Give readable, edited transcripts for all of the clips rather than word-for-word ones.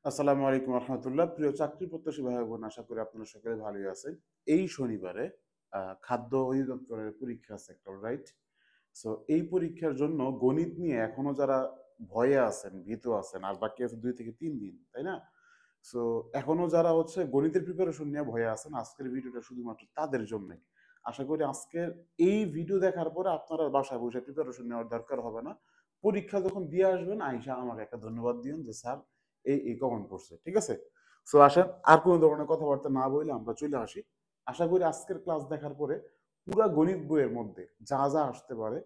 আসসালামু আলাইকুম রহমতুল্লাহ। প্রিয় চাকরি প্রত্যাশী ভাই বোন, আশা করি আপনারা সকলে ভালোই আছেন। এই শনিবারে খাদ্য অধিদপ্তরের পরীক্ষা আছে একটা, রাইট? সো এই পরীক্ষার জন্য গণিত নিয়ে এখনো যারা ভয়ে আছেন, ভীত আছেন, আর বাকি আছে 2 থেকে 3 দিন, তাই না? সো এখনো যারা গণিতের প্রিপারেশন নিয়ে ভয়ে আছেন, আজকের ভিডিওটা শুধুমাত্র তাদের জন্যই। আশা করি আজকের এই ভিডিও দেখার পরে আপনারা বাসায় বসে প্রিপারেশন নেওয়ার দরকার হবে না। পরীক্ষা যখন দিয়ে আসবেন, আইসা আমাকে একটা ধন্যবাদ দিয়েন যে স্যার এই কমেন্ট করছে, ঠিক আছে? সো আসেন, আর কোনো ধরনের কথাবার্তা না বলে আমরা চলে আসি। আশা করি আজকের ক্লাস দেখার পরে পুরা গণিত বইয়ের মধ্যে যা যা আসতে পারে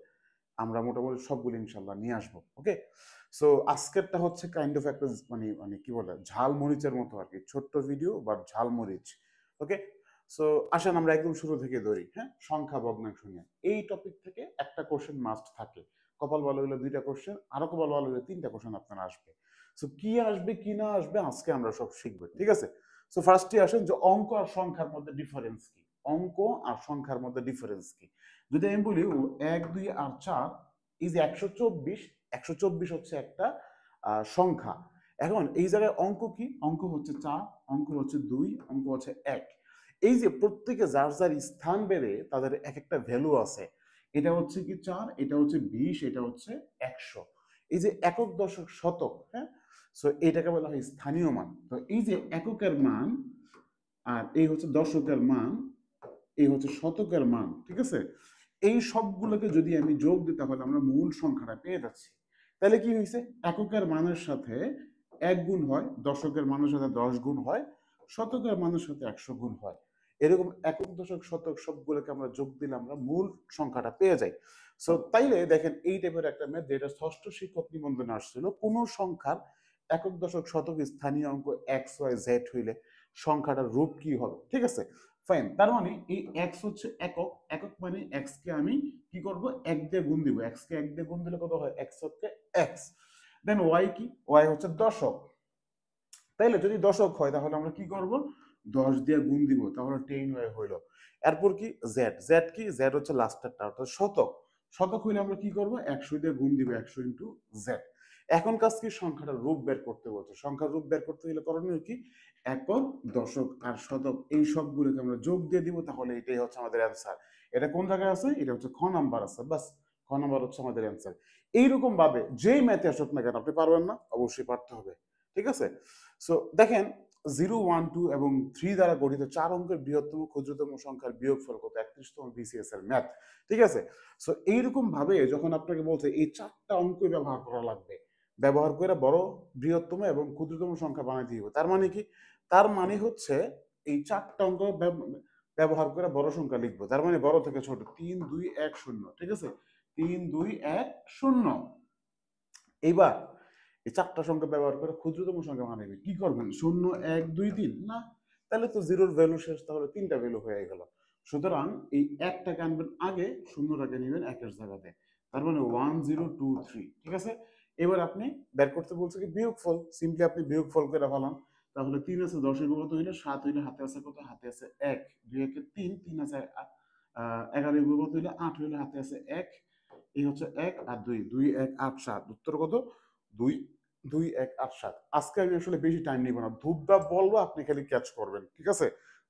আমরা মোটামুটি সবগুলো ইনশাল্লাহ নিয়ে আসবো। ওকে, সো আজকেরটা হচ্ছে কাইন্ড অফ একটা মানে মানে কি বলে ঝাল মরিচের মতো আর কি, ছোট্ট ভিডিও বাট ঝাল মরিচ। ওকে, সো আসেন আমরা একদম শুরু থেকে ধরি। হ্যাঁ, সংখ্যা ভগ্নাংশ নিয়ে এই টপিক থেকে একটা কোশ্চেন মাস্ট থাকে। কপাল ভালো হলে 2টা কোশ্চেন, আরো কপাল ভালো হলে 3টা কোশ্চেন আপনার আসবে। সো কি আসবে কি না আসবে আজকে আমরা সব শিখবো, ঠিক আছে? সো ফার্স্টে আসেন যে অঙ্ক আর সংখ্যার মধ্যে ডিফারেন্স কি। অঙ্ক আর সংখ্যার মধ্যে ডিফারেন্স কি যদি আমি বলি, 1, 2 আর 4 এই যে 124, 124 হচ্ছে একটা সংখ্যা। এখন এই জায়গায় অঙ্ক কি? অঙ্ক হচ্ছে 4, অঙ্ক হচ্ছে 2, অঙ্ক হচ্ছে 1। এই যে প্রত্যেকে যার যার স্থান বেড়ে তাদের এক একটা ভ্যালু আছে। এটা হচ্ছে কি 4, এটা হচ্ছে 20, এটা হচ্ছে 100। এই যে একক দশক শতক, হ্যাঁ, সো এটাকে বলা হয় স্থানীয় মান। তো এই যে এককের মান আর এই হচ্ছে দশকের মান, এই হচ্ছে শতকের মান, ঠিক আছে? এই সবগুলোকে যদি আমি যোগ দিই তাহলে আমরা মূল সংখ্যাটা পেয়ে যাচ্ছি। তাহলে কি হয়েছে, এককের মানের সাথে 1 গুণ হয়, দশকের মানের সাথে 10 গুণ হয়, শতকের মানের সাথে 100 গুণ হয়। এরকম একক দশক শতক সবগুলোকে আমরা যোগ দিলে আমরা মূল সংখ্যাটা পেয়ে যাই। সো তাইলে দেখেন এই টাইপের একটা ম্যাথ যেটা ষষ্ঠ শিক্ষক নিবন্ধনে আসছিল, কোন সংখ্যার একক দশক শতক স্থানীয় অঙ্ক এক্স ওয়াই জেড হইলে সংখ্যাটার রূপ কি হবে, ঠিক আছে? ফাইন, তার মানে এই এক্স হচ্ছে একক, একক মানে এক্স কে আমি কি করব, 1 দিয়ে গুণ দিব। এক্স কে 1 দিয়ে গুণ দিলে কত হয়, এক্স হচ্ছে এক্স। দেন ওয়াই কি, ওয়াই হচ্ছে দশক। তাইলে যদি দশক হয় তাহলে আমরা কি করব, 10 দিয়ে গুণ দিব, তাহলে 10 ওয়াই হইলো। এরপর কি জেড, জেড কি, জেড হচ্ছে লাস্টেরটা অর্থাৎ শতক। শতক হইলে আমরা কি করব, 100 দিয়ে গুণ দিব, 100 ইন্টু জেড। এখন কাজ কি, সংখ্যাটার রূপ বের করতে বলছে। সংখ্যার রূপ বের করতে হলে করণীয় কি, একক দশক আর শতক এই সবগুলোকে আমরা যোগ দিয়ে দিব, তাহলে এটাই হচ্ছে আমাদের অ্যান্সার। এটা কোন জায়গায় আছে, এটা হচ্ছে খ নাম্বার আছে, বাস খ নাম্বার হচ্ছে আমাদের অ্যান্সার। এইরকম ভাবে যেই ম্যাথে আসুক না কেন আপনি পারবেন না, অবশ্যই পারতে হবে, ঠিক আছে? সো দেখেন, 0, 1, 2 এবং 3 দ্বারা গঠিত 4 অঙ্কের বৃহত্তম ক্ষুদ্রতম সংখ্যার বিয়োগফল কত, 31তম বিসিএস এর ম্যাথ, ঠিক আছে? সো এইরকম ভাবে যখন আপনাকে বলছে এই 4টা অঙ্ক ব্যবহার করা লাগবে, ব্যবহার করে বড় বৃহত্তম এবং ক্ষুদ্রতম সংখ্যা বানাইতে হবে, তার মানে কি, তার মানে হচ্ছে এই 4টা অঙ্ক ব্যবহার করে বড় সংখ্যা লিখবো, তার মানে বড় থেকে ছোট, 3, 2, 1, 0, ঠিক আছে? 3, 2, 1, 0। এইবার এই 4টা সংখ্যা ব্যবহার করে ক্ষুদ্রতম সংখ্যা বানাবেন, কি করবেন, 0, 1, 2, 3 না, তাহলে তো জিরোর ভ্যালু শেষ, তাহলে 3টা ভ্যালু হয়ে গেল। সুতরাং এই একটাকে আনবেন আগে, শূন্যটাকে নেবেন একের জায়গাতে, তার মানে 1, 0, 2, 3, ঠিক আছে? এবার আপনি বের করতে বলছে কি বিয়োগফল, সিম্পলি আপনি বিয়োগফল করে ফেলান। তাহলে 3 আছে 10 এর কত হইলে 7 হইলে হাতে আছে কত, হাতে আছে 1, 2 একে 3, 3 আছে 11 এর কত হইলে 8 হইলে হাতে আছে 1, এই হচ্ছে 1 আর 2, 2, 1, 8, 7, উত্তর কত, 2, 2, 1, 8, 7। আজকে আমি আসলে বেশি টাইম নিব না, ধূপধাপ বলবো, আপনি খালি ক্যাচ করবেন, ঠিক আছে?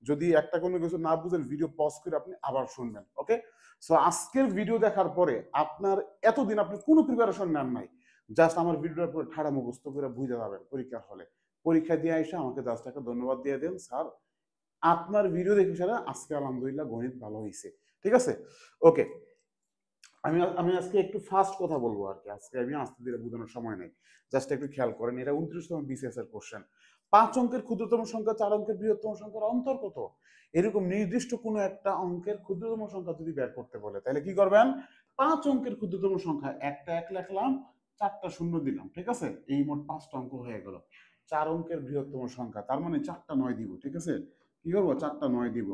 যদি একটা কোনো কিছু না বুঝেন ভিডিও পজ করে আপনি আবার শুনবেন, ওকে? সো আজকের ভিডিও দেখার পরে আপনার এতদিন আপনি কোনো প্রিপারেশন নেন নাই, জাস্ট আমার ভিডিওটার পরে ঠাড়া মুখস্থ করে বুঝে যাবেন পরীক্ষার হলে। পরীক্ষা দিয়ে এসে আমাকে জাস্ট একটা ধন্যবাদ দিয়ে দেন, স্যার আপনার ভিডিও দেখে সারা আজকে আলহামদুলিল্লাহ গণিত ভালো হয়েছে, ঠিক আছে? ওকে, আমি আজকে একটু ফাস্ট কথা বলবো আর কি, আজকে আমি আস্তে ধীরে বোঝানোর সময় নেই, জাস্ট একটু খেয়াল করেন। এটা 29তম বিসিএস এর কোশ্চেন। 5 অঙ্কের ক্ষুদ্রতম সংখ্যা 4 অঙ্কের বৃহত্তম সংখ্যার অন্তর কত? এরকম নির্দিষ্ট কোনো একটা অঙ্কের ক্ষুদ্রতম সংখ্যা যদি বের করতে বলে তাহলে কি করবেন, 5 অঙ্কের ক্ষুদ্রতম সংখ্যা একটা 1 লিখলাম, 4টা শূন্য দিলাম, ঠিক আছে? এই মোট 5টা অঙ্ক হয়ে গেল। 4 অঙ্কের বৃহত্তম সংখ্যা, তার মানে 4টা 9 দিব, ঠিক আছে? কি করবো, 4টা 9 দিব।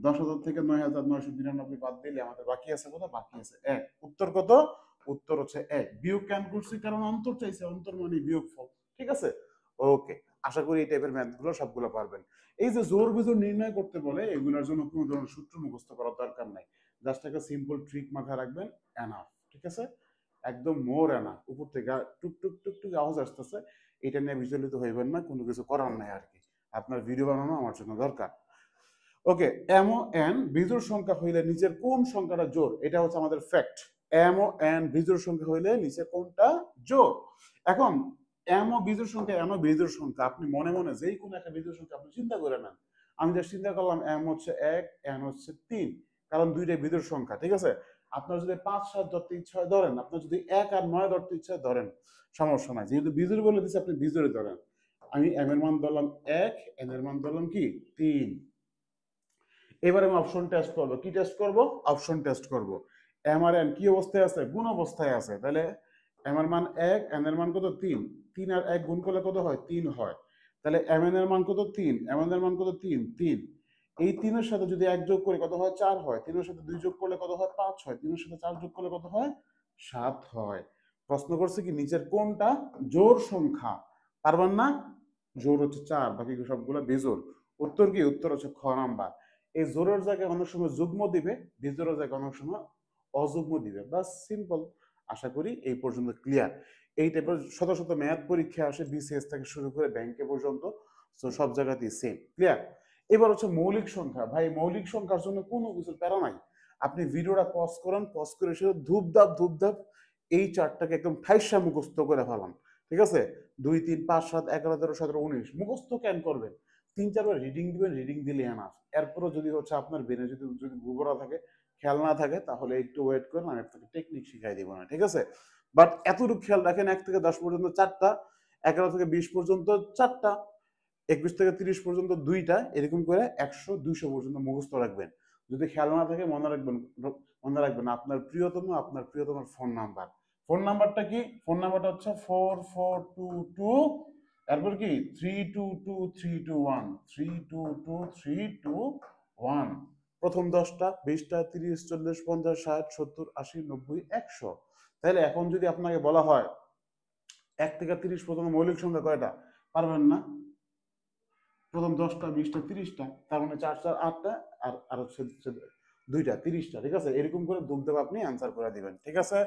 10,000 থেকে 9,999 বাদ দিলে আমাদের বাকি আছে কত, বাকি আছে 1। উত্তর কত, উত্তর হচ্ছে 1। বিয়োগ কেন করছি, কারণ অন্তর চাইছে, অন্তর মানে বিয়োগ ফল, ঠিক আছে? ওকে, আশা করি এই টাইপের ম্যাথ গুলো সবগুলো পারবেন। এই যে জোর বিজোর নির্ণয় করতে বলে এগুলোর জন্য কোনো ধরনের সূত্র মুখস্থ করার দরকার নাই, জাস্ট একটা সিম্পল ট্রিক মাথায় রাখবেন, এনাফ, ঠিক আছে? একদম মোরে না, উপর থেকে টুক টুক টুক টুক আওয়াজ আসতেছে, এটা নিয়ে বিচলিত হইবেন না, কোনো কিছু করার নাই আর কি। আপনার ভিডিও বানানো আমার জন্য দরকার। ওকে, এম ও এন বিজোড় সংখ্যা হইলে নিচের কোন সংখ্যাটা জোড়, এটা হচ্ছে আমাদের ফ্যাক্ট। এম ও এন বিজোড় সংখ্যা হইলে নিচের কোনটা জোড়। এখন এম ও বিজোড় সংখ্যা, এম ও বিজোড় সংখ্যা, আপনি মনে মনে যেই কোনো একটা বিজোড় সংখ্যা আপনি চিন্তা করে নেন। আমি যা চিন্তা করলাম এম হচ্ছে 1, এন হচ্ছে 3, কারণ দুইটাই বিজোড় সংখ্যা, ঠিক আছে। আপনার যদি 5, 7 ধরতে ইচ্ছা হয় ধরেন, আপনার যদি 1 আর 9 ধরতে ইচ্ছা হয় ধরেন, সমস্যা নাই। যেহেতু বিজোড় বলে দিচ্ছে আপনি বিজোড়ে ধরেন। আমি এম এর মান ধরলাম 1, এন এর মান ধরলাম কি 3। এবার আমি অপশন টেস্ট করবো। কি টেস্ট করব? অপশন টেস্ট করব। এম আর এন কি অবস্থায় আছে? গুণ অবস্থায় আছে। তাহলে এম এর মান 1, এন এর মান কত? 3। 3 আর 1 গুণ করলে কত হয়? 3 হয়। তাহলে এম এন এর মান কত? 3। এম এন এর মান কত? 3। 3। এই 3 এর সাথে যদি 1 যোগ করি কত হয়? 4 হয়। 3 এর সাথে 2 যোগ করলে কত হয়? 5 হয়। 3 এর সাথে 4 যোগ করলে কত হয়? 7 হয়। প্রশ্ন করছে কি নিচের কোনটা জোড় সংখ্যা? পারবেন না? জোড় হচ্ছে 4, বাকি সবগুলো বেজোড়। উত্তর কি? উত্তর হচ্ছে খ নাম্বার। এই জোরের জায়গায় অনেক সময় যুগ্ম দিবে, বিজোড়ের জায়গায় অনেক সময় অযুগ্ম দিবে। বাস সিম্পল। আশা করি এই পর্যন্ত ক্লিয়ার। এই টাইপের শত শত ম্যাথ পরীক্ষা আসে, বিসিএস থেকে শুরু করে ব্যাংকে পর্যন্ত, তো সব জায়গাতেই সেম। ক্লিয়ার? এবার হচ্ছে মৌলিক সংখ্যা। ভাই মৌলিক সংখ্যার জন্য কোনো কিছু প্যারা নাই। আপনি ভিডিওটা পজ করেন, পজ করে শুধু ধূপধাপ এই চারটাকে একদম ঠাইসা মুখস্থ করে ফেলান। ঠিক আছে? 2, 3, 5, 7, 11, 13, 17, 19 মুখস্থ কেন করবেন? 3-4 বার রিডিং দিবেন, রিডিং দিলে এনাফ। এরপরও যদি হচ্ছে আপনার ব্রেনে যদি যদি গোবরা থাকে, খেয়াল না থাকে, তাহলে একটু ওয়েট করেন, আমি আপনাকে টেকনিক শিখাই দিব না, ঠিক আছে। বাট এতটুকু খেয়াল রাখেন, 1 থেকে 10 পর্যন্ত 4টা, 11 থেকে 20 পর্যন্ত 4টা, 21 থেকে 30 পর্যন্ত 2টা, এরকম করে 100, 200 পর্যন্ত মুখস্থ রাখবেন। যদি খেয়াল না থাকে মনে রাখবেন আপনার প্রিয়তমার ফোন নাম্বার। ফোন নাম্বারটা কি? ফোন নাম্বারটা হচ্ছে 4422, এরপর কি 322321, 322321। প্রথম 10টা, 20টা, 30, 40, 50, 60, 70, 80, 90, 100। তাহলে এখন যদি আপনাকে বলা হয় 1 থেকে 30 পর্যন্ত মৌলিক সংখ্যা কয়টা? পারবেন না। প্রথম 10টা, 20টা, 30টা, তার মানে 4, 4, 8টা, আর হচ্ছে 2টা, 30টা, ঠিক আছে। এরকম করে দুমদাম আপনি অ্যান্সার করে দিবেন, ঠিক আছে।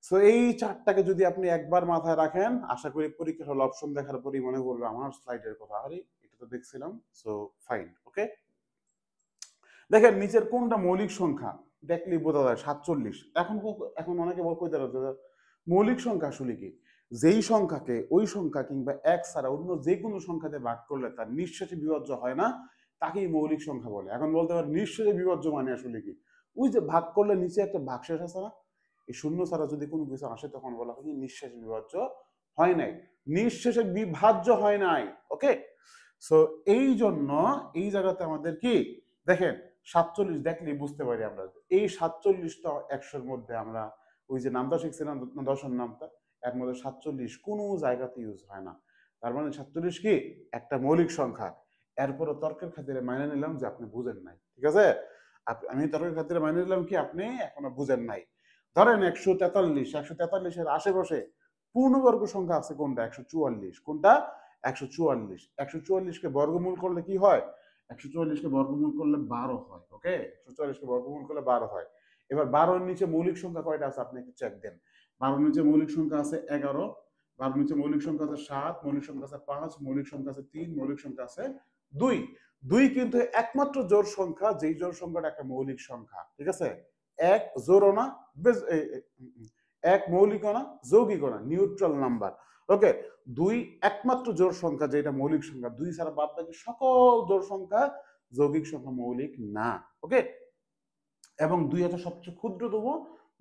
সো এই চারটাকে যদি আপনি একবার মাথায় রাখেন, আশা করি পরীক্ষার হল অপশন দেখার পরই মনে করবে আমার স্লাইডের কথা, আরে এটা তো দেখছিলাম। সো ফাইন, ওকে। দেখেন নিচের কোনটা মৌলিক সংখ্যা দেখলেই বোঝা যায় 47। এখন অনেকে কইতে পারে মৌলিক সংখ্যা আসলে কি? যেই সংখ্যাকে ওই সংখ্যা কিংবা এক ছাড়া অন্য যে কোনো সংখ্যাতে ভাগ করলে তার নিঃশেষে বিভাজ্য হয় না, তাকেই মৌলিক সংখ্যা বলে। এখন বলতে পারে নিঃশেষে বিভাজ্য মানে আসলে কি? ওই যে ভাগ করলে নিচে একটা ভাগশেষ আছে না, এই শূন্য ছাড়া যদি কোনো কিছু আসে তখন বলা হয় নিঃশেষে বিভাজ্য হয় নাই, নিঃশেষে বিভাজ্য হয় নাই। ওকে, সো এই জন্য এই জায়গাতে আমাদের কি দেখেন 47 দেখলেই বুঝতে পারি আমরা এই 47টা 100-র মধ্যে আমরা ওই যে নামটা শিখছিলাম দশম নামটা, এর মধ্যে 47 কোনো জায়গাতে ইউজ হয় না। তার মানে 47 কি একটা মৌলিক সংখ্যা। এরপরও তর্কের খাতিরে মাইনে নিলাম যে আপনি বুঝেন নাই, ঠিক আছে। আমি তর্কের খাতিরে মাইনে নিলাম কি আপনি এখনো বুঝেন নাই। ধরেন 143 এর আশেপাশে পূর্ণবর্গ সংখ্যা আছে কোনটা? 144। কোনটা? 144। 144কে বর্গমূল করলে কি হয়? 144কে বর্গমূল করলে 12 হয়। ওকে, 144কে বর্গমূল করলে 12 হয়। এবার 12 এর নিচে মৌলিক সংখ্যা কয়টা আছে আপনি একটু চেক দেন। 12 এর নিচে মৌলিক সংখ্যা আছে 11, 12 এর নিচে মৌলিক সংখ্যা আছে 7, মৌলিক সংখ্যা আছে 5, মৌলিক সংখ্যা আছে 3, মৌলিক সংখ্যা আছে 2। 2 কিন্তু একমাত্র জোড় সংখ্যা, যেই জোড় সংখ্যাটা একটা মৌলিক সংখ্যা, ঠিক আছে। এক জোড়ও না, এক মৌলিকও না, যৌগিকও না, নিউট্রাল নাম্বার। ওকে, 2 একমাত্র জোড় সংখ্যা যেটা মৌলিক সংখ্যা, 2 ছাড়া বাদ বাকি সকল জোড় সংখ্যা যৌগিক সংখ্যা, মৌলিক না। ওকে, এবং 2 হচ্ছে সবচেয়ে ক্ষুদ্রতম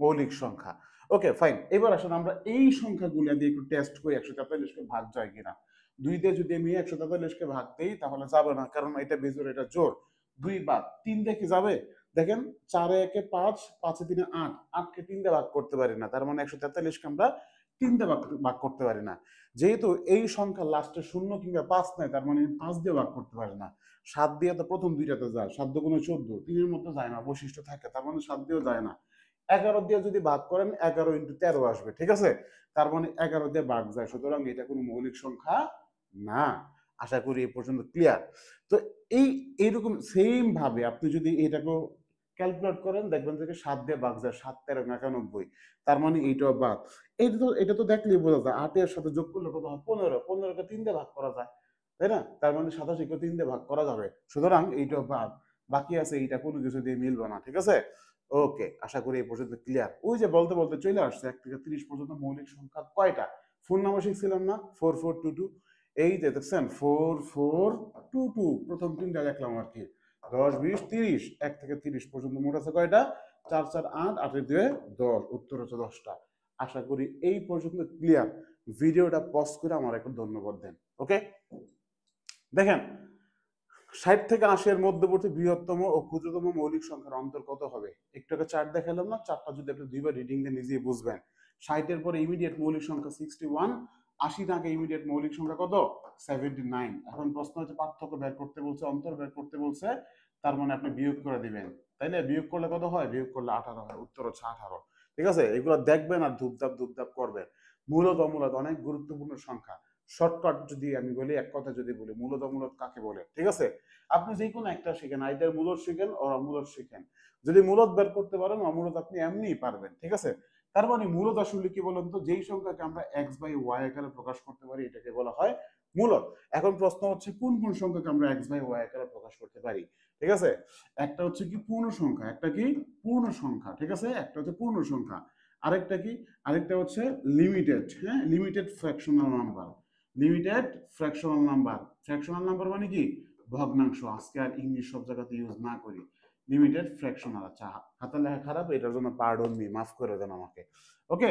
মৌলিক সংখ্যা। ওকে ফাইন, এবার আসলে আমরা এই সংখ্যাগুলো দিয়ে একটু টেস্ট করি 143কে ভাগ যায় কিনা। 2 দিয়ে যদি আমি 143কে ভাগ দেই তাহলে যাবে না, কারণ এটা বেজোড়, এটা জোড়। 2 বাদ 3 দিয়ে কি যাবে? দেখেন 4 এ 5, 5 এ 3 8, 8কে 3 দিয়ে ভাগ করতে পারি না, তার মানে 143কে আমরা 3 দিয়ে ভাগ করতে পারি না। যেহেতু এই সংখ্যা লাস্টে 0 কিংবা 5 নাই, তার মানে 5 দিয়ে ভাগ করতে পারি না। 7 দিয়ে তো প্রথম দুইটাতে যায়, 7 দুগুণে 14, 3-এর মধ্যে যায় না, বৈশিষ্ট্য থাকে, তার মানে 7 দিয়েও যায় না। 11 দিয়ে যদি ভাগ করেন 11 × 13 আসবে, ঠিক আছে। তার মানে 11 দিয়ে ভাগ যায়, সুতরাং এটা কোনো মৌলিক সংখ্যা না। আশা করি এই পর্যন্ত ক্লিয়ার। তো এইরকম সেম ভাবে আপনি যদি এটাকেও ক্যালকুলেট করেন, দেখবেন যে 7 দিয়ে ভাগ যায়, 7 13 99, তার মানে এইটাও বাদ। এটা তো দেখলেই বোঝা যায় 8 এর সাথে যোগ করলে কত হয় 15, 15 কে 3 দিয়ে ভাগ করা যায়, তাই না? তার মানে 87 কে 3 দিয়ে ভাগ করা যাবে, সুতরাং এইটাও বাদ। বাকি আছে এইটা কোনো কিছু দিয়ে মিলবে না, ঠিক আছে? ওকে, আশা করি এই পর্যন্ত ক্লিয়ার। ওই যে বলতে বলতে চলে আসছে 1 থেকে 30 পর্যন্ত মৌলিক সংখ্যা কয়টা। ফোন নাম্বার শিখছিলাম না, 4422। এই যে দেখছেন 4422, প্রথম তিনটা দেখলাম আর কি। 10 20 30, 1 থেকে 30 পর্যন্ত মোট আছে কয়টা? 4 4 8, 8 এর 2 10, উত্তর হচ্ছে 10টা। আশা করি এই পর্যন্ত ক্লিয়ার। ভিডিওটা পজ করে আমার একটা ধন্যবাদ দেন। ওকে, দেখেন 60 থেকে 80 এর মধ্যবর্তী বৃহত্তম ও ক্ষুদ্রতম মৌলিক সংখ্যার অন্তর কত হবে? একটু আগে চার্ট দেখালাম না, চার্টটা যদি আপনি দুইবার রিডিং দিয়ে নিজেই বুঝবেন। 60 এর পরে ইমিডিয়েট মৌলিক সংখ্যা 61, 80 থেকে ইমিডিয়েট মৌলিক সংখ্যা কত? 79। এখন প্রশ্ন হচ্ছে পার্থক্য বের করতে বলছে, অন্তর বের করতে বলছে, তার মানে আপনি বিয়োগ করে দিবেন, তাই না? বিয়োগ করলে কত হয়? বিয়োগ করলে 18 হয়, উত্তর হচ্ছে 18। ঠিক আছে, এগুলো দেখবেন আর ধুপধাপ করবেন। মূলত অমূলত অনেক গুরুত্বপূর্ণ সংখ্যা। শর্টকাট যদি আমি বলি, এক কথা যদি বলি, মূলত অমূলত কাকে বলে, ঠিক আছে? আপনি যে কোনো একটা শিখেন, আইদার মূলত শিখেন ও অমূলত শিখেন। যদি মূলত বের করতে পারেন, অমূলত আপনি এমনিই পারবেন, ঠিক আছে? তার মানে মূলত আসলে কি বলেন তো, যেই সংখ্যাকে আমরা এক্স বাই ওয়াই আকারে প্রকাশ করতে পারি এটাকে বলা হয় মূলত। এখন প্রশ্ন হচ্ছে কোন কোন সংখ্যাকে আমরা এক্স বাই ওয়াই আকারে প্রকাশ করতে পারি, ঠিক আছে? একটা হচ্ছে কি পূর্ণ সংখ্যা, একটা কি পূর্ণ সংখ্যা, ঠিক আছে? একটা হচ্ছে পূর্ণ সংখ্যা, আরেকটা কি, আরেকটা হচ্ছে লিমিটেড, হ্যাঁ, limited fractional number. Limited fractional number, fractional number মানে কি ভগ্নাংশ। আজকে আর ইংলিশ সব জায়গাতে ইউজ না করি, লিমিটেড ফ্র্যাকশনাল। আচ্ছা, হাতের লেখা খারাপ, এটার জন্য পার্ডন মি, মাফ করে দেন আমাকে। ওকে,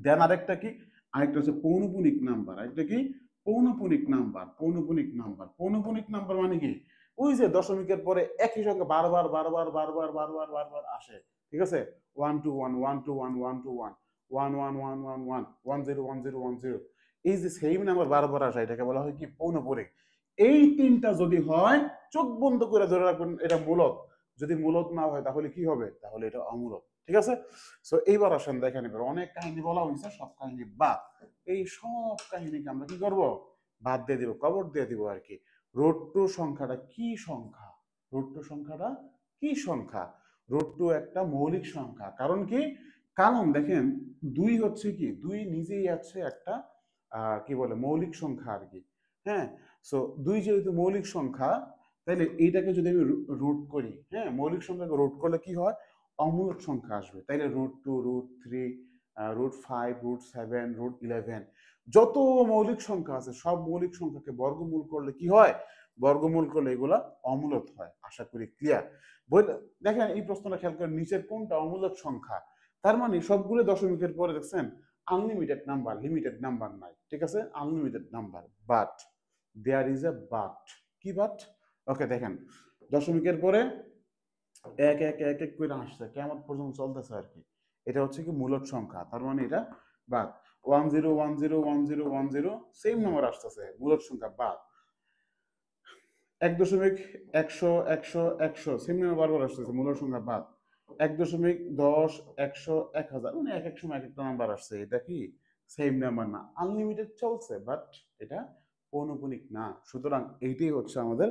দেন আরেকটা কি, আরেকটা হচ্ছে পৌনপুনিক নাম্বার। আরেকটা কি পৌনপুনিক নাম্বার, পৌনপুনিক নাম্বার। পৌনপুনিক নাম্বার মানে কি, ওই যে দশমিকের পরে একই সঙ্গে বারবার বারবার বারবার বারবার বারবার আসে, ঠিক আছে? 1 2 1 1 2 1 1 2 1 1 1 1 1 1 1 0 1 0 1 0, এই যে সেম নাম্বার বারবার আসে, এটাকে বলা হয় কি পৌনপুনিক। এই তিনটা যদি হয়, চোখ বন্ধ করে ধরে রাখবেন এটা মূলদ। যদি মূলদ না হয় তাহলে কি হবে? তাহলে এটা অমূলদ, ঠিক আছে? সো এইবার আসেন দেখেন, এবার অনেক কাহিনী বলা হয়েছে, সব কাহিনী বাদ। এই সব কাহিনীকে আমরা কি করব? বাদ দিয়ে দিব, কবর দিয়ে দিব আর কি। রুট টু সংখ্যাটা কি সংখ্যা? রুট টু সংখ্যাটা কি সংখ্যা? রুট টু একটা মৌলিক সংখ্যা। কারণ কি? কারণ দেখেন, দুই হচ্ছে কি, দুই নিজেই আছে একটা কি বলে মৌলিক সংখ্যা আর কি। হ্যাঁ, সো দুই যেহেতু মৌলিক সংখ্যা, তাহলে এইটাকে যদি আমি রুট করি, হ্যাঁ, মৌলিক সংখ্যাকে রুট করলে কি হয়? অমূলক সংখ্যা আসবে। তাইলে root two, root three, root five, root seven, root 11, যত মৌলিক সংখ্যা আছে সব মৌলিক সংখ্যাকে বর্গমূল করলে কি হয়? বর্গমূল করলে এগুলা অমূলক হয়। আশা করি ক্লিয়ার। বই দেখেন এই প্রশ্নটা খেয়াল করেন, নিচের কোনটা অমূলক সংখ্যা? তার মানে সবগুলো দশমিকের পরে দেখছেন আনলিমিটেড নাম্বার, লিমিটেড নাম্বার নাই, ঠিক আছে? Unlimited number, but there is a but. কি বাট? ওকে, দেখেন দশমিকের পরে এক এক এক এক করে আসছে, কেমন পর্যন্ত চলতেছে আর কি। এটা হচ্ছে কি মূলদ সংখ্যা, তার মানে এটা বাদ। 1 0 1 0 1 0 1 0, সেম নাম্বার আসতেছে, মূলদ সংখ্যা বাদ। 1.100 সেম নাম্বার বারবার আসতেছে, মূলদ সংখ্যা বাদ। 1.10 100 1000, মানে এক এক সময় এক একটা নাম্বার আসছে, এটা কি সেম নাম্বার না, আনলিমিটেড চলছে, বাট এটা পৌনপুনিক না। সুতরাং এইটাই হচ্ছে আমাদের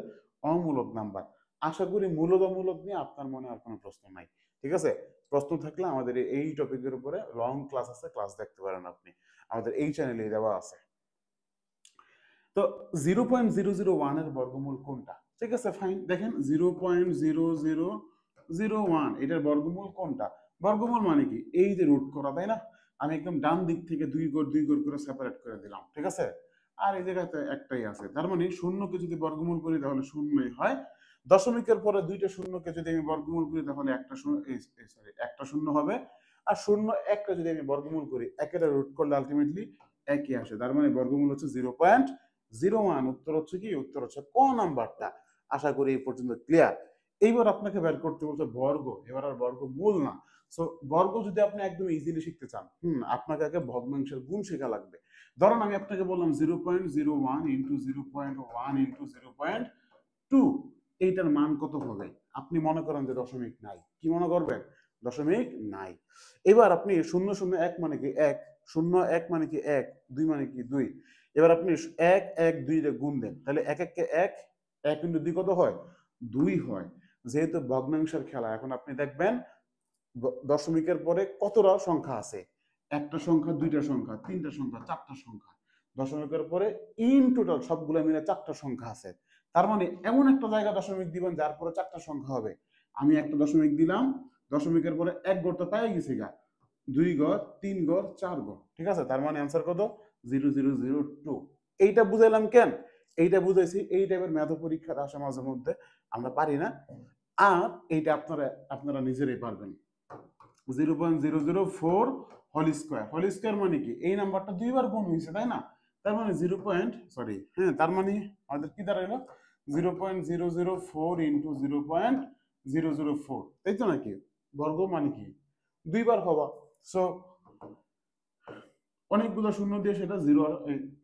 অমূলদ নাম্বার। আশা করি মূলদ অমূলদ নিয়ে আপনার মনে আর কোনো প্রশ্ন নাই, ঠিক আছে? প্রশ্ন থাকলে আমাদের এই টপিকের উপরে লং ক্লাস আছে, ক্লাস দেখতে পারেন আপনি, আমাদের এই চ্যানেলে দেওয়া আছে। তো 0.001 এর বর্গমূল কোনটা? ঠিক আছে, ফাইন। দেখেন 0.0001 এটার বর্গমূল কোনটা? বর্গমূল মানে কি, এই যে রুট করা, তাই না? আমি একদম ডান দিক থেকে দুই ঘর করে সেপারেট করে দিলাম, ঠিক আছে? আর এই জায়গাতে একটাই আছে, তার মানে শূন্যকে যদি বর্গমূল করি তাহলে শূন্যই হয়। দশমিকের পরে দুইটা শূন্যকে যদি আমি বর্গমূল করি তাহলে একটা শূন্য, সরি, একটা শূন্য হবে। আর শূন্য একটা যদি আমি বর্গমূল করি, একের রুট করলে আলটিমেটলি একই আসে, তার মানে বর্গমূল হচ্ছে 0.01। উত্তর হচ্ছে কি? উত্তর হচ্ছে ক নাম্বারটা। আশা করি এই পর্যন্ত ক্লিয়ার। এইবার আপনাকে বের করতে বলছে বর্গ, এবার আর বর্গমূল না। সো বর্গ যদি আপনি একদম ইজিলি শিখতে চান, আপনাকে আগে ভগ্নাংশের গুণ শেখা লাগবে। ধরুন আমি আপনাকে বললাম 0.01 ইন্টু 0.1 ইন্টু 0.2, এইটার মান কত হবে? আপনি মনে করেন যে দশমিক নাই, কি মনে করবেন? দশমিক নাই। এবার আপনি 001 মানে কি 1, 01 মানে কি 1, 2 মানে কি 2। এবার আপনি 1 1 2 রে গুণ দেন, তাহলে 1 1 কে 1, 1 ইন্টু 2 কত হয়? 2 হয়। যেহেতু ভগ্নাংশের খেলা, এখন আপনি দেখবেন দশমিকের পরে কতটা সংখ্যা আছে, একটা সংখ্যা, দুইটা সংখ্যা, তিনটা সংখ্যা, চারটা সংখ্যা। দশমিকের পরে ইন টোটাল সবগুলো মিলে চারটা সংখ্যা আছে। তার মানে এমন একটা জায়গা দশমিক দিবেন যার পরে চারটা সংখ্যা হবে। আমি একটা দশমিক দিলাম, দশমিকের পরে এক গড় তো পাই গেছি গা, দুই গড়, তিন গড়, চার গড়, ঠিক আছে। তার মানে অ্যান্সার কত? 0002। এইটা বুঝাইলাম কেন? এইটা বুঝাইছি এই টাইপের ম্যাথ পরীক্ষার আসে মাঝে মধ্যে, আমরা পারি না। আর এইটা আপনারা আপনারা নিজেরাই পারবেন। 0.004 হোল স্কোয়ার, হোল স্কোয়ার মানে কি? এই নাম্বারটা দুইবার গুণ হয়েছে, তাই না? তার মানে তার মানে আমাদের কি দাঁড়াইলো? 0.004 ইন্টু 0.004, তাই তো নাকি? বর্গ মানে কি দুইবার হবা। সো অনেকগুলো শূন্য দিয়ে সেটা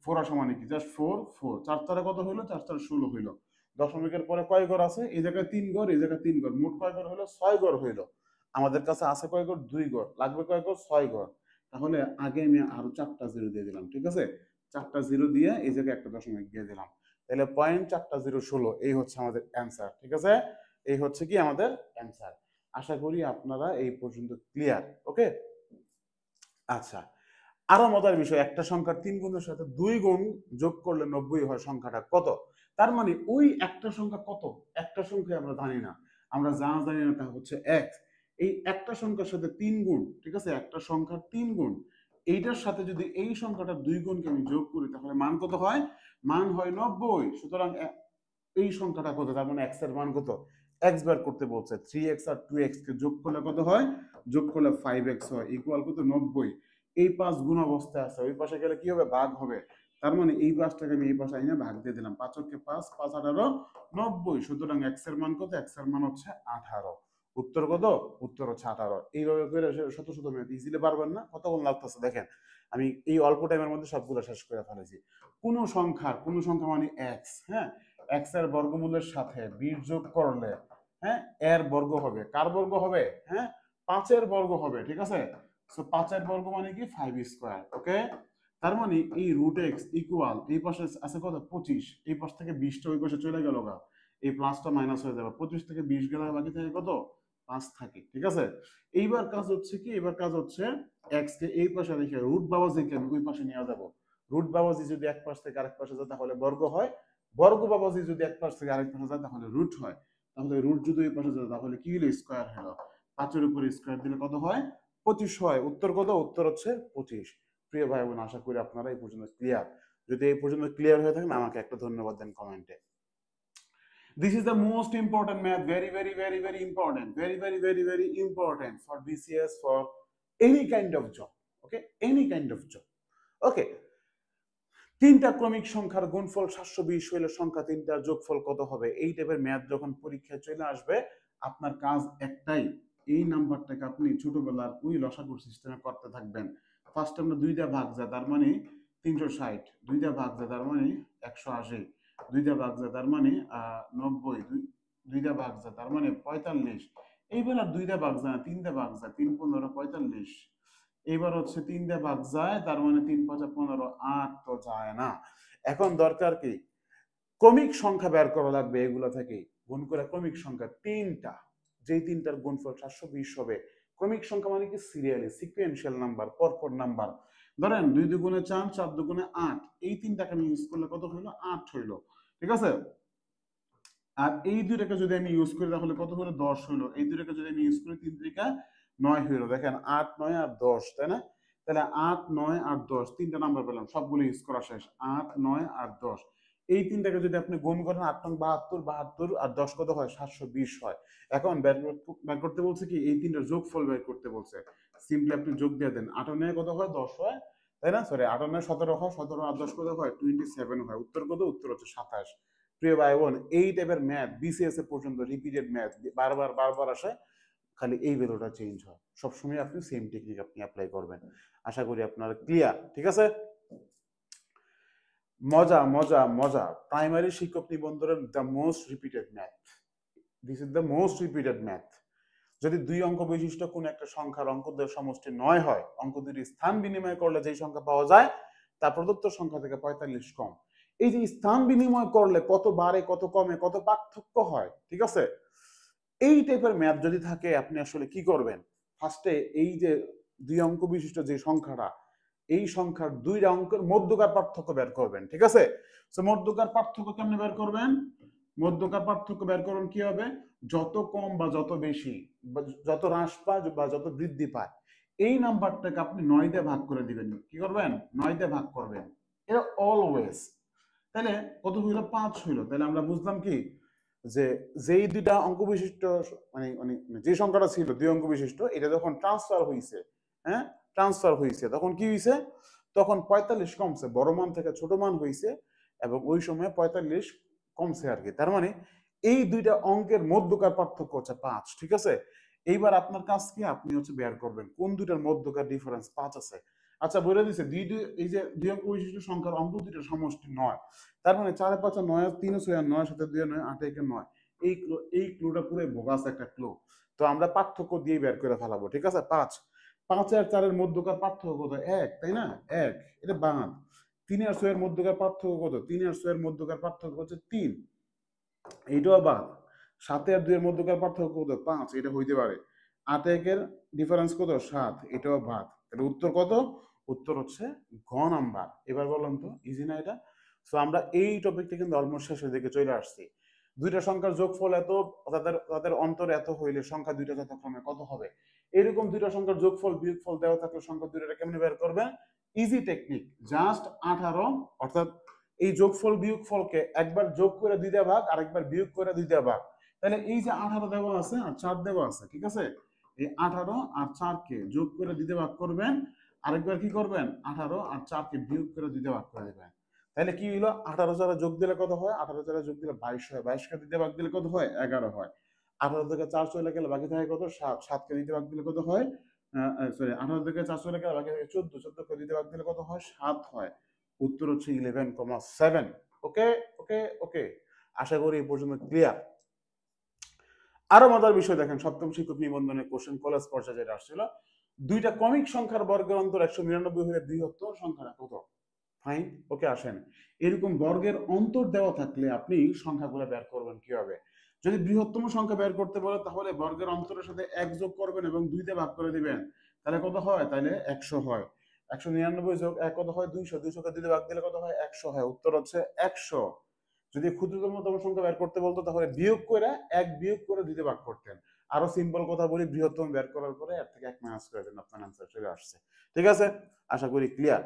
4 আসা মানে কি? জাস্ট 4 4, 4 তারা কত হইলো? 4 তারা 16 হইলো। দশমিকের পরে কয় ঘর আছে? এই জায়গায় 3 ঘর, এই জায়গায় 3 ঘর, মোট কয় ঘর হইলো? 6 ঘর হইলো। আমাদের কাছে আছে কয় ঘর? 2 ঘর। লাগবে কয় ঘর? 6 ঘর। তাহলে আগে আমি আরো 4টা জিরো দিয়ে দিলাম, ঠিক আছে? 4টা জিরো দিয়ে এই জায়গায় একটা দশমিক দিয়ে দিলাম, তাহলে পয়েন্ট 4টা 0 16। এই হচ্ছে আমাদের অ্যান্সার, ঠিক আছে? এই হচ্ছে কি আমাদের অ্যান্সার। আশা করি আপনারা এই পর্যন্ত ক্লিয়ার। ওকে, আচ্ছা। আরো মজার বিষয়, একটা সংখ্যার 3 গুণের সাথে 2 গুণ যোগ করলে 90 হয়, সংখ্যাটা কত? তার মানে ওই একটা সংখ্যা কত? একটা সংখ্যা আমরা জানি না, আমরা যা জানি না তা হচ্ছে x। এই একটা সংখ্যার সাথে 3 গুণ, ঠিক আছে? একটা সংখ্যার 3 গুণ, এইটার সাথে যদি এই সংখ্যাটার 2 গুণকে আমি যোগ করি তাহলে মান কত হয়? মান হয় 90। সুতরাং এই সংখ্যাটা কত? তার মানে x এর মান কত? x বার করতে বলছে। 3x আর 2x কে যোগ করলে কত হয়? যোগ করলে 5x হয়, ইকুয়াল কত? 90। এই 5 গুণ অবস্থায় আছে, ওই পাশে গেলে কি হবে? ভাগ হবে। তার মানে এই 5টাকে আমি এই পাশে আইনা ভাগ দিয়ে দিলাম, 5 কে 5, 5 18 90। সুতরাং x এর মান কত? x এর মান হচ্ছে 18। উত্তর কত? উত্তর হচ্ছে 18। এইভাবে করে শত শত ম্যাথ ইজিলি পারবেন না? কতক্ষণ লাগতেছে দেখেন, আমি এই অল্প টাইমের মধ্যে সবগুলো শেষ করে ফেলেছি। কোন সংখ্যা মানে x, হ্যাঁ, x এর বর্গমূলের সাথে 20 যোগ করলে, হ্যাঁ, এর বর্গ হবে। কার বর্গ হবে? হ্যাঁ, 5 এর বর্গ হবে, ঠিক আছে? সো 5 এর বর্গ মানে কি? 5 স্কয়ার। ওকে, তার মানে এই রুট এক্স ইকুয়াল, এই পাশে আছে কত? 25, এই পাশ থেকে 20টা ওই পাশে চলে গেল গা, এই প্লাসটা মাইনাস হয়ে যাবে। 25 থেকে 20 গেলে বাকি থাকে কত? 5 থাকে, ঠিক আছে? এইবার কাজ হচ্ছে কি? এবার কাজ হচ্ছে এক্স কে এই পাশে রেখে রুট বাবাজিকে আমি ওই পাশে নিয়ে যাব। রুট বাবাজি যদি এক পাশ থেকে আরেক পাশে যায় তাহলে বর্গ হয়, বর্গ বাবাজি যদি এক পাশ থেকে আরেক পাশে যায় তাহলে রুট হয়। তাহলে রুট যদি ওই পাশে যায় তাহলে কি হলো? স্কয়ার হলো। 5 এর উপরে স্কয়ার দিলে কত হয়? 25 হয়। উত্তর কত? উত্তর হচ্ছে 25। প্রিয় ভাই বোন, আশা করি আপনারা এই পর্যন্ত ক্লিয়ার। যদি এই পর্যন্ত ক্লিয়ার হয়ে থাকেন আমাকে একটা ধন্যবাদ দেন কমেন্টে। This is the most important math, very very very very important, very very very very important for BCS, for any kind of job. Okay, any kind of job. Okay, তিনটা ক্রমিক সংখ্যার গুণফল 720 হইলে সংখ্যা তিনটার যোগফল কত হবে? এই টাইপের ম্যাথ যখন পরীক্ষায় চলে আসবে, আপনার কাজ একটাই, এই নাম্বারটাকে আপনি ছোটবেলার ওই লসাগু সিস্টেমে করতে থাকবেন। ফার্স্ট আমরা 2 দিয়ে ভাগ যায়, তার মানে 360, 2 দিয়ে ভাগ যায় তার মানে 180, 2 দিয়ে ভাগ যায় তার মানে 90, 2 দিয়ে ভাগ যায় তার মানে 45। এইবার আর 2 দিয়ে ভাগ যায় না, 3 দিয়ে ভাগ যায়, 3 15 45। এবার হচ্ছে 3 দিয়ে ভাগ যায়, তার মানে 3 5 15, 8 তো যায় না। এখন দরকার কি? ক্রমিক সংখ্যা বের করা লাগবে এগুলো থেকে। গুণ করে ক্রমিক সংখ্যা তিনটা, যেই তিনটার গুণফল 720 হবে। ক্রমিক সংখ্যা মানে কি? সিরিয়ালি, সিকোয়েন্সিয়াল নাম্বার, পরপর নাম্বার। ধরেন 2 দুগুণে 4, 4 দুগুণে 8, এই তিনটাকে আমি ইউজ করলে কত হইলো? 8 হইলো, ঠিক আছে? আর এই দুইটাকে যদি আমি ইউজ করি তাহলে কত হলো? 10 হলো। এই দুইটাকে যদি আমি ইউজ করি 3 3 9 হলো। দেখেন 8 9 আর 10, তাই না? তাহলে 8 9 আর 10, তিনটা নাম্বার পেলাম, সবগুলো ইউজ করা শেষ। 8 9 আর 10, এই তিনটাকে যদি আপনি গুণ করেন, 8 নং 72, 72 আর 10 কত হয়? 720 হয়। এখন বের করতে বলছে কি? এই তিনটার যোগফল বের করতে বলছে। সিম্পলি আপনি যোগ দিয়ে দেন, 8 9 কত হয়? 10 হয়, তাই না? সরি, 8 9 17 হয়, 17 আর 10 কত হয়? 27 হয়। উত্তর কত? উত্তর হচ্ছে 27। প্রিয় ভাই বোন, এই টাইপের ম্যাথ বিসিএস এ পর্যন্ত রিপিটেড ম্যাথ বারবার বারবার আসে, খালি এই ভ্যালুটা চেঞ্জ হয়। সবসময় আপনি সেম টেকনিক আপনি অ্যাপ্লাই করবেন। আশা করি আপনারা ক্লিয়ার, ঠিক আছে? মজা মজা মজা, প্রাইমারি শিক্ষক নিবন্ধনের the most repeated math, this is the most repeated math. যদি দুই অঙ্ক বিশিষ্ট কোন একটা সংখ্যার অঙ্কদের সমষ্টি 9 হয়, অঙ্ক দুটির স্থান বিনিময় করলে যে সংখ্যা পাওয়া যায় তা প্রদত্ত সংখ্যা থেকে 45 কম। এই যে স্থান বিনিময় করলে কত বাড়ে, কত কমে, কত পার্থক্য হয়, ঠিক আছে? এই টাইপের ম্যাথ যদি থাকে আপনি আসলে কি করবেন, ফার্স্টে এই যে 2 অঙ্ক বিশিষ্ট যে সংখ্যাটা, এই সংখ্যার 2টা অঙ্কের মধ্যকার পার্থক্য বের করবেন। ঠিক আছে? সো মধ্যকার পার্থক্য কেমনে বের করবেন? মধ্যকার পার্থক্য বের করবেন কি হবে, যত কম বা যত বেশি বা যত হ্রাস পায় বা যত বৃদ্ধি পায়, এই নাম্বারটাকে আপনি 9 দিয়ে ভাগ করে দিবেন। কি করবেন? 9 দিয়ে ভাগ করবেন। এটা অলওয়েজ। তাহলে কত হইল? 5 হইল। তাহলে আমরা বুঝলাম কি যে যেই দুইটা অঙ্ক বিশিষ্ট মানে মানে যে সংখ্যাটা ছিল 2 অঙ্ক বিশিষ্ট, এটা যখন ট্রান্সফার হইছে, হ্যাঁ, ট্রান্সফার হইছে, তখন কি হইছে? তখন 45 কমছে, বড় মান থেকে ছোট মান হইছে, এবং ওই সময় 45 কমছে আর কি। তার মানে এই দুইটা অঙ্কের মধ্যকার পার্থক্য হচ্ছে 5। ঠিক আছে? এইবার আপনার কাজ কি, আপনি হচ্ছে বের করবেন কোন দুইটার মধ্যকার ডিফারেন্স 5 আছে। আচ্ছা, বলে দিছে এই যে 2 অঙ্ক বিশিষ্ট সংখ্যার অঙ্ক দুইটার সমষ্টি 9। তার মানে 4 5 9 3 6 9 7 2 9 8 1 9। এই ক্লুটা পুরো বোগাস একটা ক্লু। তো আমরা পার্থক্য দিয়ে বের করে ফেলাবো। ঠিক আছে? 5 5 আর 4 এর মধ্যকার পার্থক্য কত? 1, তাই না? 1, এটা বাদ। 3 আর 6 এর মধ্যকার পার্থক্য কত? 3 আর 6 এর মধ্যকার পার্থক্য হচ্ছে 3, এইটাও বাদ। 7 আর 2 এর মধ্যকার পার্থক্য কত? 5, এটা হইতে পারে। 8 1 এর ডিফারেন্স কত? 7, এটাও বাদ। তাহলে উত্তর কত? উত্তর হচ্ছে ঘ নাম্বার। এবার বললাম তো, ইজি না এটা? সো আমরা এই টপিকটা কিন্তু অলমোস্ট শেষের দিকে চলে আসছি। দুইটা সংখ্যার যোগফল এত, তাদের তাদের অন্তর এত হইলে সংখ্যা দুইটা যথাক্রমে কত হবে? এরকম দুইটা সংখ্যার যোগফল বিয়োগফল দেওয়া থাকলে সংখ্যা দুইটা কেমনে বের করবে? ইজি টেকনিক, জাস্ট 18, অর্থাৎ এই যোগফল বিয়োগফলকে একবার যোগ করে 2 দিয়ে ভাগ, আরেকবার বিয়োগ করে 2 দিয়ে ভাগ। তাহলে এই যে 18 দেওয়া আছে আর 4 দেওয়া আছে, ঠিক আছে? এই 18 আর 4 কে যোগ করে 2 দিয়ে ভাগ করবেন, আরেকবার কি করবেন? 18 আর 4 কে বিয়োগ করে 2 দিয়ে ভাগ করে দিবেন। তাহলে কি হলো? 18 যারা যোগ দিলে কত হয়? 18 যারা যোগ দিলে 22 হয়। 22 কে 2 দিয়ে ভাগ দিলে কত হয়? 11 হয়। 18 থেকে 4 চলে গেলে বাকি থাকে কত? 7। 7 কে 2 দিয়ে ভাগ দিলে কত হয়? সরি, 18 থেকে 4 চলে গেলে বাকি থাকে 14। 14 কে 2 দিয়ে ভাগ দিলে কত হয়? 7 হয়। উত্তর হচ্ছে 11,7। ওকে, ওকে, ওকে। আশা করি এই পর্যন্ত ক্লিয়ার। আরো মজার বিষয় দেখেন, সপ্তম শিক্ষক নিবন্ধনের কোশ্চেন কলেজ পর্যায়ে যেটা আসছিল, দুইটা ক্রমিক সংখ্যার বর্গের অন্তর 199 হলে বৃহত্তর সংখ্যাটা কত? ফাইন, ওকে, আসেন। এরকম বর্গের অন্তর দেওয়া থাকলে আপনি সংখ্যাগুলো বের করবেন কিভাবে? যদি বৃহত্তম সংখ্যা বের করতে বলে তাহলে বর্গের অন্তরের সাথে 1 যোগ করবেন এবং 2 দিয়ে ভাগ করে দিবেন। তাহলে কত হয়? তাহলে 100 হয়। 199 যোগ 1 কত হয়? 200। 200 কে 2 দিয়ে ভাগ দিলে কত হয়? 100 হয়। উত্তর হচ্ছে 100। যদি ক্ষুদ্রতম সংখ্যা বের করতে বলতো তাহলে বিয়োগ করে 1 বিয়োগ করে 2 দিয়ে ভাগ করতেন। আরো সিম্পল কথা বলি, বৃহত্তম বের করার পরে এর থেকে 1 মাইনাস করে দেন, আপনার आंसर চলে আসছে। ঠিক আছে? আশা করি ক্লিয়ার।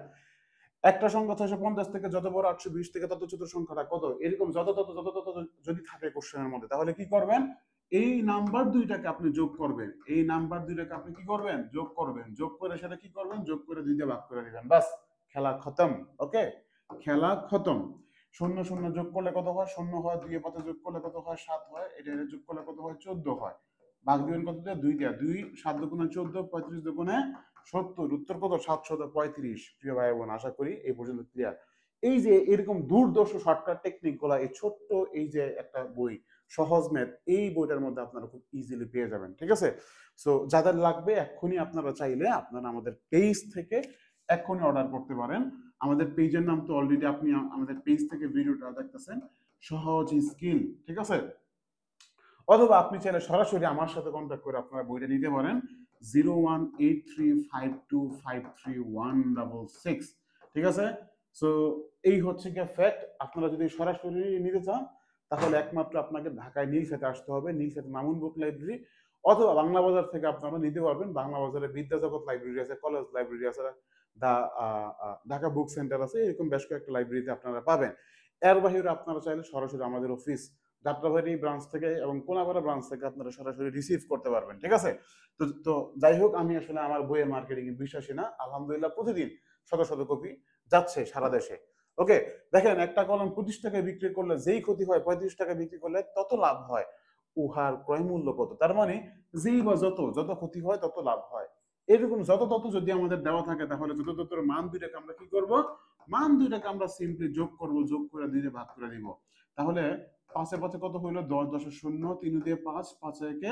একটা সংখ্যা 650 থেকে যত বড় 820 থেকে তত ছোট সংখ্যাটা কত? এরকম যত যদি থাকে কোশ্চেনের মধ্যে, তাহলে কি করবেন? এই নাম্বার দুইটাকে আপনি যোগ করবেন। এই নাম্বার দুইটাকে আপনি কি করবেন? যোগ করবেন। যোগ করে সেটা কি করবেন? যোগ করে 2 দিয়ে ভাগ করে দিবেন। বাস, খেলা খতম। ওকে, খেলা খতম। শূন্য শূন্য যোগ করলে কত হয়? 0 হয়। 2 এর পাশে যোগ করলে কত হয়? 7 হয়। এটা যোগ করলে কত হয়? 14 হয়। ভাগ দিবেন কত দিয়ে? 2 দিয়ে। 2 7 দুগুণে 14, 35 দুগুণে 70। উত্তর কত? 735। প্রিয় ভাই বোন, আশা করি এই পর্যন্ত ক্লিয়ার। এই যে এরকম দুর্দর্শ শর্টকাট টেকনিক গুলা এই ছোট্ট এই যে একটা বই সহজ ম্যাথ, এই বইটার মধ্যে আপনারা খুব ইজিলি পেয়ে যাবেন। ঠিক আছে? সো যাদের লাগবে এক্ষুনি আপনারা চাইলে আপনারা আমাদের পেজ থেকে এক্ষুনি অর্ডার করতে পারেন। আমাদের পেজের নাম তো অলরেডি আপনি আমাদের পেজ থেকে ভিডিওটা দেখতেছেন, সহজ স্কিল। ঠিক আছে? অথবা আপনি চাইলে সরাসরি আমার সাথে কন্ট্যাক্ট করে আপনারা বইটা নিতে পারেন। 018352533166। ঠিক আছে? সো এই হচ্ছে গিয়ে ফ্যাক্ট। আপনারা যদি সরাসরি নিতে চান তাহলে একমাত্র আপনাকে ঢাকায় নীলক্ষেতে আসতে হবে, নীলক্ষেতে মামুন বুক লাইব্রেরি, অথবা বাংলা বাজার থেকে আপনারা নিতে পারবেন। বাংলা বাজারে বিদ্যাজগৎ লাইব্রেরি আছে, কলেজ লাইব্রেরি আছে, দা ঢাকা বুক সেন্টার আছে, এরকম বেশ কয়েকটা লাইব্রেরিতে আপনারা পাবেন। এর বাইরে আপনারা চাইলে সরাসরি আমাদের অফিস যাত্রাবাড়ি ব্রাঞ্চ থেকে এবং কোনাপাড়া ব্রাঞ্চ থেকে আপনারা সরাসরি রিসিভ করতে পারবেন। ঠিক আছে? তো তো যাই হোক, আমি আসলে আমার বইয়ের মার্কেটিং এ বিশ্বাসী না। আলহামদুলিল্লাহ প্রতিদিন শত শত কপি যাচ্ছে সারা দেশে। ওকে, দেখেন একটা কলম 25 টাকায় বিক্রি করলে যেই ক্ষতি হয়, 35 টাকায় বিক্রি করলে তত লাভ হয়। উহার ক্রয় মূল্য কত? তার মানে যেই বা যত ক্ষতি হয় তত লাভ হয়। এরকম যত তত যদি আমাদের দেওয়া থাকে তাহলে যত ততর মান দুইটাকে আমরা কি করব? মান দুইটাকে আমরা সিম্পলি যোগ করব, যোগ করে 2 দিয়ে ভাগ করে দিব। তাহলে 5 এর 5 কত হইলো? 10, 10 এর 0, 3 দিয়ে 5, 5 একে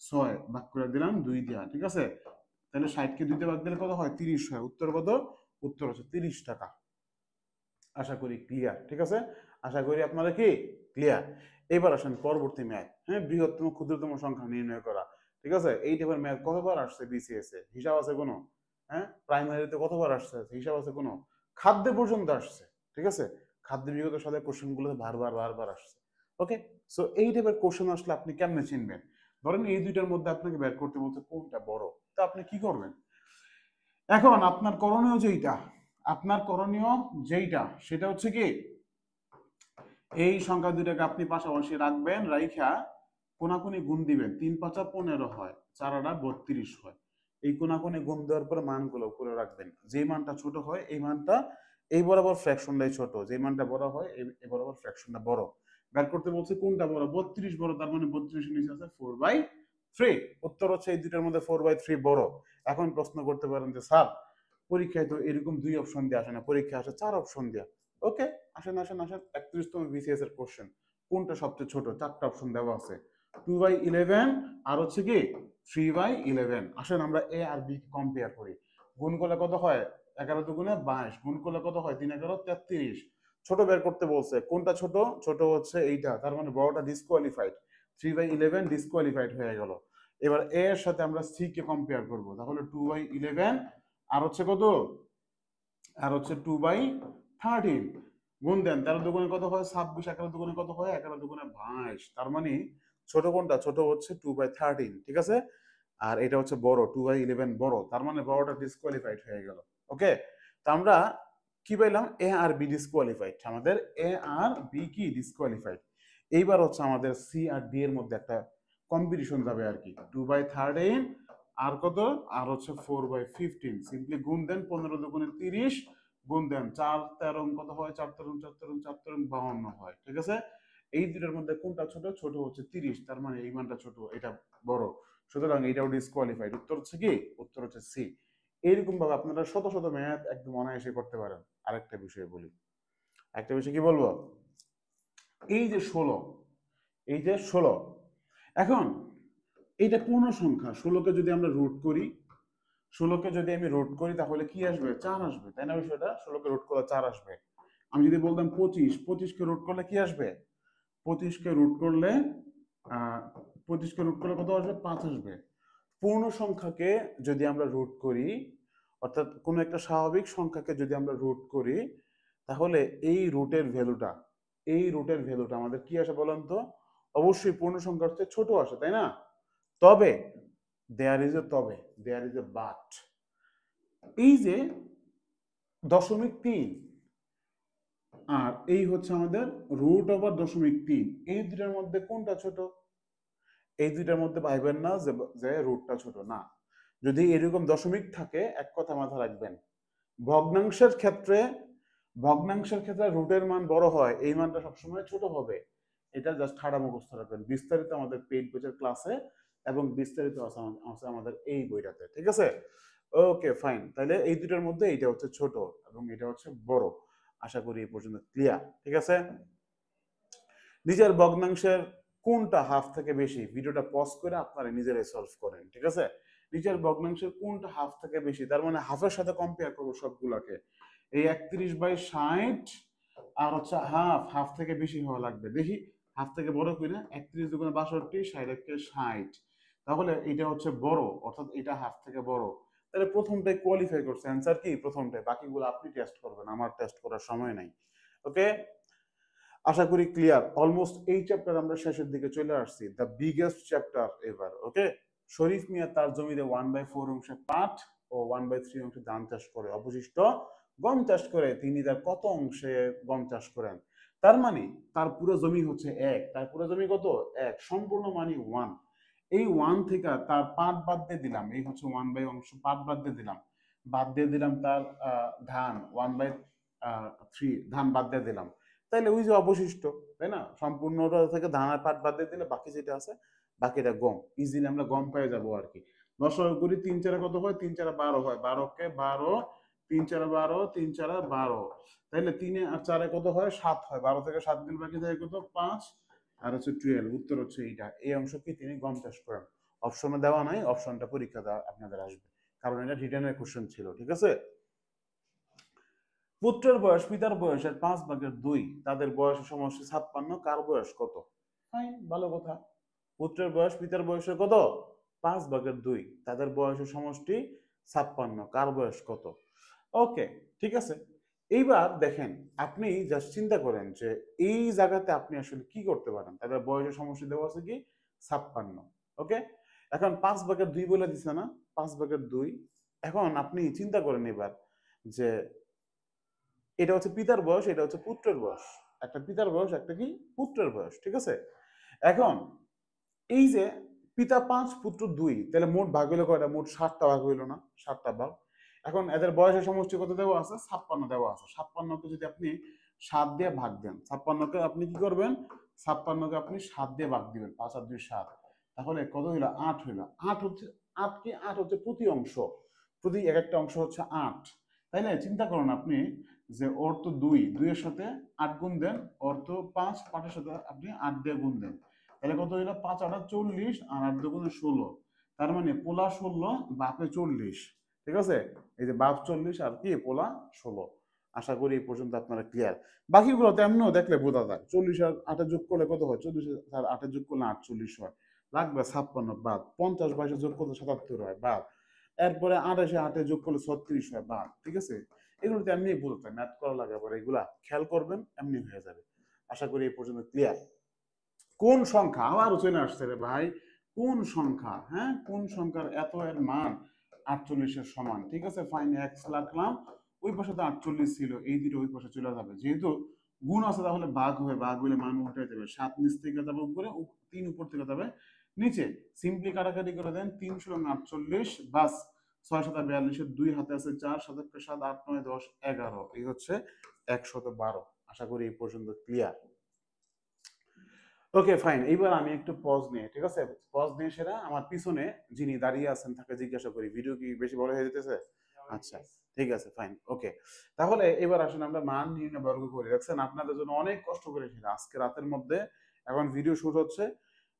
6, ভাগ করে দিলাম 2 দিয়া। ঠিক আছে? তাহলে 60 কে 2 দিয়ে ভাগ দিলে কত হয়? 30 হয়। উত্তর কত? উত্তর হচ্ছে 30 টাকা। আশা করি ক্লিয়ার। ঠিক আছে? আশা করি আপনারা কি ক্লিয়ার। এবার আসেন পরবর্তী ম্যাথ, হ্যাঁ, বৃহত্তম ক্ষুদ্রতম সংখ্যা নির্ণয় করা। ঠিক আছে, এই টাইপের ম্যাথ কতবার আসছে বিসিএস এ, হিসাব আছে কোনো? হ্যাঁ, প্রাইমারিতে কতবার আসছে, হিসাব আছে কোনো? খাদ্যে পর্যন্ত আসছে। ঠিক আছে, খাদ্য বিগত সালের কোশ্চেন গুলো বারবার বারবার আসছে। ওকে, সো এই টাইপের কোশ্চেন আসলে আপনি কেমনে চিনবেন? ধরেন এই দুইটার মধ্যে আপনাকে বের করতে বলতে কোনটা বড়, তা আপনি কি করবেন? এখন আপনার করণীয় যেইটা সেটা হচ্ছে কি, এই সংখ্যা দুটাকে আপনি পাশাপাশি রাখবেন, রাইখা কোনাকুনি গুণ দিবেন। 3×5 = 15 হয়, 4×8 = 32 হয়। এই কোনাকুনি গুণ দেওয়ার পরে মানগুলো উপরে রাখবেন। যে মানটা ছোট হয় এই মানটা এই বরাবর ফ্র্যাকশনটাই ছোট, যে মানটা বড় হয় এই বরাবর ফ্র্যাকশনটা বড়। বের করতে বলছে কোনটা বড়, 32 বড়, তার মানে 32 এর নিচে আছে 4/3। উত্তর হচ্ছে এই দুটার মধ্যে 4/3 বড়। এখন প্রশ্ন করতে পারেন যে স্যার, পরীক্ষায় তো এরকম 2 অপশন দিয়ে আসে না, পরীক্ষায় আসে 4 অপশন দিয়ে। ওকে, আসেন আসেন আসেন, 31তম বিসিএস এর কোশ্চেন। কোনটা সবচেয়ে ছোট? 4টা অপশন দেওয়া আছে, 2/11 আর হচ্ছে কি 3/11। আসেন আমরা এ আর বি কম্পেয়ার করি। গুণ করলে কত হয়? 11×2 = 22। গুণ করলে কত হয়? 3×11 = 33। ছোট বের করতে বলছে, কোনটা ছোট? ছোট হচ্ছে এইটা, তার মানে বড়টা ডিসকোয়ালিফাইড। 3/11 ডিসকোয়ালিফাইড হয়ে গেল। এবার এ এর সাথে আমরা সি কে কম্পেয়ার করব, তাহলে 2/11 আর হচ্ছে কত? আর হচ্ছে 2/13। গুণ দেন, 13×2 কত হয়? 26। 11×2 কত হয়? 11×2 22। তার মানে ছোট কোনটা? ছোট হচ্ছে 2/13। ঠিক আছে, আর এটা হচ্ছে বড়, 2/11 বড়, তার মানে বড়টা ডিসকোয়ালিফাইড হয়ে গেল। ওকে, তো আমরা কি পাইলাম? এ আর বি ডিসকোয়ালিফাইড, আমাদের এ আর বি কি ডিসকোয়ালিফাইড। এইবার হচ্ছে আমাদের সি আর ডি এর মধ্যে একটা কম্পিটিশন যাবে আর কি। 2/13 আর কত? আর হচ্ছে 4/15। সিম্পলি গুণ দেন, 15×2 = 30। গুণ দেন, 4×13 কত হয়? 4×13 হয়। ঠিক আছে, এই দুটার মধ্যে কোনটা ছোট? ছোট হচ্ছে 30, তার মানে এই মানটা ছোট, এটা বড়। সুতরাং এটাও ডিসকোয়ালিফাইড। উত্তর হচ্ছে কি? উত্তর হচ্ছে সি। এইরকম ভাবে আপনারা শত শত ম্যাথ একদম অনায়াসে করতে পারেন। আরেকটা বিষয় বলি, একটা বিষয় কি বলবো, এই যে 16, এই যে 16, এখন এইটা পূর্ণ সংখ্যা। 16কে যদি আমরা রুট করি, 16কে যদি আমি রুট করি তাহলে কি আসবে? 4 আসবে, তাই না? বিষয়টা 16কে রুট করলে 4 আসবে। আমি যদি বলতাম 25, 25কে রুট করলে কি আসবে? 25কে রুট করলে 25কে রুট করলে কত আসবে? 5 আসবে। পূর্ণ সংখ্যাকে যদি আমরা রুট করি, অর্থাৎ কোনো একটা স্বাভাবিক সংখ্যাকে যদি আমরা রুট করি, তাহলে এই রুটের ভ্যালুটা আমাদের কি আসে বলেন তো? অবশ্যই পূর্ণ সংখ্যার চেয়ে ছোট আসে, তাই না? তবে দেয়ার ইজ এ বাট। এই যে 0.3 আর এই হচ্ছে আমাদের √0.3, এই দুটার মধ্যে কোনটা ছোট? এই দুইটার মধ্যে পাইবেন না যে রুটটা ছোট না। যদি এরকম দশমিক থাকে, এক কথা মাথা রাখবেন, ভগ্নাংশের ক্ষেত্রে রুটের মান বড় হয়, এই মানটা সবসময় ছোট হবে। এটা জাস্ট ঠাড়া মুখস্থ রাখবেন। বিস্তারিত আমাদের পেইড ব্যাচের ক্লাসে এবং বিস্তারিত আছে আমাদের এই বইটাতে। ঠিক আছে, ওকে ফাইন। তাহলে এই দুটার মধ্যে এইটা হচ্ছে ছোট এবং এটা হচ্ছে বড়। আশা করি এই পর্যন্ত ক্লিয়ার। ঠিক আছে, নিজের ভগ্নাংশের কোনটা হাফ থেকে বেশি, ভিডিওটা পজ করে আপনারা নিজেরাই সলভ করেন। ঠিক আছে, নিজের ভগ্নাংশের কোনটা হাফ থেকে বেশি, তার মানে হাফের সাথে কম্পেয়ার করবো সবগুলাকে। এই 31/60 আর হচ্ছে হাফ থেকে বেশি হওয়া লাগবে। দেখি হাফ থেকে বড় কিনা। 31×2 = 62, 60 তাহলে এটা হচ্ছে বড়, অর্থাৎ এটা হাফ থেকে বড়। তাহলে প্রথমটাই কোয়ালিফাই করছে, অ্যান্সার কি? প্রথমটাই। বাকিগুলো আপনি টেস্ট করবেন, আমার টেস্ট করার সময় নাই। ওকে, আশা করি ক্লিয়ার। অলমোস্ট এই চ্যাপ্টার আমরা শেষের দিকে চলে আসছি, দ্য বিগেস্ট চ্যাপ্টার এভার। ওকে, শরীফ মিয়া তার জমিতে 1/4 অংশে পাট ও 1/3 অংশে ধান চাষ করে, অবশিষ্ট গম চাষ করে। তিনি তার কত অংশে গম চাষ করেন? তার মানে তার পুরো জমি হচ্ছে 1, তার পুরো জমি কত? 1, সম্পূর্ণ মানে 1। এই 1 থেকে তার পাট বাদ দিয়ে দিলাম, এই হচ্ছে 1/, অংশ পাট বাদ দিয়ে দিলাম, তার ধান 1/3 ধান বাদ দিয়ে দিলাম। তাইলে ওই যে অবশিষ্ট, তাই না, সম্পূর্ণটা থেকে ধান আর পাট বাদ দিয়ে দিলে বাকি যেটা আছে, বাকিটা গম। ইজিলি আমরা গম পেয়ে যাবো আর কি। 10 করি, 3×4 কত হয়? 3×4 12 হয়, 12কে 12, 3×4 12, 3×4 12। তাইলে 3 আর 4 কত হয়? 7 হয়। 12 থেকে 7 দিন বাকি থাকে কত? 5 আর হচ্ছে 12। উত্তর হচ্ছে এইটা। এই অংশ কি তিনি গম চাষ করেন। অপশনে দেওয়া নাই, অপশনটা পরীক্ষা দেওয়া আপনাদের আসবে, কারণ এটা রিটার্নের কোশ্চেন ছিল। ঠিক আছে, পুত্রের বয়স পিতার বয়সের 5/2, তাদের বয়সের সমষ্টি 56, কার বয়স কত? ফাইন, ভালো কথা। পুত্রের বয়স পিতার বয়সের কত? 5/2। তাদের বয়সের সমষ্টি 56। কার বয়স কত? ওকে, ঠিক আছে। এইবার দেখেন, আপনি জাস্ট চিন্তা করেন যে এই জায়গাতে আপনি আসলে কি করতে পারেন। তাদের বয়সের সমষ্টি দেওয়া আছে কি? 56। ওকে, এখন 5/2 বলে দিছে না? 5/2। এখন আপনি চিন্তা করেন এবার যে এটা হচ্ছে পিতার বয়স, এটা হচ্ছে পুত্রের বয়স। একটা পিতার বয়স, একটা কি পুত্রের বয়স, ঠিক আছে। এখন এই যে পিতা 5 পুত্র 2, তাহলে মোট ভাগ হইলো কয়টা? মোট 7টা ভাগ হইলো না? 7টা ভাগ। এখন এদের বয়সের সমষ্টি কত দেওয়া আছে? 56 দেওয়া আছে। 56কে যদি আপনি 7 দিয়ে ভাগ দেন, 56কে আপনি কি করবেন? 56কে আপনি 7 দিয়ে ভাগ দিবেন, 5 আর 2 7। তাহলে কত হইলো? 8 হইলো। 8 হচ্ছে 8 কি? 8 হচ্ছে প্রতি অংশ, প্রতি এক একটা অংশ হচ্ছে 8। তাই না? চিন্তা করুন আপনি যে ওর তো 2, 2 এর সাথে 8 গুণ দেন, ওর তো 5, 5 এর সাথে আপনি 8 দিয়ে গুণ দেন, তাহলে কত হইলো? 5 8 40 আর 8 2 16। তার মানে পোলা 16, বাপে 40। ঠিক আছে, এই যে বাপ 40 আর কি পোলা 16। আশা করি এই পর্যন্ত আপনারা ক্লিয়ার। বাকিগুলো তো এমনিও দেখলে বোঝা যায়। 40 আর 8 যোগ করলে কত হয়? 40 আর 8 যোগ করলে 48 হয়। লাগবে 56 বাদ। 50 22 যোগ করলে 77 হয় বাদ। এরপরে 28 8 যোগ করলে 36 হয় বাদ। ঠিক আছে, এগুলো তো এমনি বোঝা যায়, ম্যাথ করা লাগে। আবার এগুলা খেয়াল করবেন, এমনি হয়ে যাবে। আশা করি এই পর্যন্ত ক্লিয়ার। কোন সংখ্যা আবারও চলে আসছে রে ভাই? কোন সংখ্যা? হ্যাঁ, কোন সংখ্যার এত এর মান 48-এর সমান? ঠিক আছে, ফাইন, এক্স রাখলাম। ওই পাশে তো 48 ছিল, এই দুটো ওই পাশে চলে যাবে। যেহেতু গুণ আছে তাহলে ভাগ হবে, ভাগ হলে মান উল্টে যাবে। 7 নিচ থেকে যাবে উপরে, 3 উপর থেকে যাবে নিচে। সিম্পলি কাটাকাটি করে দেন, 3 × 48 বাস। 6 7 42, 2 হাতে আছে 4, 7 7 8 9 10 11। এই হচ্ছে 112। আশা করি এই পর্যন্ত ক্লিয়ার। ওকে ফাইন, এইবার আমি একটু পজ নিয়ে, ঠিক আছে, পজ নিয়ে সেরা আমার পিছনে যিনি দাঁড়িয়ে আছেন তাকে জিজ্ঞাসা করি, ভিডিও কি বেশি বড় হয়ে যেতেছে? আচ্ছা, ঠিক আছে, ফাইন, ওকে। তাহলে এবার আসুন আমরা মান নির্ণয় বর্গ করি। দেখছেন আপনাদের জন্য অনেক কষ্ট করেছি আজকে রাতের মধ্যে। এখন ভিডিও শুট হচ্ছে,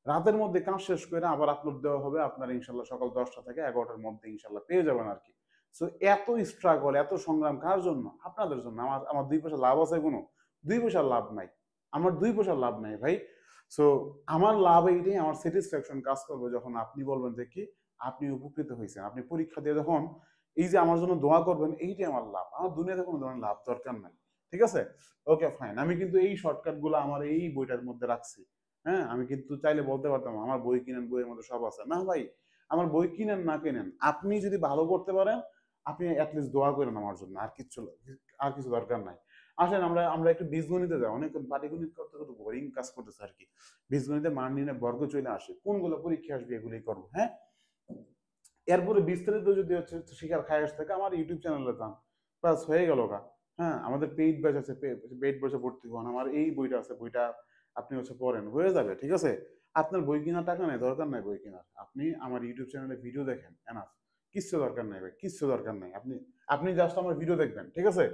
রাতের মধ্যে কাজ শেষ করে আবার আপলোড দেওয়া হবে। আপনারা ইনশাল্লাহ সকাল 10টা থেকে 11টার মধ্যে ইনশাল্লাহ পেয়ে যাবেন আর কি। সো এত স্ট্রাগল, এত সংগ্রাম কার জন্য? আপনাদের জন্য। আমার আমার 2 পয়সা লাভ আছে কোনো? 2 পয়সার লাভ নাই। আমার 2 পয়সার লাভ নাই ভাই। সো আমার লাভ এইটাই, আমার স্যাটিসফ্যাকশন কাজ করবে যখন আপনি বলবেন যে কি আপনি উপকৃত হয়েছেন। আপনি পরীক্ষা দিয়ে যখন এই যে আমার জন্য দোয়া করবেন, এইটাই আমার লাভ। আমার দুনিয়াতে কোনো ধরনের লাভ দরকার নাই। ঠিক আছে, ওকে ফাইন। আমি কিন্তু এই শর্টকাট গুলো আমার এই বইটার মধ্যে রাখছি। হ্যাঁ, আমি কিন্তু চাইলে বলতে পারতাম আমার বই কিনেন, বইয়ের মধ্যে সব আছে। না ভাই, আমার বই কিনেন না কিনেন, আপনি যদি ভালো করতে পারেন আপনি অ্যাটলিস্ট দোয়া করেন আমার জন্য। আর কিছু দরকার নাই। আসেন আমরা আমরা একটু বীজগণিতে যাই। অনেক পাটিগণিত করতে করতে বোরিং কাজ করতেছে আর কি। বীজগণিতে মান নির্ণয় বর্গ চলে আসে, কোনগুলো পরীক্ষা আসবে এগুলোই করবো। হ্যাঁ, এরপরে বিস্তারিত যদি হচ্ছে শিখার খায়াস থেকে আমার ইউটিউব চ্যানেলে যান, বাস হয়ে গেল গা। হ্যাঁ, আমাদের পেইড ব্যাচ আছে, পেইড ব্যাচে ভর্তি হন। আমার এই বইটা আছে, বইটা আপনি হচ্ছে পড়েন, হয়ে যাবে। ঠিক আছে, আপনার বই কেনার টাকা নেই, দরকার নাই বই কেনার। আপনি আমার ইউটিউব চ্যানেলে ভিডিও দেখেন, এনাফ। কিচ্ছু দরকার নাই ভাই, কিচ্ছু দরকার নাই। আপনি আপনি জাস্ট আমার ভিডিও দেখবেন। ঠিক আছে,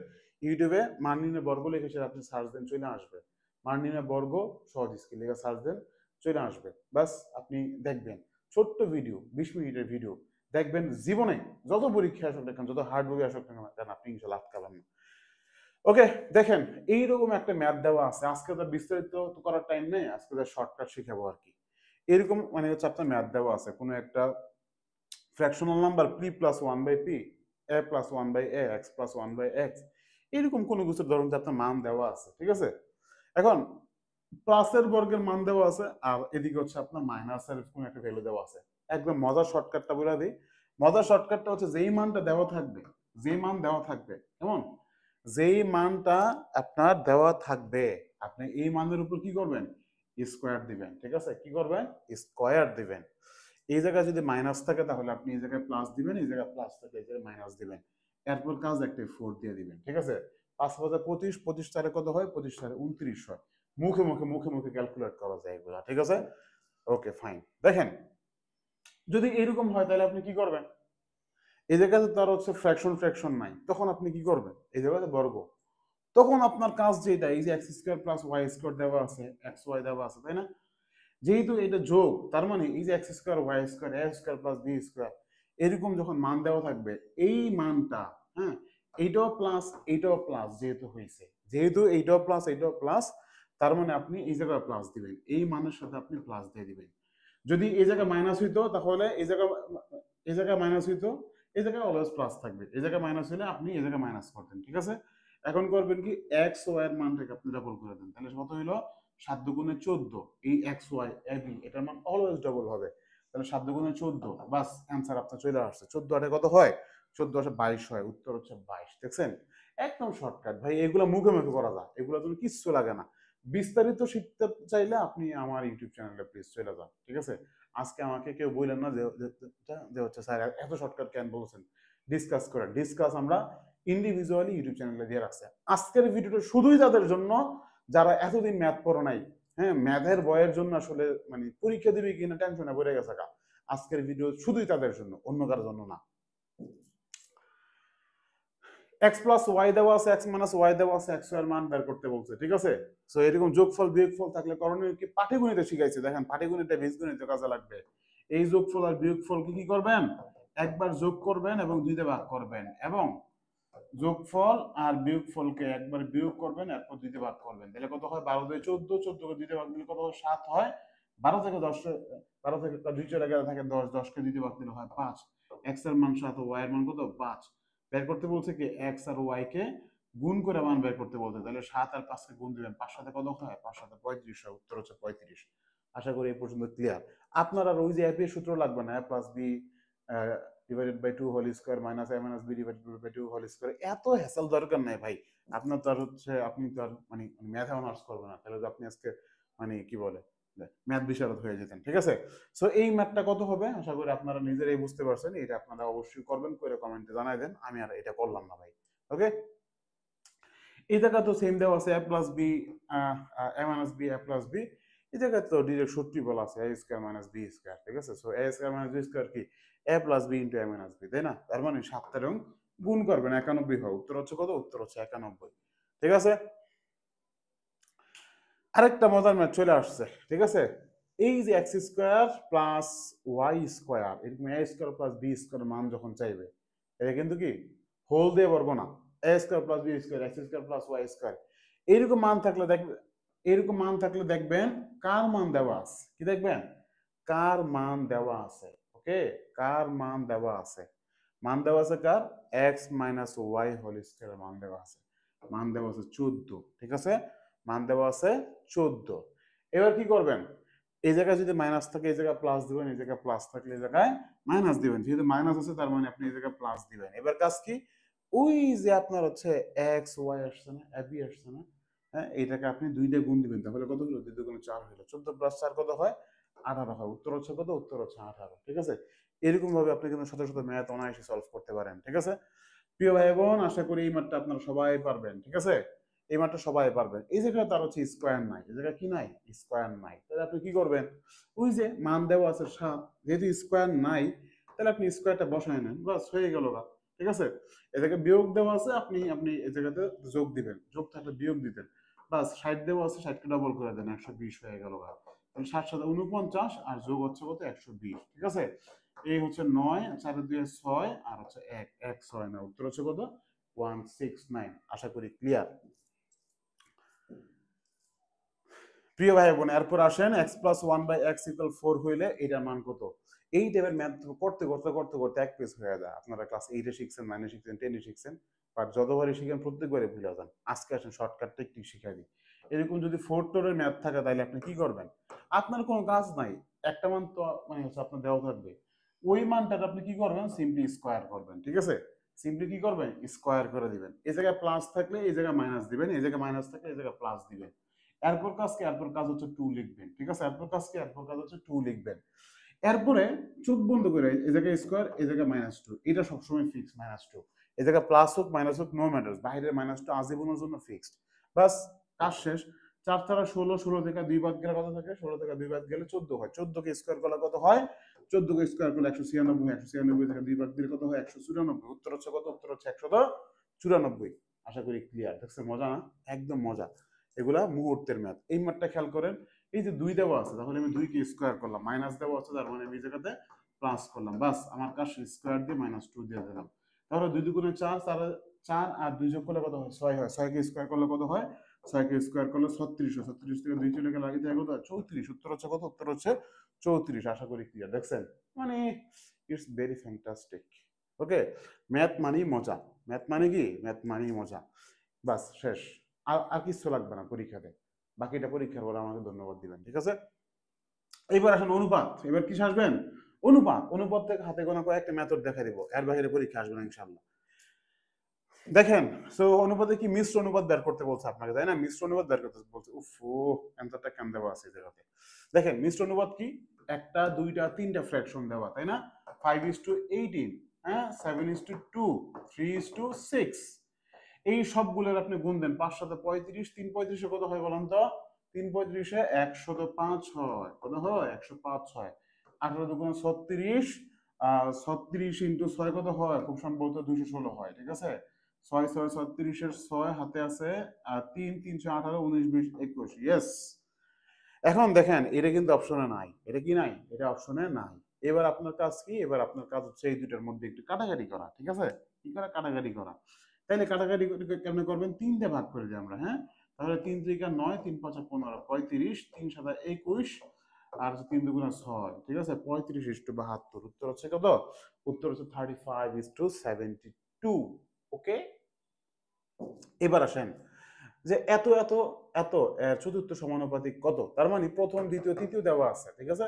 ইউটিউবে মান নির্ণয় বর্গ লিখে সেটা আপনি সার্চ দেন, চলে আসবে। মান নির্ণয় বর্গ সহজ স্কিল লিখে সার্চ দেন, চলে আসবে। বাস আপনি দেখবেন, ছোট্ট ভিডিও, 20 মিনিটের ভিডিও দেখবেন। জীবনে যত পরীক্ষা আসুক না কেন, যত হার্ড বই আসুক না কেন, আপনি ইনশাল্লাহ আটকাবেন না। ওকে, দেখেন এইরকম একটা ম্যাথ দেওয়া আছে। আজকে তো বিস্তারিত তো করার টাইম নেই, আজকে তো শর্টকাট শিখাবো আর কি। এরকম মানে হচ্ছে আপনার ম্যাথ দেওয়া আছে, কোনো একটা fractional number p + 1/p, a + 1/a, x + 1/x, এরকম কোনো কিছু ধরুন যে আপনার মান দেওয়া আছে। ঠিক আছে, এখন প্লাসের বর্গের মান দেওয়া আছে, আর এদিকে হচ্ছে আপনার মাইনাসের কোনো একটা ভ্যালু দেওয়া আছে। একদম মজার শর্টকাটটা বলে দিই। মজার শর্টকাটটা হচ্ছে যেই মানটা দেওয়া থাকবে, যেই মান দেওয়া থাকবে, কেমন, যেই মানটা আপনার দেওয়া থাকবে, আপনি এই মানের উপর কি করবেন? স্কোয়ার দিবেন। ঠিক আছে, কি করবেন? স্কোয়ার দিবেন। এই জায়গায় যদি মাইনাস থাকে তাহলে আপনি এই জায়গায় প্লাস দিবেন, এই জায়গায় প্লাস থাকে এই জায়গায় মাইনাস দিবেন। এরপর কাজ একটাই, 4 দিয়ে দিবেন। ঠিক আছে, 5 × 25, 25 × 4 কত হয়? 25 × 4 29 হয়। মুখে মুখে মুখে মুখে ক্যালকুলেট করা যায় এগুলা। ঠিক আছে, ওকে ফাইন। দেখেন, যদি এরকম হয় তাহলে আপনি কি করবেন? এই জায়গাতে তার হচ্ছে ফ্র্যাকশন ফ্র্যাকশন নাই, তখন আপনি কি করবেন? এই জায়গাতে বর্গ। তখন আপনার কাজ যেটা, এই যে x² + y² দেওয়া আছে, xy দেওয়া আছে, তাই না? যেহেতু এটা যোগ, তার মানে এই যে x² y² a² + b², এরকম যখন মান দেওয়া থাকবে, এই মানটা, হ্যাঁ, এইটাও প্লাস এইটাও প্লাস যেহেতু হয়েছে, যেহেতু এইটাও প্লাস এইটাও প্লাস, তার মানে আপনি এই জায়গায় প্লাস দিবেন, এই মানের সাথে আপনি প্লাস দিয়ে দিবেন। যদি এই জায়গায় মাইনাস হইতো তাহলে এই জায়গায় মাইনাস হইতো, এই জায়গায় অলওয়েজ প্লাস থাকবে। এই জায়গায় মাইনাস হলে আপনি এই জায়গায় মাইনাস করতেন, ঠিক আছে? এখন করবেন কি, এক্স ওয়াই এর মানটাকে আপনি ডাবল করে দেন, তাহলে কত হইলো 7 দুগুণে 14। এই এক্স ওয়াই এবি এটার মান অলওয়েজ ডাবল হবে, তাহলে 7 দুগুণে 14, বাস অ্যান্সার আপনার চলে আসছে। 14 আটে কত হয়? 14 আসে 22 হয়, উত্তর হচ্ছে 22। দেখছেন, একদম শর্টকাট ভাই, এগুলো মুখে মুখে করা যায়, এগুলো তুমি কিচ্ছু লাগে না। বিস্তারিত শিখতে চাইলে আপনি আমার ইউটিউব চ্যানেলে প্লিজ চলে যান, ঠিক আছে? আজকে আমাকে কেউ বললেন না যে হচ্ছে স্যার এত শর্টকাট কেন বলছেন, ডিসকাস করে ডিসকাস আমরা ইন্ডিভিজুয়ালি ইউটিউব চ্যানেলে দিয়ে রাখছে। আজকের ভিডিওটা শুধুই তাদের জন্য যারা এতদিন ম্যাথ পড়ো নাই, হ্যাঁ, ম্যাথের বয়ের জন্য আসলে মানে পরীক্ষা দিবে কিনা টেনশনে পড়ে গেছে। আজকের ভিডিও শুধুই তাদের জন্য, অন্য কারোর জন্য না। x প্লাস ওয়াই দেওয়া আছে, x মাইনাস ওয়াই দেওয়া আছে, x এর মান বের করতে বলছে, ঠিক আছে? সো এরকম যোগফল বিয়োগফল থাকলে করণীয় কি, পাটিগণিতে শিখাইছে, দেখেন পাটিগণিতে বীজগণিতে কাজে লাগবে। এই যোগফল আর বিয়োগফল কি করবেন, একবার যোগ করবেন এবং দুইতে ভাগ করবেন, এবং যোগফল আর বিয়োগফলকে একবার বিয়োগ করবেন এরপর দুইতে ভাগ করবেন, তাহলে কত হয় 12 দুই 14, 14 কে দুইতে ভাগ দিলে কত হয় 7 হয়। 12 থেকে 10, 12 থেকে 2 চলে গেলে থাকে 10, 10 কে দুইতে ভাগ দিলে হয় 5। x এর মান 7, y এর মান কত 5। বের করতে বলছে কি x আর y কে গুণ করে মান বের করতে বলছে, তাহলে 7 আর 5 কে গুণ দিবেন, 5 সাথে কত হয়, 5 সাথে 35 হয়, উত্তর হচ্ছে 35। আশা করি এই পর্যন্ত ক্লিয়ার। আপনার আর ওই যে এর সূত্র লাগবে না, a plus b divided by 2 whole square minus a minus b divided by 2 whole square, এত হ্যাসেল দরকার নাই ভাই। আপনার তো আর হচ্ছে, আপনি তো আর মানে ম্যাথ অনার্স করবেন না, তাহলে আপনি আজকে মানে কি বলে ম্যাথ বিশারদ হয়ে যেতেন, ঠিক আছে? সো এই ম্যাথটা কত হবে আশা করি আপনারা নিজেরাই বুঝতে পারছেন, এটা আপনারা অবশ্যই করবেন, করে কমেন্টে জানাই দেন, আমি আর এটা করলাম না ভাই। ওকে, এই জায়গা তো সেম দেওয়া আছে a plus B a minus B a plus B, এই জায়গায় তো ডিরেক্ট সূত্রটি বলা আছে a square minus B square, ঠিক আছে? So a square minus B square কি a plus B into a minus B, তাই না? তার মানে 7 এবং গুণ করবেন 91 হয়, উত্তর হচ্ছে কত, উত্তর হচ্ছে 91, ঠিক আছে? আরেকটা মজার ম্যাথ চলে আসছে, ঠিক আছে? এই যে X square plus Y square, এরকম A square plus B square মান যখন চাইবে, এটা কিন্তু কি হোল দিয়ে পারবো না, a square plus B square, x square plus Y square, এইরকম মান থাকলে দেখবেন, এরকম মান থাকলে দেখবেন কার মান দেওয়া আছে, কি দেখবেন, কার মান দেওয়া আছে। ওকে, কার মান দেওয়া আছে, মান দেওয়া আছে কার, x minus y whole square মান দেওয়া আছে, মান দেওয়া আছে 14, ঠিক আছে? মান দেওয়া আছে 14। এবার কি করবেন, এই জায়গায় যদি মাইনাস থাকে এই জায়গায় প্লাস দিবেন, এই জায়গায় প্লাস থাকলে এই জায়গায় মাইনাস দিবেন, যেহেতু মাইনাস আছে তার মানে আপনি এই জায়গায় প্লাস দিবেন। এবার কাজ কি, ওই যে আপনার হচ্ছে এক্স ওয়াই আসছে না, এবি আসছে না, হ্যাঁ, এইটাকে আপনি 2 দিয়ে গুণ দিবেন, তাহলে কত হলো, 2 দুগুণে 4 হলো, 14 প্লাস 4 কত হয়, 18 হয়, উত্তর হচ্ছে কত, উত্তর হচ্ছে 18, ঠিক আছে? এরকম ভাবে আপনি কিন্তু শত শত ম্যাথ অনায়াসে সলভ করতে পারেন, ঠিক আছে? প্রিয় ভাই বোন, আশা করি এই ম্যাথটা আপনারা সবাই পারবেন, ঠিক আছে? এই ম্যাথটা সবাই পারবেন। এই জায়গায় তার হচ্ছে স্কোয়ার নাই, এই জায়গায় কি নাই, স্কোয়ার নাই, তাহলে আপনি কি করবেন, ওই যে মান দেওয়া আছে 7, যেহেতু স্কোয়ার নাই তাহলে আপনি স্কোয়ারটা বসায় নেন, বাস হয়ে গেল গা, ঠিক আছে? এ জায়গায় বিয়োগ দেওয়া আছে, আপনি আপনি এই জায়গাতে যোগ দিবেন, যোগ থাকলে বিয়োগ দিবেন, বাস 60 দেওয়া আছে, 60 কে ডবল করে দেন, 120 হয়ে গেল গা। তাহলে 7 7 49 আর যোগ হচ্ছে কত, 120, ঠিক আছে? এই হচ্ছে 9, 4 2 6 আর হচ্ছে 1 1 6 না, উত্তর হচ্ছে কত, 169। আশা করি ক্লিয়ার। প্রিয় ভাই বোন, এরপর আসেন x plus 1 by x equal 4 হইলে এটার মান কত। এই টাইপের ম্যাথ করতে করতে করতে করতে এক পেজ হয়ে যায়। আপনারা ক্লাস 8 এ শিখছেন, 9 এ শিখছেন, 10 এ শিখছেন, বাট যতবারই শিখেন প্রত্যেকবারই ভুলে যান। আজকে আসেন শর্টকাট টেকনিক শিখাই দিই। এরকম যদি 4 টোরের ম্যাথ থাকে তাহলে আপনি কি করবেন, আপনার কোনো কাজ নাই, একটা মান তো মানে হচ্ছে আপনার দেওয়া থাকবে, ওই মানটাকে আপনি কি করবেন, সিম্পলি স্কোয়ার করবেন, ঠিক আছে? সিম্পলি কি করবেন, স্কোয়ার করে দিবেন, এই জায়গায় প্লাস থাকলে এই জায়গায় মাইনাস দিবেন, এই জায়গায় মাইনাস থাকলে এই জায়গায় প্লাস দিবেন। এরপর কাজ কি, এরপর কাজ হচ্ছে 2 লিখবেন, ঠিক আছে? এরপর কাজ কি, এরপর কাজ হচ্ছে 2 লিখবেন। এরপরে চোখ বন্ধ করে এই জায়গায় স্কোয়ার, এই জায়গায় -2, এটা সবসময় ফিক্স, -2, এই জায়গায় প্লাস হোক মাইনাস হোক নো ম্যাটার্স, বাইরের -2 আজীবনের জন্য ফিক্সড, বাস কাজ শেষ। 4 দ্বারা 16, 16 থেকে 2 বাদ গেলে কত থাকে, 16 থেকে 2 বাদ গেলে 14 হয়, 14 কে স্কোয়ার করলে কত হয়, 14 কে স্কোয়ার করলে 196 হয়, 196 থেকে 2 বাদ দিলে কত হয়, 194, উত্তর হচ্ছে কত, উত্তর হচ্ছে 194। আশা করি ক্লিয়ার, দেখছেন মজা না, একদম মজা, এগুলা মুহূর্তের ম্যাথ। এই ম্যাথটা খেয়াল করেন, এই যে 2 দেওয়া আছে তাহলে আমি 2 কে স্কোয়ার করলাম, মাইনাস দেওয়া আছে তার মানে আমি এই জায়গাতে প্লাস করলাম, বাস আমার কাজ স্কোয়ার দিয়ে -2 দিয়ে দিলাম। তাহলে 2 দুগুণে 4, 4 আর 2 যোগ করলে কত হয়, 6 হয়, 6 কে স্কোয়ার করলে কত হয়, 6 স্কোয়ার করলে 36, 36 থেকে 2 চলে গেলে আগে থেকে কত 34। উত্তর হচ্ছে কত? উত্তর হচ্ছে 34। আশা করি ক্লিয়ার। দেখছেন মানে it's very fantastic. Okay, math মানেই মজা। ম্যাথ মানে কি? ম্যাথ মানেই মজা। বাস শেষ। আর আর কিছু লাগবে না পরীক্ষাতে। বাকিটা পরীক্ষার পরে আমাকে ধন্যবাদ দিবেন, ঠিক আছে? এবার আসেন অনুপাত। এবার কিসে আসবেন? অনুপাত। অনুপাত থেকে হাতে গোনা কয়েকটা মেথড দেখা দিব, এর বাইরে পরীক্ষা আসবে না ইনশাল্লাহ। দেখেন, সো অনুপাতে কি মিশ্র অনুপাত বের করতে বলছে আপনাকে, তাই না? মিশ্র অনুপাত বের করতে বলছে। উফ, অ্যান্সারটা কেন দেওয়া আছে এই জায়গাতে? দেখেন মিশ্র অনুপাত কি? একটা, দুইটা, তিনটা ফ্র্যাকশন দেওয়া, তাই না? 5:18, হ্যাঁ, 7:2, 3:6। এই সবগুলোর আপনি গুণ দেন। 5 সাথে 35, 3 35 কত হয় বলেন তো? 3 35 105 হয়। কত হয়? 105 হয়। 18 দুগুণ 36, 36 ইন্টু 6 কত হয়? খুব সম্ভবত 216 হয়, ঠিক আছে? 6 6 36 6 হাতে আছে, 3 3 18 19 20 21। ইয়েস। এখন দেখেন এটা কিন্তু অপশনে নাই। এটা কি নাই? এটা অপশনে নাই। এবার আপনার কাজ কি? এবার আপনার কাজ হচ্ছে এই দুইটার মধ্যে একটু কাটাকাটি করা, ঠিক আছে? কি করা? কাটাকাটি করা। তাইলে কাটাকাটি কেমনে করবেন? 3 দিয়ে ভাগ করে দিই আমরা, হ্যাঁ? তাহলে 3 3 9, 3 5 15, 35, 3 7 21, আর 3 2 6, ঠিক আছে? 35:72। উত্তর হচ্ছে কত? উত্তর হচ্ছে 35:72। ওকে, এবার আসেন যে এত এত এত চতুর্থ সমানুপাতিক কত? তার মানে প্রথম, দ্বিতীয়, তৃতীয় দেওয়া আছে, ঠিক আছে?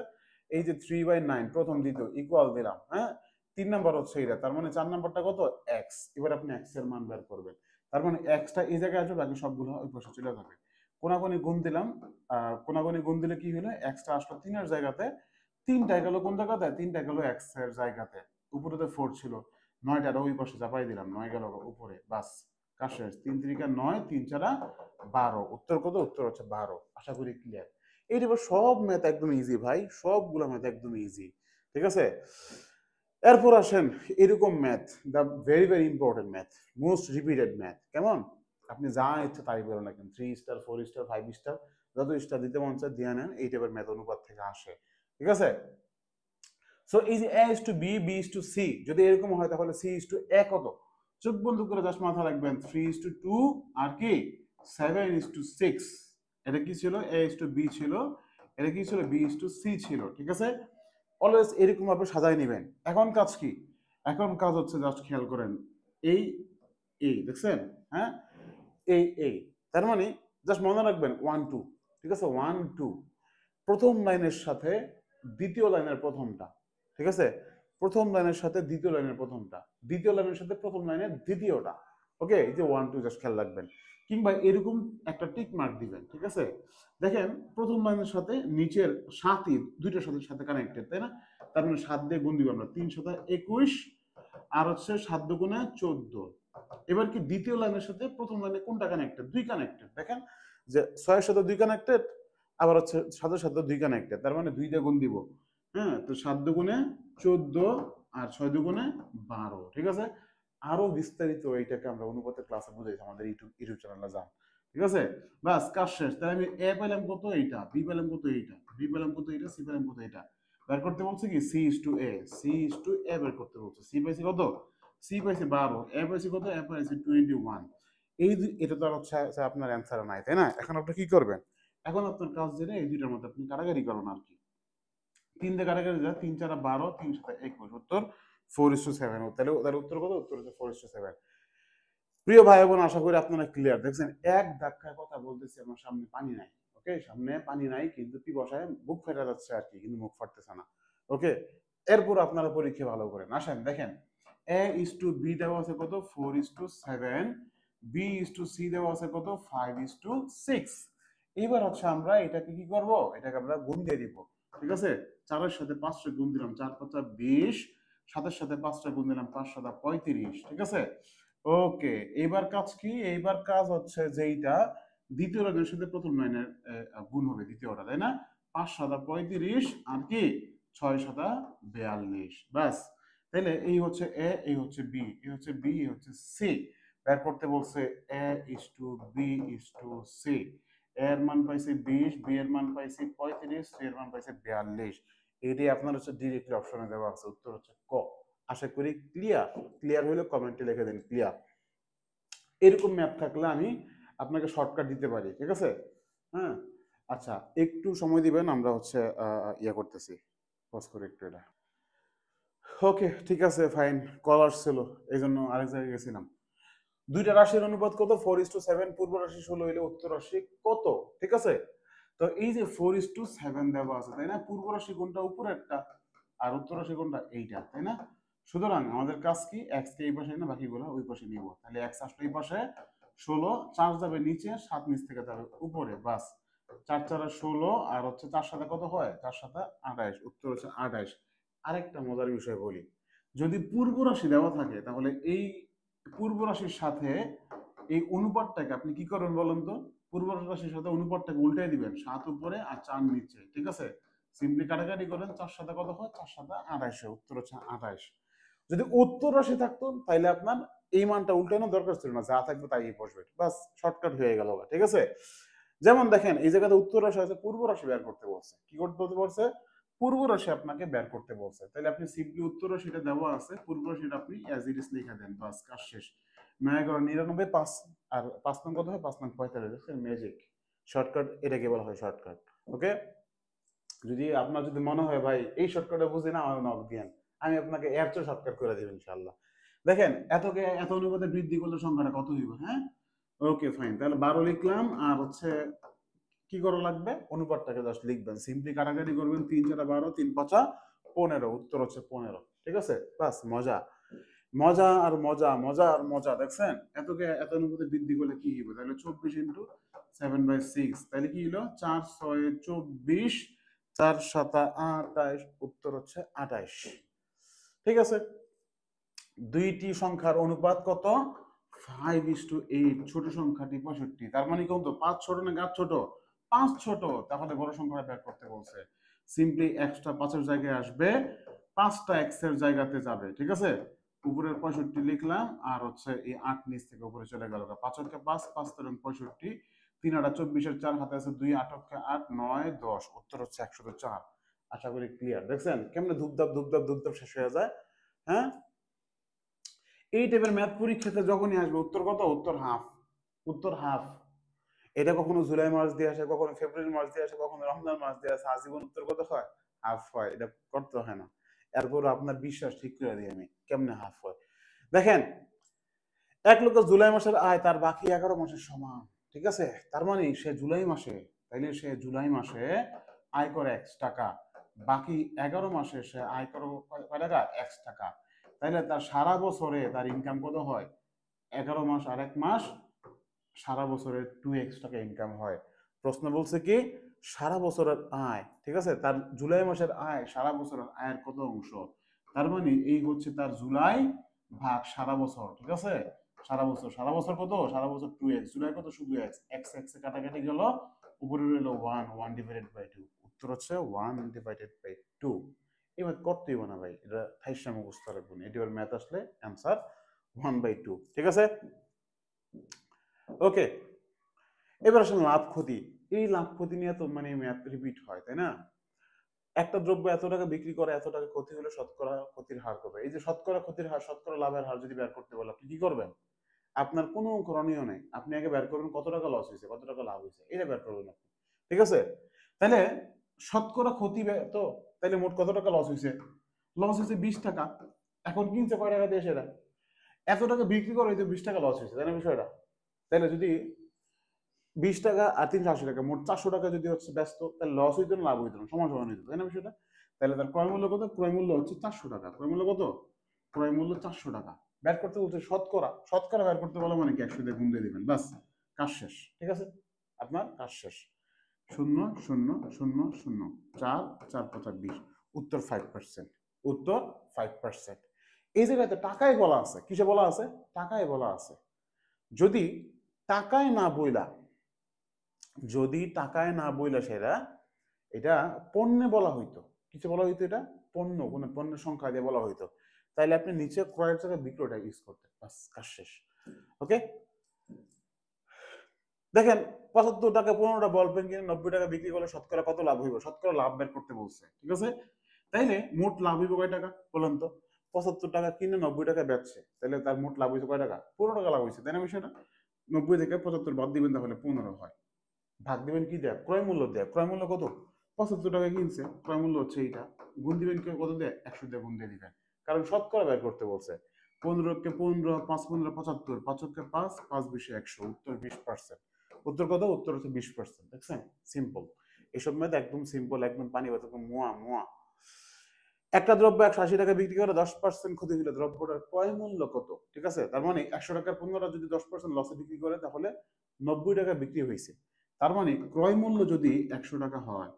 এই যে 3/9 প্রথম দ্বিতীয় ইকুয়াল দিলাম, হ্যাঁ? 3 নাম্বার হচ্ছে এটা, তার মানে 4 নাম্বারটা কত? এক্স। এবার আপনি এক্স এর মান বের করবেন। তার মানে এক্সটা এই জায়গায় আসবে, বাকি সবগুলো ওই পাশে চলে যাবে। কোনাকুনি গুণ দিলাম। কোনাকুনি গুণ দিলে কি হলো? এক্সটা আসলো 3 এর জায়গাতে, 3টা গেল কোন জায়গাতে? 3টা গেল এক্স এর জায়গাতে। উপরে তো 4 ছিল, 9টার ওই পাশে চাপাই দিলাম, 9 গেল উপরে, বাস কাজ শেষ। 3 3 9, 3 4 12। উত্তর কত? উত্তর হচ্ছে 12। আশা করি ক্লিয়ার। এইটা সব ম্যাথ একদম ইজি ভাই, সবগুলো ম্যাথ একদম ইজি, ঠিক আছে? এরপর আসেন এরকম math, the very very important math, most repeated math. কেমন? আপনি যা ইচ্ছা তাই বলেন না কেন, 3 স্টার, 4 স্টার, 5 স্টার, যত স্টার দিতে মন চায় দিয়ে নেন। এই টাইপের ম্যাথ অনুপাত থেকে আসে, ঠিক আছে? সো এই যে a is to b, b is to c, যদি এরকম হয় তাহলে c is to a কত? চোখ বন্ধ করে জাস্ট মাথা রাখবেন, 3 is to 2 আর কি 7 is to 6। এটা কি ছিল? a is to b ছিল, এটা কি ছিল? b is to c ছিল, ঠিক আছে? অলওয়েজ এরকম ভাবে সাজায় নেবেন। এখন কাজ কি? এখন কাজ হচ্ছে জাস্ট খেয়াল করেন, এই এই দেখছেন, হ্যাঁ, এই তার মানে জাস্ট মনে রাখবেন 1 2, ঠিক আছে? 1 2 প্রথম লাইনের সাথে দ্বিতীয় লাইনের প্রথমটা, ঠিক আছে? প্রথম লাইনের সাথে দ্বিতীয় লাইনের প্রথমটা, দ্বিতীয় লাইনের সাথে প্রথম লাইনের দ্বিতীয়টা। ওকে, এই যে 1 2 জাস্ট খেয়াল রাখবেন। কিংবা এরকম একটা টিক মার্ক দিবেন, ঠিক আছে? দেখেন প্রথম লাইনের সাথে নিচের 7ই দুইটার সাথে সাথে কানেক্টেড, তাই না? তার মানে 7 দিয়ে গুণ দিব আমরা, 3 7 21, আর হচ্ছে 7 দুগুণে 14। এবার কি দ্বিতীয় লাইনের সাথে প্রথম লাইনে কোনটা কানেক্টেড? 2 কানেক্টেড। দেখেন যে 6 এর সাথে 2 কানেক্টেড, আবার হচ্ছে 7 এর সাথে 2 কানেক্টেড, তার মানে 2 দিয়ে গুণ দিব। হ্যাঁ, তো 7 দুগুণে 14 আর 6 দুগুণে 12, ঠিক আছে? আরো বিস্তারিত এইটাকে আমরা অনুপাতের ক্লাসে বুঝাইছি, আমাদের ইউটিউব চ্যানেলে যান, ঠিক আছে? বাস কাজ শেষ। তাহলে আমি এ পেলাম কত? এইটা। বি পেলাম কত? এইটা। বি পেলাম কত? এইটা। সি পেলাম কত? এইটা। বের করতে বলছে কি? C is to a, c is to a বের করতে বলছে। সি পাইছি কত? সি পাইছি 12, এ পাইছি কত? এ পাইছি 21। এটা তো আর হচ্ছে আপনার অ্যান্সার নাই, তাই না? এখন আপনি কি করবেন? এখন আপনার কাজ যেটা, এই দুইটার মধ্যে আপনি কাটাকাটি করুন আর কি। 3 দিয়ে কাটাকাটি যায়, 3 4 12, 3 7 21, উত্তর 4:7। তাহলে তার উত্তর কত? উত্তর হচ্ছে 4:7। প্রিয় ভাই বোন, আশা করি আপনারা ক্লিয়ার। দেখছেন এক ধাক্কায় কথা বলতেছি, আমার সামনে পানি নাই। ওকে, সামনে পানি নাই কিন্তু পিপাসায় বুক ফেটে যাচ্ছে আর কি, কিন্তু মুখ ফাটতেছে না। ওকে, এরপর আপনারা পরীক্ষা ভালো করেন। আসেন দেখেন, a is to b দেওয়া আছে কত? 4:7। b is to c দেওয়া আছে কত? 5:6। এবার হচ্ছে আমরা এটাকে কি করব? এটাকে আমরা গুণ দিয়ে দিব, ঠিক আছে? 4 এর সাথে 5টা গুণ দিলাম, 4 5 20, 7 এর সাথে 5টা গুণ দিলাম, 5 7 35, ঠিক আছে? ওকে, এইবার কাজ কি? এইবার কাজ হচ্ছে যেইটা দ্বিতীয় লাইনের সাথে প্রথম লাইনের গুণ হবে, দ্বিতীয়টা, তাই না? 5 7 35 আর কি 6 7 42, ব্যাস। তাহলে এই হচ্ছে এ, এই হচ্ছে বি, এই হচ্ছে বি, এই হচ্ছে সি। বের করতে বলছে a is to b is to c. এর মান পাইছে 20, বি এর মান পাইছে 35, সি এর মান পাইছে 42। এইটাই আপনার হচ্ছে ডিরেক্টলি অপশনে দেওয়া আছে, উত্তর হচ্ছে ক। আশা করি ক্লিয়ার। ক্লিয়ার হলে কমেন্টে লিখে দিন ক্লিয়ার। এরকম ম্যাথ থাকলে আমি আপনাকে শর্টকাট দিতে পারি, ঠিক আছে? হ্যাঁ, আচ্ছা একটু সময় দিবেন, আমরা হচ্ছে ইয়ে করতেছি, পজ করে একটু এটা। ওকে ঠিক আছে ফাইন, কল আসছিল এই জন্য আরেক জায়গায় গেছিলাম। দুইটা রাশির অনুপাত কত? 4:7। পূর্ব রাশি 16 হইলে উত্তর রাশি কত? ঠিক আছে, তো এই যে 4:7 দেওয়া আছে তাই না, পূর্ব রাশি কোনটা? উপরেরটা। আর উত্তর রাশি কোনটা? এইটা, তাই না? সুতরাং আমাদের কাজ কি, এক্স কে এই পাশে না বাকিগুলো ওই পাশে নিব। তাহলে এক্স আসলে এই পাশে, 16, 4 যাবে নিচে, 7 নিচ থেকে যাবে উপরে, বাস। 4 4 16, আর হচ্ছে 4 সাথে কত হয়? 4 সাথে 28, উত্তর হচ্ছে 28। আরেকটা মজার বিষয় বলি, যদি পূর্ব রাশি দেওয়া থাকে তাহলে এই পূর্ব রাশির সাথে এই অনুপাতটাকে আপনি কি করবেন বলেন তো? পূর্ব রাশির সাথে অনুপাতটাকে উল্টাই দিবেন, 7 উপরে আর 4 নিচে, ঠিক আছে? সিম্পলি কাটাকাটি করেন, 4 সাথে কত হয়? 4 সাথে 28, উত্তর হচ্ছে 28। যদি উত্তর রাশি থাকতো তাহলে আপনার এই মানটা উল্টানোর দরকার ছিল না, যা থাকবে তাই বসবে, বাস শর্টকাট হয়ে গেল, ঠিক আছে? যেমন দেখেন এই জায়গাতে উত্তর রাশি আছে, পূর্ব রাশি বের করতে বলছে, কি করতে বলছে? পূর্ব রাশি আপনাকে বের করতে বলছে, তাহলে আপনি সিম্পলি উত্তর রাশিটা দেওয়া আছে, পূর্ব রাশিটা আপনি অ্যাজ ইট ইজ লিখে দেন, বাস কাজ শেষ। 9 11 99 5, আর 5 নং কত হয়? 5 নং 45, ম্যাজিক শর্টকাট, এটাকে বলা হয় শর্টকাট। ওকে, যদি আপনার যদি মনে হয় ভাই এই শর্টকাটে বুঝি না, আমার নক দিয়েন, আমি আপনাকে এর চেয়ে শর্টকাট করে দিব ইনশাআল্লাহ। দেখেন এতকে এত অনুপাতে বৃদ্ধি করলে সংখ্যাটা কত হইব? হ্যাঁ, ওকে ফাইন, তাহলে 12 লিখলাম, আর হচ্ছে কি করা লাগবে? অনুপাতটাকে জাস্ট লিখবেন, সিম্পলি কাটাকাটি করবেন, 3 4 12, 3 5 15, উত্তর হচ্ছে 15, ঠিক আছে? বাস মজা, মজা আর মজা, মজা আর মজা, দেখছেন এতকে এত অনুপাতে বৃদ্ধি করলে কি হবে? তাহলে 24 ইন্টু 7/6, তাহলে কি হলো? 4 6 24, 4 7 28, উত্তর হচ্ছে 28, ঠিক আছে? দুইটি সংখ্যার অনুপাত কত? 5:8, ছোট সংখ্যাটি 65, তার মানে কত? 5 ছোট না 8 ছোট? 5 ছোট, তাহলে বড় সংখ্যাটা বের করতে বলছে। সিম্পলি এক্সটা 5 এর জায়গায় আসবে, 5টা এক্স এর জায়গাতে যাবে, ঠিক আছে? উপরের 65 লিখলাম, আর হচ্ছে এই 8 নিচ থেকে উপরে চলে গেল, 5 অক্ষে 5, 5 তেরং 65, 3 8 24, 4 হাতে আছে 2, 8 অক্ষে 8, 9 10, উত্তর হচ্ছে 104। আশা করি ক্লিয়ার, দেখছেন কেমনে ধুপধাপ ধুপধাপ ধুপধাপ শেষ হয়ে যায়? হ্যাঁ, এই টাইপের ম্যাথ পরীক্ষাতে যখনই আসবে উত্তর কত? উত্তর হাফ, উত্তর হাফ। এটা কখনো জুলাই মাস দিয়ে আসে, কখনো ফেব্রুয়ারি মাস দিয়ে আসে, কখনো রমজান মাস দিয়ে আসে, আজীবন উত্তর কত হয়? হাফ হয়। এটা করতে হয় না, এরপর আপনার বিশ্বাস ঠিক করে দিই আমি কেমনে হাফ হয়। দেখেন এক লোকের জুলাই মাসের আয় তার বাকি 11 মাসের সমান, ঠিক আছে? তার মানে সে জুলাই মাসে, তাইলে সে জুলাই মাসে আয় করে X টাকা, বাকি 11 মাসে সে আয় করে কয় টাকা? X টাকা। তাইলে তার সারা বছরে তার ইনকাম কত হয়? 11 মাস আর 1 মাস, সারা বছরে 2x টাকা ইনকাম হয়। প্রশ্ন বলছে কি সারা বছরের আয়, ঠিক আছে? তার জুলাই মাসের আয় সারা বছরের আয়ের কত অংশ? তার মানে এই হচ্ছে তার জুলাই ভাগ সারা বছর, ঠিক আছে? সারা বছর, সারা বছর কত? সারা বছর 2x, জুলাই কত? শুধু x, x x এ কাটাকাটি গেল, উপরে রইল 1, 1/2, উত্তর হচ্ছে 1/2। এবার করতেই না ভাই, এটা থাইসা মুখস্থ রাখবেন, এটি ওর ম্যাথ আসলে অ্যান্সার 1/2, ঠিক আছে? ওকে, এবার আসলে লাভ ক্ষতি। এই লাভ ক্ষতি নিয়ে তো মানে ম্যাথ রিপিট হয়, তাই না? একটা দ্রব্য এত টাকা বিক্রি করে এত টাকা ক্ষতি হলে শতকরা ক্ষতির হার কত? এই যে শতকরা ক্ষতির হার, শতকরা লাভের হার যদি বের করতে বলে আপনি কি করবেন? আপনার কোনো করণীয় নেই, আপনি আগে বের করবেন কত টাকা লস হয়েছে, কত টাকা লাভ হয়েছে, এটা বের করবেন আপনি, ঠিক আছে? তাহলে শতকরা ক্ষতি তো, তাহলে মোট কত টাকা লস হয়েছে? লস হয়েছে 20 টাকা। এখন কিনছে কয় টাকা দিয়ে সেটা? এত টাকা বিক্রি করে হয়তো 20 টাকা লস হয়েছে, তাই না বিষয়টা? তাহলে যদি 20 টাকা আর 380 টাকা, মোট 400 টাকা যদি হচ্ছে ব্যস্ত, তাহলে লস হইতো না লাভ হইতো না? সমান সমান হইতো, তাই না বিষয়টা? তাহলে তার ক্রয় মূল্য কত? ক্রয় মূল্য হচ্ছে 400 টাকা। ক্রয় মূল্য কত? ক্রয় মূল্য 400 টাকা। বের করতে বলছে শতকরা, শতকরা বের করতে বলো মানে কি 100 দিয়ে গুণ দিয়ে দিবেন, বাস কাজ শেষ, ঠিক আছে? আপনার কাজ শেষ। 0 0 0 0, 4 4 5 20, উত্তর 5%, উত্তর 5%। এই জায়গাতে টাকায় বলা আছে, কিসে বলা আছে? টাকায় বলা আছে। যদি টাকায় না বইলা, যদি টাকায় না বইলা সেটা, এটা পণ্যে বলা হইতো, কিছু বলা হইতো, এটা পণ্য, কোনো পণ্যের সংখ্যা দিয়ে বলা হইতো, তাইলে আপনি নিচে ক্রয়ের জায়গায় বিক্রয়টা ইউজ করতেন, বাস কাজ শেষ। ওকে, দেখেন 75 টাকা 15টা বল পেন কিনে 90 টাকা বিক্রি করলে শতকরা কত লাভ হইব? শতকরা লাভ বের করতে বলছে, ঠিক আছে? তাইলে মোট লাভ হইব কয় টাকা বলেন তো? 75 টাকা কিনে 90 টাকা বেচছে, তাহলে তার মোট লাভ হইছে কয় টাকা? 15 টাকা লাভ হইছে, তাই না বিষয়টা? 90 থেকে 75 বাদ দিবেন তাহলে 15 হয়। ভাগ দিবেন কি দেয়? ক্রয় মূল্য দেয়। ক্রয় মূল্য কত? 75 টাকা কিনছে, ক্রয় মূল্য হচ্ছে এইটা। গুণ দিবেন কি কত দেয়? 100 দিয়ে গুণ দিয়ে দিবেন, কারণ শতকরা বের করতে বলছে। 15 কে 15, 5 15 75, 5 কে 5, 5 20 100, উত্তর 20%। উত্তর কত? উত্তর হচ্ছে 20%। দেখছেন? সিম্পল। এসব ম্যাথ একদম সিম্পল, একদম পানি ভাত, একদম মোয়া মোয়া। একটা দ্রব্য 180 টাকা বিক্রি করে 10% ক্ষতি হলে দ্রব্যটার ক্রয় মূল্য কত? ঠিক আছে, তার মানে 100 টাকার পণ্যটা যদি 10% লসে বিক্রি করে তাহলে 90 টাকা বিক্রি হয়েছে। তার মানে ক্রয় মূল্য যদি 100 টাকা হয়,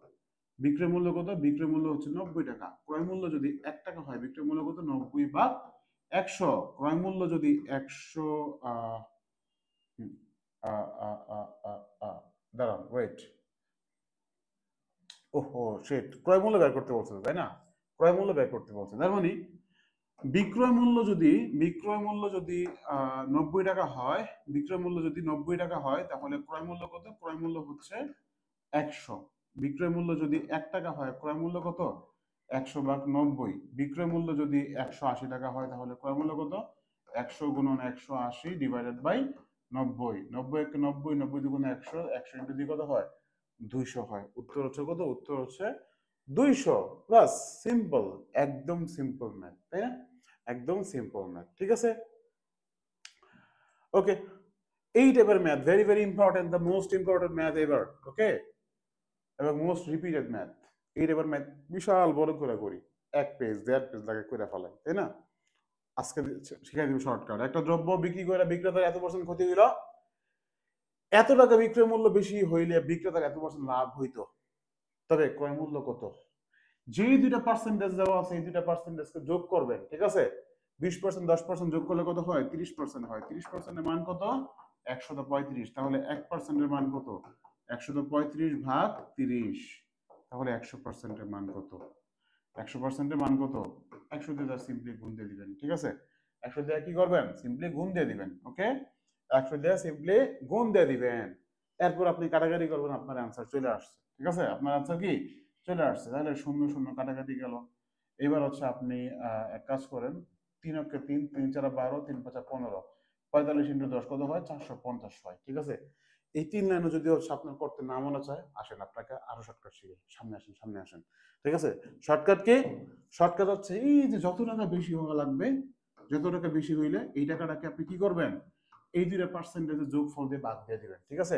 বিক্রয় মূল্য কত? বিক্রয় মূল্য হচ্ছে 90 টাকা। ক্রয় মূল্য যদি 1 টাকা হয়, বিক্রয় মূল্য কত? 90 ভাগ 100। ক্রয় মূল্য যদি 100 আহ হুম, আহ, আহ, আহ, আহ, আহ, দাঁড়ান ওয়েট, ওহো শিট, ক্রয় মূল্য বের করতে বলছে তাই না? ক্রয় মূল্য বের করতে বলছে, তার মানে বিক্রয় মূল্য যদি 90 টাকা হয়, বিক্রয় মূল্য যদি 90 টাকা হয় তাহলে ক্রয় মূল্য কত? ক্রয় মূল্য হচ্ছে 100। বিক্রয় মূল্য যদি 1 টাকা হয়, ক্রয় মূল্য কত? 100 ভাগ 90। বিক্রয় মূল্য যদি 180 টাকা হয় তাহলে ক্রয় মূল্য কত? 100 গুণন 180 ডিভাইডেড বাই 90। 90 কে 90, 90 দুগুণে 100, 100 ইন্টু দিয়ে কত হয়? 200 হয়। উত্তর হচ্ছে কত? উত্তর হচ্ছে 200। বাস, সিম্পল, একদম সিম্পল ম্যাথ, তাই না? একদম সিম্পল ম্যাথ, ঠিক আছে? ওকে, এই টাইপের math very very important, the most important math ever. Okay, এবং মোস্ট রিপিটেড ম্যাথ। এই টাইপের ম্যাথ বিশাল বড় করে করি, 1 পেজ 1.5 পেজ লাগে করে ফেলাই, তাই না? আজকে শিখাই দিব শর্টকাট। একটা দ্রব্য বিক্রি করে বিক্রেতার এত পার্সেন্ট ক্ষতি হইল, এত টাকা বিক্রয় মূল্য বেশি হইলে বিক্রেতার এত পার্সেন্ট লাভ হইতো, তবে ক্রয় মূল্য কত? যেই দুইটা পার্সেন্টেজ দেওয়া আছে এই দুইটা পার্সেন্টেজকে যোগ করবেন, ঠিক আছে? 20% 10% যোগ করলে কত হয়? 30% হয়। 30%-এর মান কত? 135। তাহলে 1%-এর মান কত? 135 ভাগ 30। তাহলে 100%-এর মান কত? 100%-এর মান কত? 100 দিয়ে সিম্পলি গুণ দিয়ে দিবেন, ঠিক আছে? 100 দিয়ে কি করবেন? সিম্পলি গুণ দিয়ে দিবেন। ওকে, 100 দিয়ে সিম্পলি গুণ দিয়ে দিবেন। এরপর আপনি কাটাকাটি করবেন, আপনার অ্যান্সার চলে আসছে, ঠিক আছে? আপনার অ্যান্সার কি চলে আসছে। তাহলে শূন্য শূন্য কাটাকাটি গেল। এবার হচ্ছে আপনি এক কাজ করেন, 3 অক্ষে 3, 3 4 12, 3 5 15, 45 ইন্টু 10 কত হয়? 450 হয়, ঠিক আছে? এই 3 লাইনে যদি হচ্ছে আপনার করতে না মনে চায়, আসেন আপনাকে আরো শর্টকাট শিখে, সামনে আসেন, সামনে আসেন, ঠিক আছে? Shortcut key? শর্টকাট হচ্ছে এই যে যত টাকা বেশি হওয়া লাগবে, যত টাকা বেশি হইলে এই টাকাটাকে আপনি কি করবেন? এই দুইটা পার্সেন্টেজের যোগফল দিয়ে ভাগ দিয়ে দিবেন, ঠিক আছে?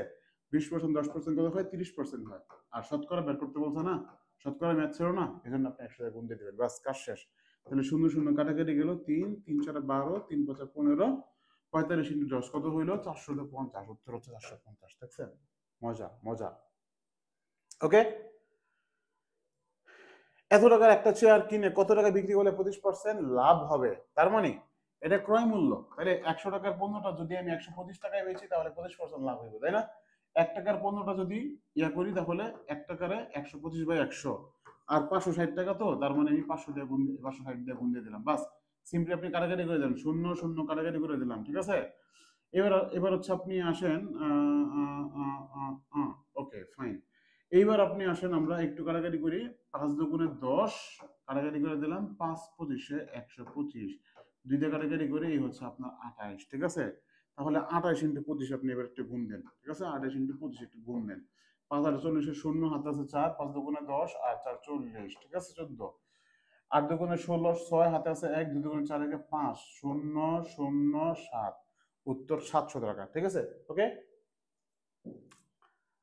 20% 10% কত হয়? 30% হয়। আর শতকরা বের করতে বলছে না, শতকরা ম্যাথ ছিল না, এই জন্য আপনি 100 গুণ দিয়ে দিবেন, বাস কাজ শেষ। তাহলে শূন্য শূন্য কাটাকাটি গেল, 3 3 4 12, 3 5 15, 45 ইন্টু 10 কত হইলো? 450। উত্তর হচ্ছে 450। দেখছেন? মজা মজা। ওকে, এত টাকার একটা চেয়ার কিনে কত টাকা বিক্রি করলে 25% লাভ হবে? তার মানে এটা ক্রয় মূল্য। তাহলে 100 টাকার পণ্যটা যদি আমি 125 টাকায় বেচি তাহলে 25% লাভ হইবে, তাই না? 1 টাকার পণ্যটা যদি ইয়া করি তাহলে 1 টাকারে 125 বাই 100, আর 560 টাকা, তো তার মানে আমি 500 দিয়ে গুণ 560 দিয়ে গুণ দিয়ে দিলাম, বাস। সিম্পলি আপনি কাটাকাটি করে দেন, শূন্য শূন্য কাটাকাটি করে দিলাম, ঠিক আছে? এবার এবার হচ্ছে আপনি আসেন, ওকে ফাইন। এইবার আপনি আসেন, আমরা একটু কাটাকাটি করি। 5 দুগুণে 10, কাটাকাটি করে দিলাম, 5 পঁচিশে 125, দুই দিয়ে কাটাকাটি করে এই হচ্ছে আপনার 28, ঠিক আছে? তাহলে 28 ইন্টু 25 আপনি এবার একটু গুণ দেন, ঠিক আছে? 28 ইন্টু 25 একটু গুণ দেন। 5 আর 40 শূন্য, হাতে আছে 4, 5 দুগুণে 10 আর 4 40, ঠিক আছে? 14, 8 দুগুণে 16, 6 হাতে আছে 1, 2 দুগুণে 4 একে 5, 0 0 7, উত্তর 700 টাকা, ঠিক আছে? ওকে,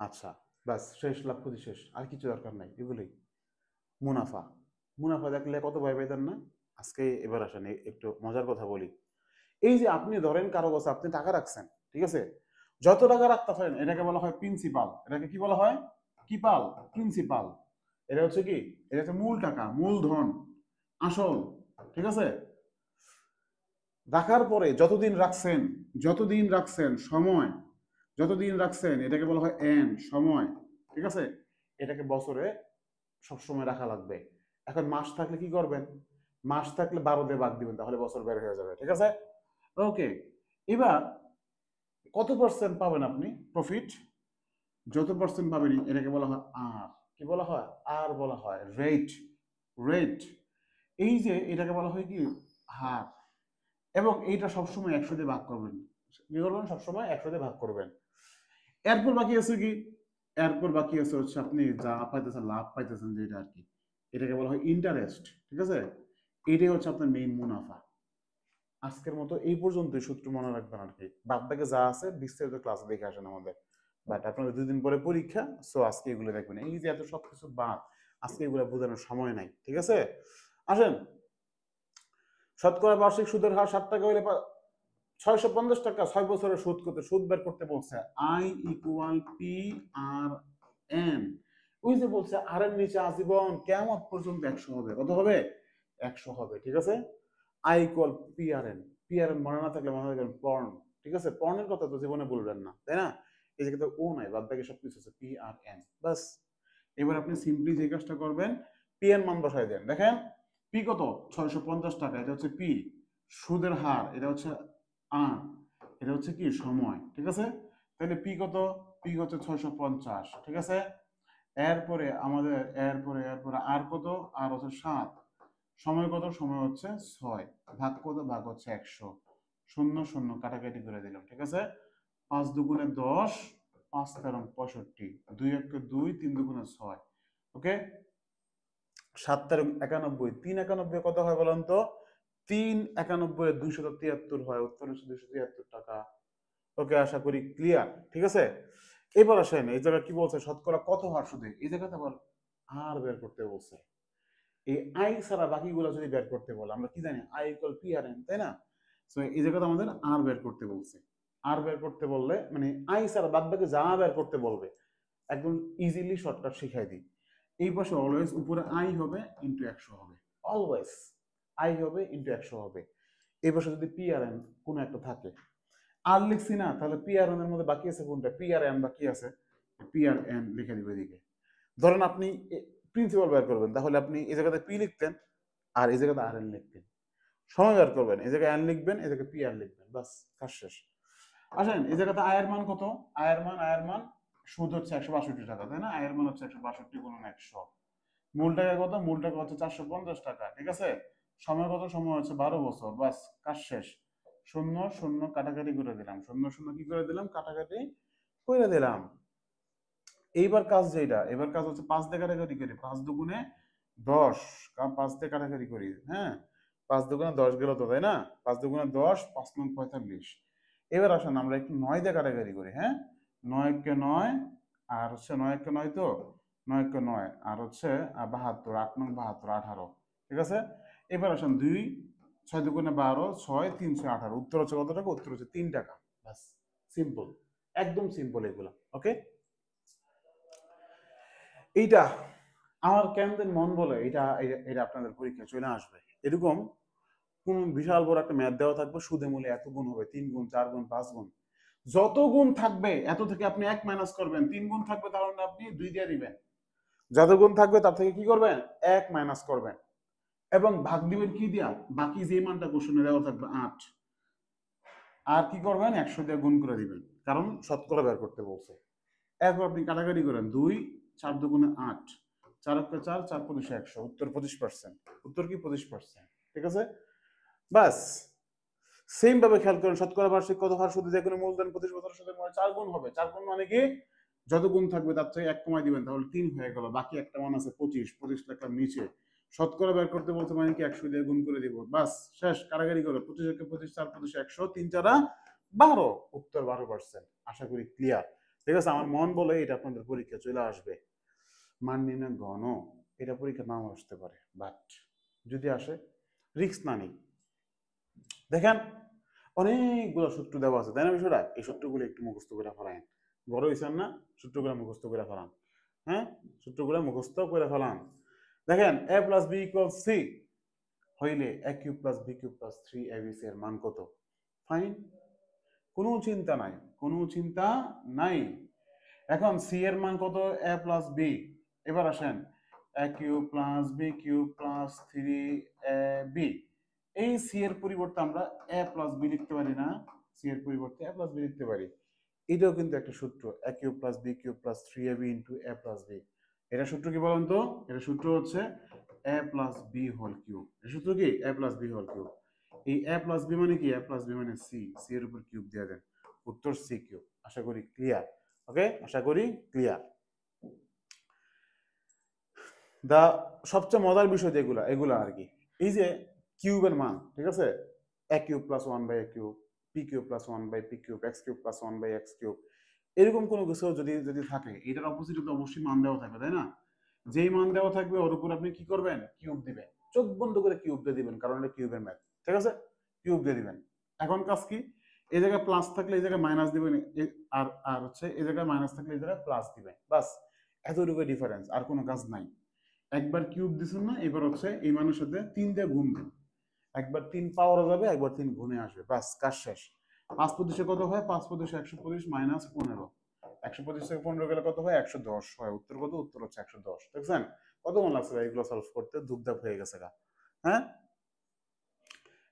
আচ্ছা, ব্যাস শেষ, লাভ ক্ষতি শেষ, আর কিছু দরকার নাই, এগুলোই মুনাফা। মুনাফা দেখলে কত ভয় পাইতেন না? আজকে এবার আসেন একটু মজার কথা বলি। এই যে আপনি ধরেন কারো কাছে আপনি টাকা রাখছেন, ঠিক আছে? যত টাকা রাখতে পারেন এটাকে বলা হয় প্রিন্সিপাল। এটাকে কি বলা হয়? কি পাল? প্রিন্সিপাল। এটা হচ্ছে কি? এটা হচ্ছে মূল টাকা, মূলধন, আসল, ঠিক আছে? রাখার পরে যতদিন রাখছেন সময়, যতদিন রাখছেন এটাকে বলা হয় এন, সময়, ঠিক আছে? এটাকে বছরে সবসময় রাখা লাগবে। এখন মাস থাকলে কি করবেন? মাস থাকলে 12 দিয়ে ভাগ দিবেন, তাহলে বছর বের হয়ে যাবে, ঠিক আছে? ওকে, এবার কত পার্সেন্ট পাবেন আপনি প্রফিট? যত পার্সেন্ট পাবেন এটাকে বলা হয় আর। কি বলা হয়? আর বলা হয় রেট। রেট, এই যে এটাকে বলা হয় কি? হার। এবং এইটা সবসময় 100 দিয়ে ভাগ করবেন, কি করবেন সবসময় 100 দিয়ে ভাগ করবেন। এরপর বাকি আছে কি, এরপর বাকি আছে হচ্ছে আপনি যা পাইতেছেন, লাভ পাইতেছেন যেটা আর কি, এটাকে বলা হয় ইন্টারেস্ট। ঠিক আছে, এটাই হচ্ছে আপনার মেইন মুনাফা। আজকের মতো এই পর্যন্তই, সূত্র মনে রাখবেন আর কি, বাদ বাকি যা আছে বিস্তারিত ক্লাসে দেখে আসেন আমাদের। বাট আপনাদের 2 দিন পরে পরীক্ষা, সো আজকে এগুলো দেখবেন। এই যে এত সবকিছু বাদ, আজকে এগুলো বোঝানোর সময় নাই। ঠিক আছে, আসেন। শতকরা বার্ষিক সুদের হার 7 টাকা হইলে 650 টাকা 6 বছরের সুদ করতে, সুদ বের করতে বলছে। I equal P R N. ওই যে বলছে আর এর নিচে আজীবন কিয়ামত পর্যন্ত 100 হবে। কত হবে? 100 হবে। ঠিক আছে, I equal P R N. P R N মনে না থাকলে মনে রাখবেন পর্ন। ঠিক আছে, পর্নের কথা তো জীবনে বলবেন না, তাই না? এই জায়গাতে ও নাই, বাদ বাকি সবকিছু আছে পি আর এন, বাস। এবার আপনি সিম্পলি যে কাজটা করবেন, পি এর মান বসাই দেন। দেখেন পি কত? 650 টাকা, এটা হচ্ছে পি। সুদের হার এটা হচ্ছে আর, এটা হচ্ছে কি সময়। ঠিক আছে, তাহলে পি কত? পি হচ্ছে 650। ঠিক আছে, এরপরে আমাদের এরপরে আর কত? আর হচ্ছে 7। সময় কত? সময় হচ্ছে 6। ভাগ কত? ভাগ হচ্ছে 100। শূন্য শূন্য কাটাকাটি করে দিলাম। ঠিক আছে, 5 দুগুণে 10, 5 তেরো 65, 2 একে 2, 3 দুগুণে 6। ওকে, 7 তেরো 91, 3 91 কত হয় বলেন তো? 3 91 273 হয়, উত্তর হচ্ছে 273 টাকা। ওকে, আশা করি ক্লিয়ার। ঠিক আছে, এবার আসেন এই জায়গায় কি বলছে, শতকরা কত হার সুদে, এই জায়গাতে আবার আর বের করতে বলছে। এই আই ছাড়া বাকিগুলো যদি বের করতে বলে, আমরা কি জানি I equal P R N, তাই না? সো এই জায়গাতে আমাদের আর বের করতে বলছে। আর বের করতে বললে মানে আই ছাড়া বাদ বাকি যা বের করতে বলবে, একদম ইজিলি শর্টকাট শিখাই দিই। এই পাশে অলওয়েজ উপরে আই হবে ইন্টু 100 হবে, অলওয়েজ আই হবে ইন্টু 100 হবে। এই পাশে যদি পি আর এন কোনো একটা থাকে, আর লিখছি না, তাহলে পি আর এন এর মধ্যে বাকি আছে কোনটা? পি আর এন বাকি আছে, পি আর এন লিখে দিবে এদিকে। ধরেন আপনি প্রিন্সিপাল বের করবেন, তাহলে আপনি এই জায়গাতে পি লিখতেন আর এই জায়গাতে আর এন লিখতেন। সময় বের করবেন, এই জায়গায় এন লিখবেন, এই জায়গায় পি আর লিখবেন, বাস, কাজ শেষ। আসেন এই জায়গাতে আয়ের মান কত? আয়ের মান সুদ হচ্ছে 162 টাকা, তাই না? আয়ের মান হচ্ছে 162 গুণন 100। মূল টাকা কত? মূল টাকা হচ্ছে 450 টাকা। ঠিক আছে, সময় কত? সময় হচ্ছে 12 বছর, বাস, কাজ শেষ। শূন্য শূন্য কাটাকাটি করে দিলাম, শূন্য শূন্য কি করে দিলাম? কাটাকাটি করে দিলাম। এইবার কাজ যেটা, এবার কাজ হচ্ছে 5 দিয়ে কাটাকাটি করি, 5 দুগুণে 10, 5 দিয়ে কাটাকাটি করি, হ্যাঁ, 5 দুগুণে 10 গেল তো, তাই না? 5 দুগুণে 10, 5 নং 45। এবার আসেন আমরা একটু 9 দিয়ে কাটাকাটি করি, হ্যাঁ, 9 কে 9, আর হচ্ছে 9 কে 9 তো, 9 কে 9 আর হচ্ছে 72, 8 নং 72, 18। ঠিক আছে, এবার আসেন 2, 6 দুগুণে 12, 6 3 6 18, উত্তর হচ্ছে কত টাকা? উত্তর হচ্ছে 3 টাকা, বাস, সিম্পল, একদম সিম্পল এগুলো। ওকে, এইটা আমার কেন যেন মন বলে এটা এটা আপনাদের পরীক্ষায় চলে আসবে। এরকম কোন বিশাল বড় একটা ম্যাথ দেওয়া থাকবে, সুদে মূলে এত গুণ হবে, 3 গুণ 4 গুণ 5 গুণ, যত গুণ থাকবে এত থেকে আপনি 1 মাইনাস করবেন। 3 গুণ থাকবে তাহলে আপনি 2 দিয়ে দিবেন, যত গুণ থাকবে তার থেকে কি করবেন? 1 মাইনাস করবেন, এবং ভাগ দিবেন কি দিয়া? বাকি যে মানটা কোশ্চেনে দেওয়া থাকবে 8, আর কি করবেন? 100 দিয়ে গুণ করে দিবেন, কারণ শতকরা বের করতে বলছে। এরপর আপনি কাটাকাটি করেন, 2 4 দুগুণে 8, 4 একে 4, 4 পঁচিশে 100, উত্তর 25%। উত্তর কি? 25%। ঠিক আছে, বাস। সেম ভাবে খেয়াল করেন, শতকরা বার্ষিক কত হার সুদে যে কোনো মূলধন 25 বছরের সুদের মানে 4 গুণ হবে। 4 গুণ মানে কি? যত গুণ থাকবে তার থেকে 1 কমাই দিবেন, তাহলে 3 হয়ে গেল। বাকি একটা মান আছে 25, 25 টাকার নিচে। শতকরা বের করতে বলতে মানে কি? 100 দিয়ে গুণ করে দিব, বাস, শেষ। কারাগারি করো, 25 একে 25, 4 25 100, 3 4 12, উত্তর 12%। আশা করি ক্লিয়ার। ঠিক আছে, আমার মন বলে এটা আপনাদের পরীক্ষা চলে আসবে। মান নির্ণয় ঘন, এটা পরীক্ষা নাও আসতে পারে, বাট যদি আসে রিস্ক না নেই। দেখেন অনেকগুলো সূত্র দেওয়া আছে, তাই না? বিষয়টা এই সূত্রগুলো একটু মুখস্থ করে ফেলান। বড় হয়েছেন না? সূত্রগুলো মুখস্থ করে ফেলান, হ্যাঁ, সূত্রগুলো মুখস্থ করে ফেলান। দেখেন a plus b equal c হইলে a cube plus B cube plus 3abc এর মান কত? ফাইন, কোনো চিন্তা নাই, কোনো চিন্তা নাই। এখন সি এর মান কত? A plus b. এবার আসেন a cube plus B cube plus 3ab, এই সি এর পরিবর্তে আমরা এ প্লাস বি লিখতে পারি না? সি এর পরিবর্তে এ প্লাস বি লিখতে পারি। এটাও কিন্তু একটা সূত্র, a cube plus B cube plus 3ab into a plus B. এটা সূত্র কি বলেন তো? এটা সূত্র হচ্ছে a plus B whole cube. এটা সূত্র কি? A plus B whole cube. এই a প্লাস বি মানে কি? a প্লাস বি মানে সি, সি এর উপর কিউব দিয়ে দেন, উত্তর সি কিউব। আশা করি ক্লিয়ার। ওকে, আশা করি ক্লিয়ার। দা সবচেয়ে মজার বিষয় যেগুলো এগুলো আর কি, এই যে কিউবের মান, ঠিক আছে, a cube plus one by a cube, p cube plus one by p cube, x cube plus one by x cube, এরকম কোনো কিছু যদি যদি থাকে, এটার অপোজিটে তো অবশ্যই মান দেওয়া থাকবে, তাই না? যেই মান দেওয়া থাকবে ওর উপর আপনি কি করবেন? কিউব দিবেন, চোখ বন্ধ করে কিউব দিয়ে দিবেন, কারণ এটা কিউবের ম্যাথ, ঠিক আছে? কিউব দিয়ে দিবেন। এখন কাজ কি? এই জায়গায় প্লাস থাকলে এই জায়গায় মাইনাস দিবেন, আর আর হচ্ছে এই জায়গায় মাইনাস থাকলে এই জায়গায় প্লাস দিবেন, বাস এতটুকু ডিফারেন্স, আর কোনো কাজ নাই। একবার কিউব দিছেন না, এবার হচ্ছে এই মানের সাথে 3 দিয়ে গুণ দেন, একবার 3 পাওয়ার যাবে, একবার 3 গুণে আসবে, বাস কাজ শেষ। 5 পঁচিশে কত হয়? 5 পঁচিশে 125 মাইনাস 15, 125 থেকে 15 গেলে কত হয়? 110 হয়। উত্তর কত? উত্তর হচ্ছে 110। দেখছেন কত মন লাগছে ভাই এগুলো সলভ করতে? ধুপধাপ হয়ে গেছে গা, হ্যাঁ?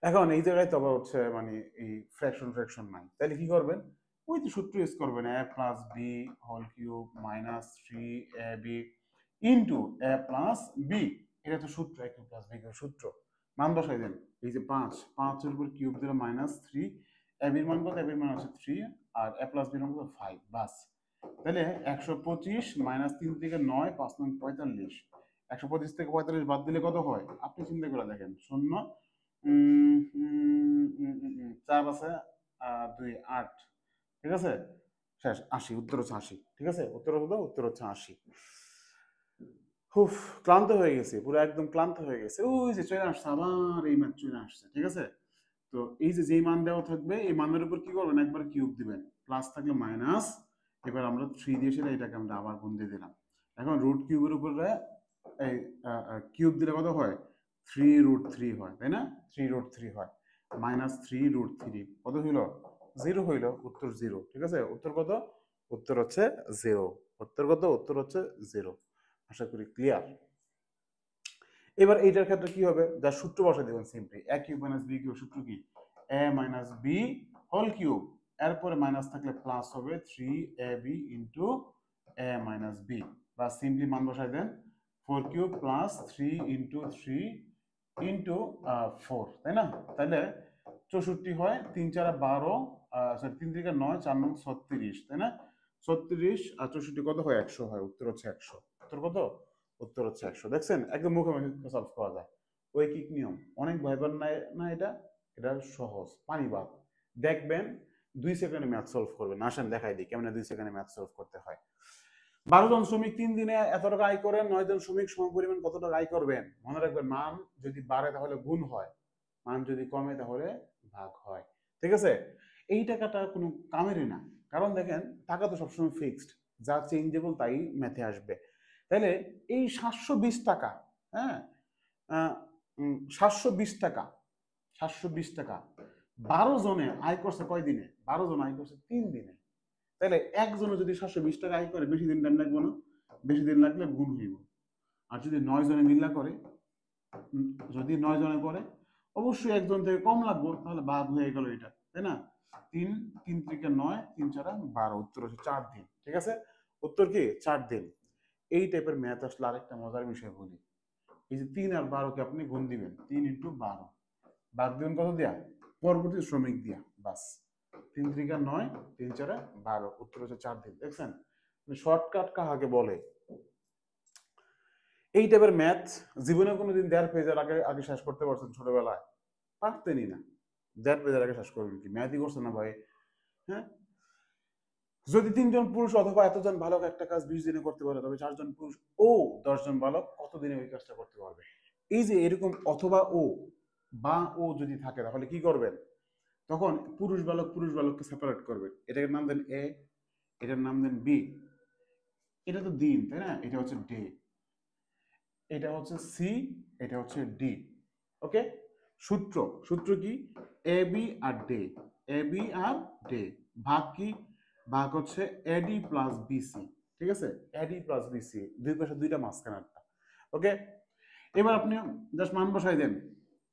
এখন এই জায়গায় তো আবার হচ্ছে মানে এই ফ্র্যাকশন ফ্র্যাকশন নাই, তাহলে কি করবেন? ওই তো সূত্র ইউজ করবেন, a plus B whole cube minus 3ab into a plus B. এটা তো সূত্র, a cube plus B cube সূত্র। মান বসাই দেন, এই যে 5, 5 এর উপর কিউব দিলে মাইনাস 3, ab এর মান কত? ab এর মান হচ্ছে 3, আর a প্লাস বি এর মান কত? 5, বাস। তাহলে 125 মাইনাস 3 থেকে 9, 5 9 45, 125 থেকে 45 বাদ দিলে কত হয়? আপনি চিন্তা করে দেখেন, শূন্য 4 আছে, 2 8, ঠিক আছে, শেষ। 80, উত্তর হচ্ছে 80, ঠিক আছে, উত্তর হলো, উত্তর হচ্ছে 80। হুফ, ক্লান্ত হয়ে গেছে, পুরো একদম ক্লান্ত হয়ে গেছে। ওই যে চলে আসছে, আবার এই ম্যাথ চলে আসছে, ঠিক আছে। তো এই যে যেই মান দেওয়া থাকবে এই মানের উপর কি করবেন? একবার কিউব দিবেন, প্লাস থাকলে মাইনাস, এবার আমরা 3 দিয়েছিলাম, এটাকে আমরা আবার গুণ দিয়ে দিলাম। এখন রুট কিউবের উপরে এই কিউব দিলে কত হয়? 3√3 হয়, তাই না? 3√3 হয়, মাইনাস 3√3 কত হইল? 0 হইল, উত্তর 0, ঠিক আছে। উত্তর কত? উত্তর হচ্ছে 0। উত্তর কত? উত্তর হচ্ছে 0। আশা করি ক্লিয়ার। এবার এইটার ক্ষেত্রে কি হবে? যা সূত্র বসাই দেবেন simply, a cube minus B cube, সূত্র কি? a minus B whole cube, এরপরে মাইনাস থাকলে প্লাস হবে 3ab into a minus B, বা সিম্পলি মান বসাই দেন 4 কিউব প্লাস 3 ইন্টু 3 ইন্টু 4, তাই না? তাহলে 64 হয়, 3 4 12, সরি 3 3 9, 4 9 36, তাই না? 36 আর 64 কত হয়? 100 হয়, উত্তর হচ্ছে 100। উত্তর কত? উত্তর হচ্ছে 100। দেখছেন একদম মুখে মুখে সলভ করা যায়, ঐকিক নিয়ম, অনেক ভয়বার নাই না এটা, এটা সহজ পানিবাদ। দেখবেন 2 সেকেন্ডে ম্যাথ সলভ করবেন। আসেন দেখাই দিই কেমনে 2 সেকেন্ডে ম্যাথ সলভ করতে হয়। 12 জন শ্রমিক 3 দিনে এত টাকা আয় করেন, 9 জন শ্রমিক সম পরিমাণ কত টাকা আয় করবেন? মনে রাখবেন, মান যদি বাড়ে তাহলে গুণ হয়, মান যদি কমে তাহলে ভাগ হয়, ঠিক আছে। এই টাকাটা কোনো কামেরই না, কারণ দেখেন টাকা তো সবসময় ফিক্সড, যা চেঞ্জেবল তাই ম্যাথে আসবে। তাহলে এই 720 টাকা, হ্যাঁ, 720 টাকা, 720 টাকা 12 জনে আয় করছে কয় দিনে? 12 জন আয় করছে 3 দিনে। তাহলে একজনে যদি 720 টাকা আয় করে, বেশি দিন টাইম লাগবে না? বেশি দিন লাগলে গুণ হইব। আর যদি 9 জনে মিল্লা করে, যদি 9 জনে করে, অবশ্যই একজন থেকে কম লাগবে, তাহলে ভাগ হয়ে গেল এটা, তাই না? 3 3 থেকে 9, 3 4 12, উত্তর হচ্ছে 4 দিন, ঠিক আছে। উত্তর কি? 4 দিন। এই টাইপের ম্যাথ আসলে আরেকটা মজার বিষয় বলি, এই যে 3 আর 12 কে আপনি গুণ দিবেন, 3 ইন্টু 12, ভাগ দিবেন কত দিয়া? পরবর্তী শ্রমিক দিয়া, বাস। 3 3 9, 3 4 12, উত্তর হচ্ছে 4 দিন। দেখছেন শর্টকাট কাহাকে বলে? এই টাইপের ম্যাথ জীবনে কোনোদিন 1.5 পেজের আগে আগে শেষ করতে পারছেন ছোটবেলায়? পারতেনই না। 1.5 পেজের আগে শেষ করবেন কি? ম্যাথই করছেন না ভাই, হ্যাঁ। যদি 3 জন পুরুষ অথবা এতজন বালক একটা কাজ 20 দিনে করতে পারে, তবে 4 জন পুরুষ ও 10 জন বালক কত দিনে ওই কাজটা করতে পারবে? এই যে এরকম অথবা ও বা ও যদি থাকে, তাহলে কি করবেন? তখন পুরুষ বালককে সেপারেট করবেন, এটার নাম দেন এ, এটার নাম দেন বি। এটা তো দিন, তাই না? এটা হচ্ছে ডে, এটা হচ্ছে সি, এটা হচ্ছে ডি। ওকে, সূত্র, সূত্র কি? A B R day, A B R day. ভাগ কি? ভাগ হচ্ছে এডি প্লাস বিসি, ঠিক আছে। এডি প্লাস বিসি, দুই পাশে দুইটা মাঝখানেরটা। ওকে, এবার আপনি জাস্ট মান বসাই দেন।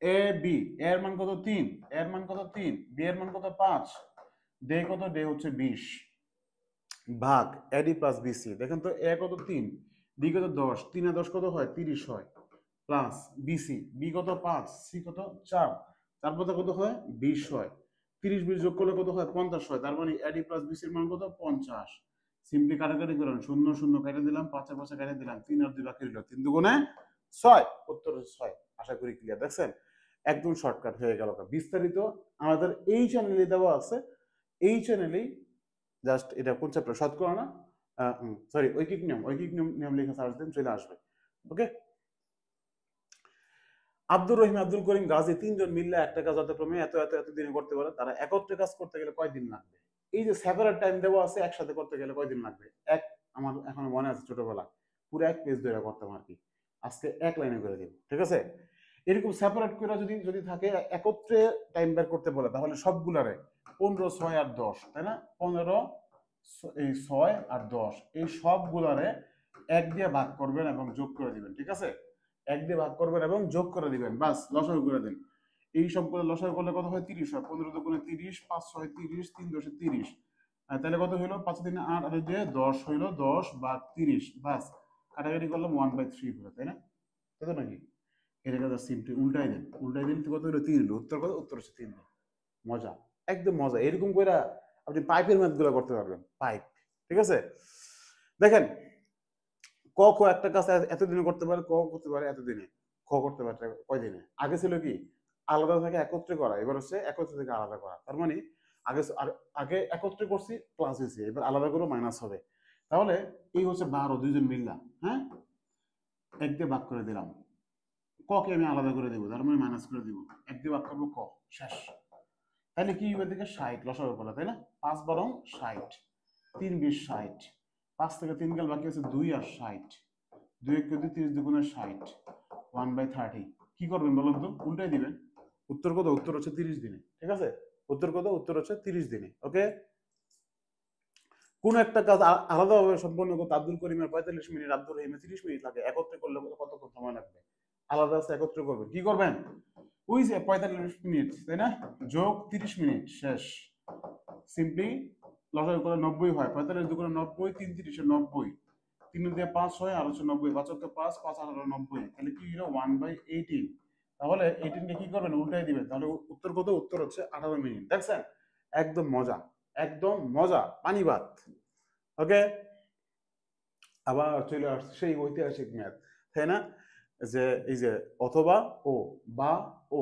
এ বি, এর মান কত? 3, এর মান কত? 3, বি এর মান কত? 5, ডে কত? ডে হচ্ছে 20, ভাগ এডি প্লাস বিসি। দেখেন তো এ কত? 3, বি কত? 10, 3 আর 10 কত হয়? 30 হয়, প্লাস বিসি, বি কত? 5, সি কত? 4, 4 পাতা কত হয় 20 হয়, 30 20 যোগ করলে কত হয় 50 হয়। তার মানে এডি প্লাস বিসির মান কত 50। সিম্পলি কাটাকাটি করেন, 0 0 কেটে দিলাম, 5 5 কেটে দিলাম, 3 আর 2 বাকি রইল, 3 দুগুণে 6, উত্তর 6। আশা করি ক্লিয়ার। দেখছেন একদম শর্টকাট হয়ে গেল। বিস্তারিত আমাদের এই চ্যানেলে দেওয়া আছে, এই চ্যানেলেই জাস্ট এটা কোন চ্যাপ্টার শতকরা না সরি ঐকিক নিয়ম লিখে সার্চ দেন চলে আসবে। ওকে, আব্দুর রহিম আব্দুল করিম গাজী তিনজন মিললে একটা কাজ যথাক্রমে এত এত এত দিনে করতে পারে, তারা একত্রে কাজ করতে গেলে কয়দিন লাগবে? এই যে সেপারেট টাইম দেওয়া আছে, একসাথে করতে গেলে কয়দিন লাগবে? এক, আমার এখন মনে আছে ছোটবেলা পুরো এক পেজ ধরে করতাম আর কি, আজকে এক লাইনে করে দিব, ঠিক আছে? এরকম সেপারেট করে যদি যদি থাকে একত্রে টাইম বের করতে বলে, তাহলে সবগুলারে 15 6 আর 10, তাই না? 15 এই 6 আর 10 এই সবগুলারে এক দিয়ে ভাগ করবেন এবং যোগ করে দিবেন, ঠিক আছে? এক দিয়ে ভাগ করবেন এবং যোগ করে দিবেন, বাস লসাগু করে দিন। এই সবগুলো লসাগু করলে কত হয় 30 হয়, 15 দুগুণে 30, 5 6 30, 3 10 30, তাহলে কত হইলো 5 3 8 আর দিয়ে 10 হইলো, 10 ভাগ 30, বাস কাটাকাটি করলাম 1/3 হলো, তাই না? তাই তো নাকি? এটাকে জাস্ট সিম্পলি উল্টাই দিন তো কত হলো 3 হলো, উত্তর কত? উত্তর হচ্ছে 3। মজা, একদম মজা। এরকম করে আপনি পাইপের ম্যাথ গুলো করতে পারবেন, পাইপ, ঠিক আছে? দেখেন ক খ একটা কাজ এতদিনে করতে পারে, ক করতে পারে এতদিনে, খ করতে পারে কয়দিনে। আগে ছিল কি আলাদা থেকে একত্রে করা, এবার হচ্ছে একত্রে থেকে আলাদা করা। তার মানে আগে আগে একত্রে করছি প্লাস হয়েছে, এবার আলাদা করে মাইনাস হবে। তাহলে এই হচ্ছে 12 দুইজন মিললাম, হ্যাঁ, এক দিয়ে ভাগ করে দিলাম, ক কে আমি আলাদা করে দিব, তার মানে মাইনাস করে দিব, এক দিয়ে ভাগ করবো ক, শেষ। তাহলে কি হবে থেকে 60 লসাগু করলে, তাই না? 5 12 60, 3 20 60, 5 থেকে 3 গেল, বাকি আছে 2 আর 60, 2 1 করে 30 দুগুণে 60, 1/30। কি করবেন বলুন তো? উল্টাই দিবেন। উত্তর কত? উত্তর হচ্ছে 30 দিনে, ঠিক আছে? উত্তর কত? উত্তর হচ্ছে 30 দিনে। ওকে, কোন একটা কাজ আলাদাভাবে সম্পন্ন করতে আব্দুল করিমের 45 মিনিট, আব্দুল রহিমের 30 মিনিট লাগে, একত্রে করলে কতক্ষণ সময় লাগবে? আলাদা আছে একত্রে করবেন, কি করবেন? ওই যে 45 মিনিট, তাই না, যোগ 30 মিনিট, শেষ। সিম্পলি লসাগু করলে 90 হয়, 45 দুগুণে 90, 3 30 90, 3 দিয়ে 5 হয় আর হচ্ছে 90, 5 কে 5, 5 18 90, তাহলে কি হলো 1/18। তাহলে 18 কে কি করবেন? উল্টাই দিবেন, তাহলে উত্তর কত? উত্তর হচ্ছে 18 মিনিট। দেখছেন একদম মজা, একদম মজা, পানি ভাত। ওকে, আবার চলে আসছে সেই ঐতিহাসিক ম্যাথ, তাই না? যে এই যে অথবা ও বা ও,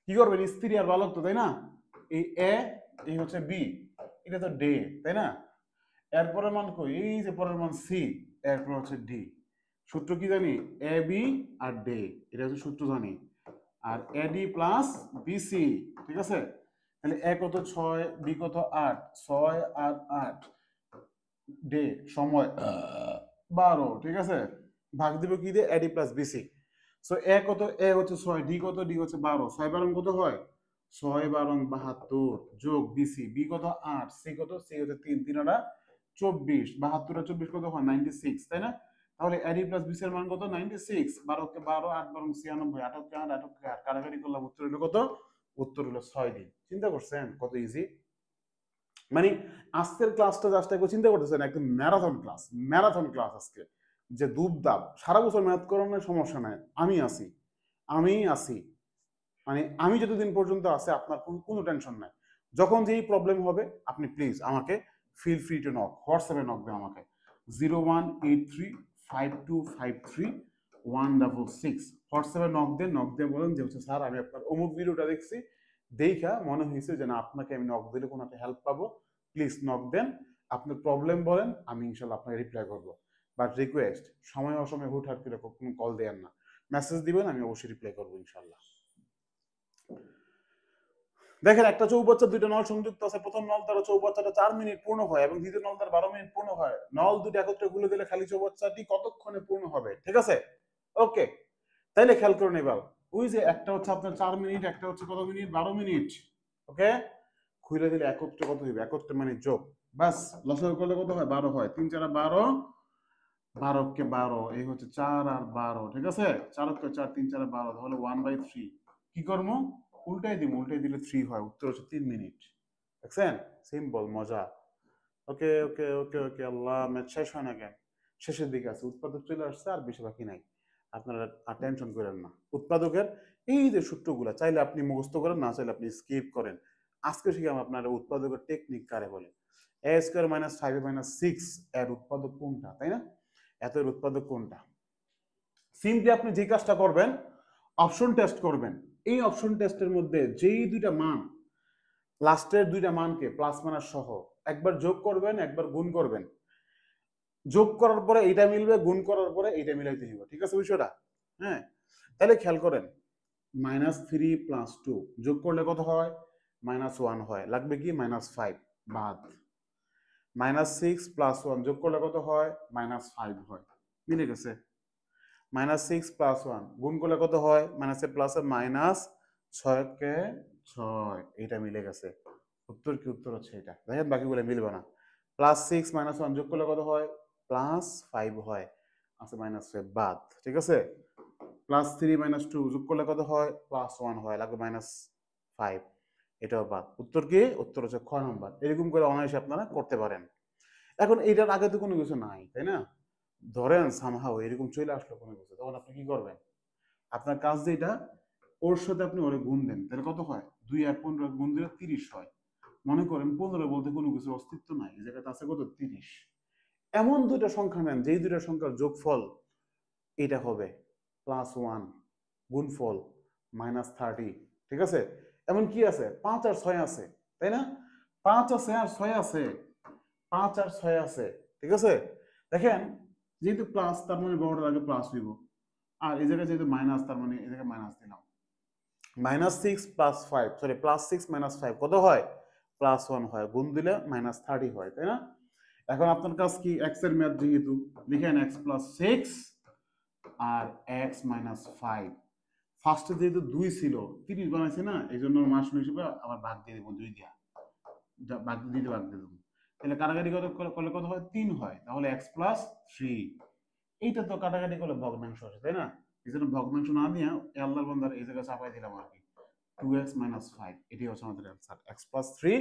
কি করবেন? স্ত্রী আর বালক তো, তাই না? এই এ, এই হচ্ছে বি, এটা তো ডে, তাই না? এরপরের মান কই? এই যে পরের মান সি, এরপর হচ্ছে ডি। সূত্র কি জানি? এ বি আর ডে, এটা হচ্ছে সূত্র জানি। আর এডি প্লাস বিসি, ঠিক আছে? তাহলে এ কত 6, বি কত 8, 6 আর 8, ডে সময় 12, ঠিক আছে? ভাগ দিব কি দিয়ে? A D plus B C. So A কত? এ হচ্ছে 6, ডি কত? ডি হচ্ছে 12, 6 12 কত হয়? 6 12 72, যোগ বিসি, বি কত 8, সি কত? সি হচ্ছে 3, 3 আর 24, 72 আর 24 কত হয়? 96, তাই না? তাহলে এডি প্লাস বিসি এর মান কত? 96, 12 কে 12, 8 12 96, 8 কে 8, 8 কে 8, কাটাকাটি করলাম, উত্তর হলো কত? উত্তর হলো 6 দিন। চিন্তা করছেন কত ইজি? মানে আজকের ক্লাসটা জাস্ট একবার চিন্তা করতেছেন, একদম ম্যারাথন ক্লাস, ম্যারাথন ক্লাস আজকে, যে দুবদাব। সারা বছর ম্যাথ করানোর সমস্যা নাই, আমি আছি, আমি আছি, মানে আমি যতদিন পর্যন্ত আছে আপনার কোনো টেনশন নাই। যখন যেই প্রবলেম হবে আপনি প্লিজ আমাকে ফিল ফ্রি টু নক, হোয়াটসঅ্যাপে নক দেন আমাকে 01835253 166, হোয়াটসঅ্যাপে নক দেন, নক দিয়ে বলেন যে হচ্ছে স্যার আমি আপনার অমুক ভিডিওটা দেখছি, দেখা মনে হয়েছে যে না আপনাকে আমি নক দিলে কোনো একটা হেল্প পাবো, প্লিজ নক দেন, আপনার প্রবলেম বলেন, আমি ইনশাল্লাহ আপনাকে রিপ্লাই করবো। বাট রিকোয়েস্ট, সময় অসময় হুটহাট করে কোনো কল দেন না, মেসেজ দিবেন, আমি অবশ্যই রিপ্লাই করবো ইনশাল্লাহ। দেখেন একটা চৌবাচ্চা দুইটা নল সংযুক্ত আছে, প্রথম নল দ্বারা চৌবাচ্চাটা 4 মিনিট পূর্ণ হয় এবং দ্বিতীয় নল দ্বারা 12 মিনিট পূর্ণ হয়। নল দুটো একত্রে খুলে দিলে খালি চৌবাচ্চাটি কতক্ষণে পূর্ণ হবে? ঠিক আছে, ওকে, তাইলে খেয়াল করুন এবার, ওই যে একটা হচ্ছে আপনার 4 মিনিট, একটা হচ্ছে কত মিনিট? 12 মিনিট। ওকে, খুলে দিলে একত্রে কত হইবে? একত্রে মানে যোগ, বাস লসাগু করলে কত হয়? 12 হয়, 3 4 12, 12 কে 12, এই হচ্ছে 4 আর 12, ঠিক আছে? 4 কে 4, 3 4 12, তাহলে 1/3। কি করবো? উল্টাই দিব, উল্টাই দিলে 3 হয়, উত্তর হচ্ছে 3 মিনিট। দেখছেন সিম্পল, মজা। ওকে ওকে ওকে ওকে, আল্লাহ ম্যাচ শেষ হয় না কেন? শেষের দিকে আছে, উৎপাদক চলে আসছে, আর বেশি বাকি নাই। আপনারা আর টেনশন করেন না। উৎপাদকের এই যে সূত্রগুলো চাইলে আপনি মুখস্থ করেন, না চাইলে আপনি স্কিপ করেন। আজকে শিখাম আপনার উৎপাদকের টেকনিক কারে বলে। এ স্কোয়ার মাইনাস 5a মাইনাস 6 এর উৎপাদক কোনটা, তাই না? এত এর উৎপাদক কোনটা? সিম্পলি আপনি যে কাজটা করবেন, অপশন টেস্ট করবেন। এই অপশন টেস্টের মধ্যে যেই দুইটা মান, লাস্টের দুইটা মানকে প্লাস মাইনাস সহ একবার যোগ করবেন, একবার গুণ করবেন। যোগ করার পরে এইটা মিলবে, গুণ করার পরে এইটা মিলাইতে হবে। ঠিক আছে বিষয়টা? হ্যাঁ, তাহলে খেয়াল করেন, -3 + 2 যোগ করলে কত হয়? -1 হয়। লাগবে কি? -5 বাদ। -6 + 1 যোগ করলে কত হয়? -5 হয়। মিলে গেছে। -6 + 1 গুণ করলে কত হয়? মাইনাসে প্লাসে -6 কে 6, এটা মিলে গেছে। উত্তর কি? উত্তর হচ্ছে এটা। দেখেন বাকিগুলো মিলবে না। +6 -1 যোগ করলে কত হয়? +5 হয়। আচ্ছা -5 বাদ। ঠিক আছে? +3 - 2 যোগ করলে কত হয়? +1 হয়। লাগবে -5, এটাও বাদ। উত্তর কি? উত্তর হচ্ছে খ নাম্বার। এরকম করে অনায়াসে আপনারা করতে পারেন। এখন এইটার আগে তো কোনো কিছু নাই, তাই না? ধরেন সামহাও এরকম চলে আসলো কোনো কিছু, তখন আপনি কি করবেন? আপনার কাজ যেটা, ওর সাথে আপনি ওরে গুণ দেন, তাহলে কত হয়? 2 আর 15 গুণ দিলে 30 হয়। মনে করেন 15 বলতে কোনো কিছুর অস্তিত্ব নাই, এই জায়গাতে আছে কত? 30। এমন দুইটা সংখ্যা নেন যেই দুইটা সংখ্যার যোগফল এটা হবে +1 গুণফল -30। ঠিক আছে? এমন কি আছে? 5 আর 6 আছে, তাই না? 5 আছে আর 6 আছে, 5 আর 6 আছে। ঠিক আছে? দেখেন, যেহেতু প্লাস তার মানে বড়টার আগে প্লাস হইব, আর এই জায়গায় যেহেতু মাইনাস তার মানে এই জায়গায় মাইনাস দিলাম। -6 + 5, সরি +6 - 5 কত হয়? +1 হয়। গুণ দিলে -30 হয়, তাই না? এখন আপনার কাজ কি? x এর ম্যাথ যেহেতু, লিখেন x + 6 আর x - 5। ফার্স্টে যেহেতু 2 ছিল, 30 বানাইছে না, এই জন্য মাস হিসেবে আবার ভাগ দিয়ে দেবো 2 দিয়া। ভাগ দিয়ে দেবো। তাহলে কাটাকাটি করলে কত হয়? 3 হয়। তাহলে x + 3। এইটা তো কাটাকাটি করলে ভগ্নাংশ আসে, তাই না? এই জন্য ভগ্নাংশ না নিয়ে আল্লাহর বান্দার এই জায়গায় চাপাই দিলাম আর কি। 2x - 5, এটি হচ্ছে আমাদের অ্যান্সার। x + 3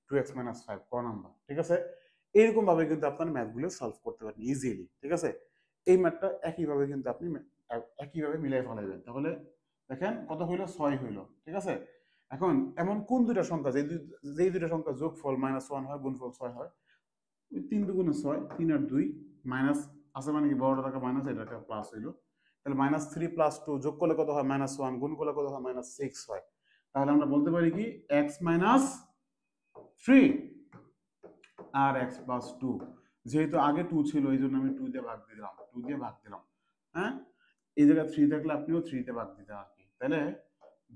2x - 5 ক নাম্বার। ঠিক আছে? এইরকম ভাবে কিন্তু আপনার ম্যাথগুলো সলভ করতে পারেন ইজিলি। ঠিক আছে? এই ম্যাথটা একইভাবে কিন্তু আপনি একইভাবে মিলাই ফেলাইবেন। তাহলে দেখেন কত হইলো? 6 হইলো। ঠিক আছে? এখন এমন কোন দুইটা সংখ্যা যেই দুইটা সংখ্যা যোগফল -1 হয়, গুণফল 6 হয়? 3 দুগুণে 6, 3 আর 2 মাইনাস আছে মানে কি বড়টার টাকা মাইনাস, এটা একটা প্লাস হইলো। তাহলে -3 + 2 যোগ করলে কত হয়? -1 গুণ করলে কত হয়? -6 হয়। তাহলে আমরা বলতে পারি কি? x - 3 আর x + 2। যেহেতু আগে 2 ছিল এই জন্য আমি 2 দিয়ে ভাগ দিলাম, 2 দিয়ে ভাগ দিলাম। হ্যাঁ, এই জায়গায় 3 থাকলে আপনিও 3 তে ভাগ দিতে আর কি। তাহলে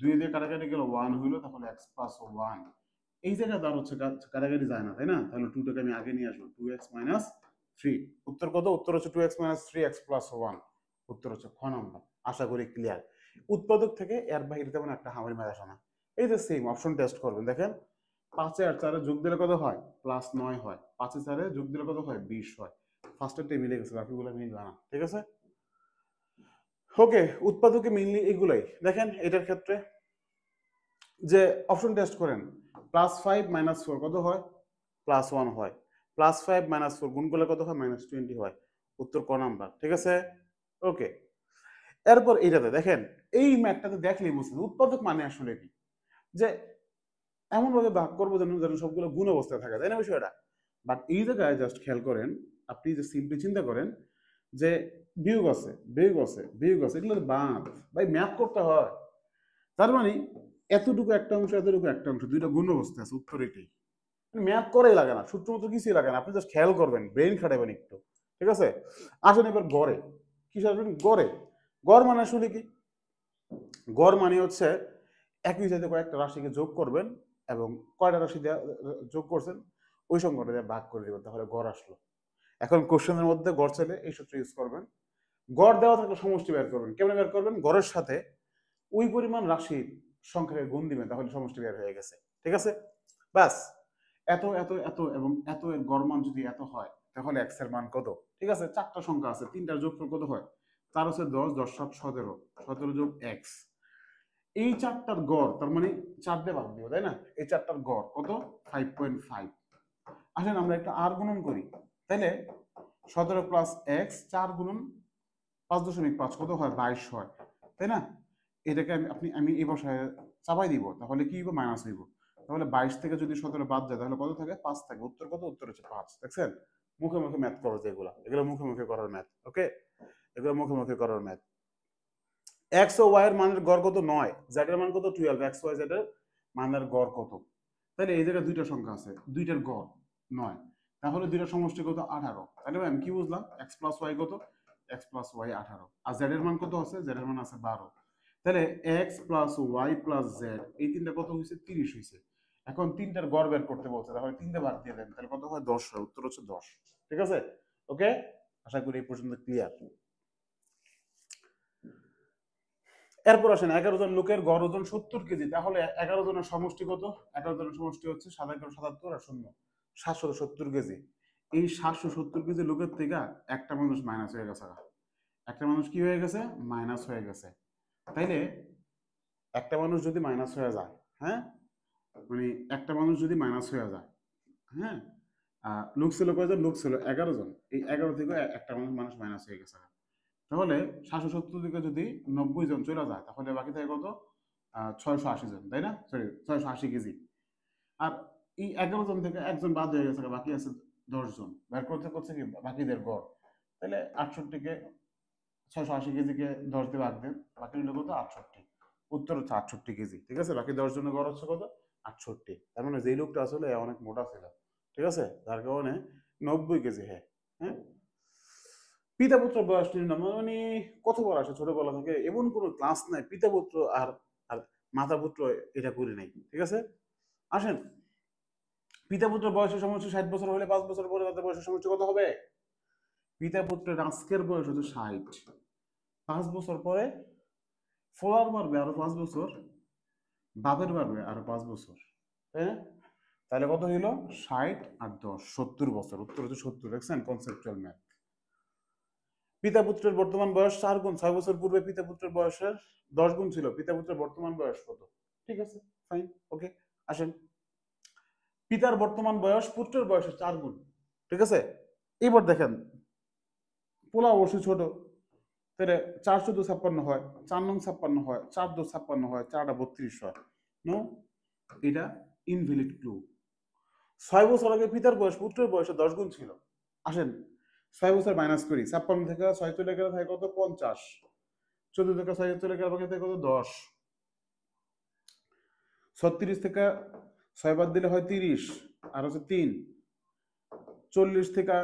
2 দিয়ে কাটাকাটি গেল 1 হইলো, তখন x + 1। এই জায়গায় তার হচ্ছে কাটাকাটি যায় না, তাই না? তাহলে 2 টাকে আমি আগে নিয়ে আসবো, 2x - 3। উত্তর কত? উত্তর হচ্ছে 2x - 3 x + 1। উত্তর হচ্ছে খ নাম্বার। আশা করি ক্লিয়ার। উৎপাদক থেকে এর বাইরে তেমন একটা হামারি মেরে আসে না। এই যে সেম অপশন টেস্ট করবেন, দেখেন 5 আর 4 যোগ দিলে কত হয়? +9 হয়। 5 এ 4 যোগ দিলে কত হয়? 20 হয়। ফার্স্টেরটা মিলে গেছে, বাকিগুলো মিলবে না। ঠিক আছে? ওকে, উৎপাদকে মেইনলি এগুলাই। দেখেন এটার ক্ষেত্রে যে অপশন টেস্ট করেন, +5 - 4 কত হয়? +1 হয়। +5 - 4 গুণ করলে কত হয়? -20 হয়। উত্তর ক নাম্বার। ঠিক আছে? ওকে, এরপর এইটাতে দেখেন, এই ম্যাথটাতে দেখলেই বুঝছেন উৎপাদক মানে আসলে কি। যে এমন ভাবে ভাগ করবো যেন যেন সবগুলো গুণ অবস্থায় থাকে, তাই না বিষয়টা? বাট এই জায়গায় জাস্ট খেয়াল করেন, আপনি যে সিম্পলি চিন্তা করেন যে বিয়োগ আছে, বিয়োগ আছে, বিয়োগ আছে, এগুলো বাদ। ভাই ম্যাথ করতে হয়। তার মানে এতটুকু একটা অংশ, এতটুকু একটা অংশ, দুইটা গুণ অবস্থায় আছে, উত্তর এটাই। ম্যাথ করাই লাগে না, সূত্র মতো কিছুই লাগে না, আপনি জাস্ট খেয়াল করবেন, ব্রেন খাটাবেন একটু। ঠিক আছে? আসেন এবার গড়ে। কি আসবেন? গড়ে। গড় মানে আসলে কি? গড় মানে হচ্ছে একই সাথে কয়েকটা রাশিকে যোগ করবেন এবং কয়টা রাশি যোগ করছেন ওই সংখ্যাটা দিয়ে ভাগ করে দেবেন, তাহলে গড় আসলো। এখন কোশ্চেনের মধ্যে গড় চাইলে এই সূত্র ইউজ করবেন। গড় দেওয়া থাকলে সমষ্টি বের করবেন। কেমন বের করবেন? গড়ের সাথে ওই পরিমাণ রাশির সংখ্যাকে গুণ দিবেন, তাহলে সমষ্টি বের হয়ে গেছে। ঠিক আছে? ব্যাস। এত এত এত এবং এত এর গড় মান যদি এত হয়, তাহলে এক্স এর মান কত? ঠিক আছে? চারটা সংখ্যা আছে, তিনটার যোগফল কত হয়? তার হচ্ছে 10, 10 × 7 = 17, 17 যোগ এক্স। এই চারটার গড়, তার মানে 4 দিয়ে ভাগ দিব, তাই না? এই চারটার গড় কত? 5.5। আসেন আমরা একটা আর গুণন করি, তাইলে 17 + x 4 × 5.5 কত হয় 22 হয়, তাই না? এটাকে আমি এই বসায় চাপাই দিব, তাহলে কি হইব মাইনাস হইব। তাহলে 22 থেকে যদি 17 বাদ যায় তাহলে কত থাকে 5 থাকে। উত্তর কত? উত্তর হচ্ছে 5। দেখছেন? মুখে মুখে ম্যাথ করো যেগুলা, এগুলো মুখে মুখে করার ম্যাথ। ওকে, এগুলো মুখে মুখে করার ম্যাথ। এক্স ও ওয়াই এর মানের গড় কত? 9। জেড এর মান কত? 12। এক্স ওয়াই জেড এর মানের গড় কত? তাহলে এই জায়গায় দুইটা সংখ্যা আছে, দুইটার গড় 9, তাহলে দুইটার সমষ্টি কত? 18। তাহলে আমি কি বুঝলাম? এক্স প্লাস ওয়াই কত? X plus Y 18। আর জেড এর মান কত আছে? জেড এর মান আছে 12। তাহলে X plus Y plus Z এই তিনটা কত হয়েছে? 30 হয়েছে। এখন তিনটার গড় বের করতে বলছে, তাহলে তিনটা ভাগ দিয়ে দেন, তাহলে কত হয়? 10 হয়। উত্তর হচ্ছে 10। ঠিক আছে? ওকে, আশা করি এই পর্যন্ত ক্লিয়ার। এরপর আসেন 11 জন লোকের গড় ওজন 70 কেজি, তাহলে 11 জনের সমষ্টি কত? 11 জনের সমষ্টি হচ্ছে 777 আর 0 770 কেজি। এই 770 কেজি লোকের থেকে একটা মানুষ মাইনাস হয়ে গেছে। একটা মানুষ কি হয়ে গেছে? মাইনাস হয়ে গেছে। তাইলে একটা মানুষ যদি মাইনাস হয়ে যায়, হ্যাঁ, মানে একটা মানুষ যদি মাইনাস হয়ে যায়, হ্যাঁ, লোক ছিল কয়জন? লোক ছিল 11 জন। এই 11 থেকে একটা মানুষ মাইনাস হয়ে গেছে। তাহলে 770 থেকে যদি 90 জন চলে যায়, তাহলে বাকি থাকে কত? 680 জন, তাই না? Sorry, 680 KG. আর এই 11 জন থেকে একজন বাদ হয়ে গেছে, বাকি আছে 10 জন। বের করতে করছে কি বাকিদের গড়। তাহলে 68 কে 680 কেজিকে 10 দিয়ে ভাগ দেন, বাকি হলো কত? 68। উত্তর হচ্ছে 68 কেজি। ঠিক আছে, বাকি 10 জনের গড় হচ্ছে কত? 68। তার মানে যেই লোকটা আসলে অনেক মোটা ছিল, ঠিক আছে, যার কারণে 90 কেজি। হ্যাঁ, হ্যাঁ। পিতা পুত্র বয়স নির্ণয় মানে কতবার আসে ছোটবেলা থেকে, এমন কোনো ক্লাস নাই পিতা পুত্র আর আর মাতা পুত্র এটা করি নাই। ঠিক আছে, আসেন পিতা পুত্র বয়সের সমষ্টি 60 বছর হলে 5 বছর পরে তাদের বয়সের সমষ্টি কত হবে? পিতা পুত্রের আজকের বয়স হচ্ছে 60, 5 বছর পরে ফলার বাড়বে আরো 5 বছর, বাপের বাড়বে আরো 5 বছর, তাই না? তাহলে কত হইল? 60 আর 10 70 বছর। উত্তর হচ্ছে 70। দেখছেন কনসেপচুয়াল ম্যাথ। পিতা পুত্রের বর্তমান বয়স 4 গুণ। 6 বছর পূর্বে পিতা পুত্রের বয়সের 10 গুণ ছিল। পিতা পুত্রের বর্তমান বয়স কত? ঠিক আছে, ফাইন, ওকে। আসেন, পিতার বর্তমান বয়স পুত্রের বয়সের 4 গুণ। ঠিক আছে, এবার দেখেন পোলা অবশ্যই ছোট, তাহলে 4 × 4 = 56 হয়, 4 নং 56 হয়, 4 2 56 হয়, 4 32 হয়। নো, এটা ইনভ্যালিড ক্লু। 6 বছর আগে পিতার বয়স পুত্রের বয়সে 10 গুণ ছিল। আসেন 6 বছর মাইনাস করি, 56 থেকে 6 চলে গেলে থাকে কত? 50। 14 থেকে 6 চলে গেলে বাকি থাকে কত? 10। 36 থেকে 6 বাদ দিলে হয় 30, আর হচ্ছে 3। 40 থেকে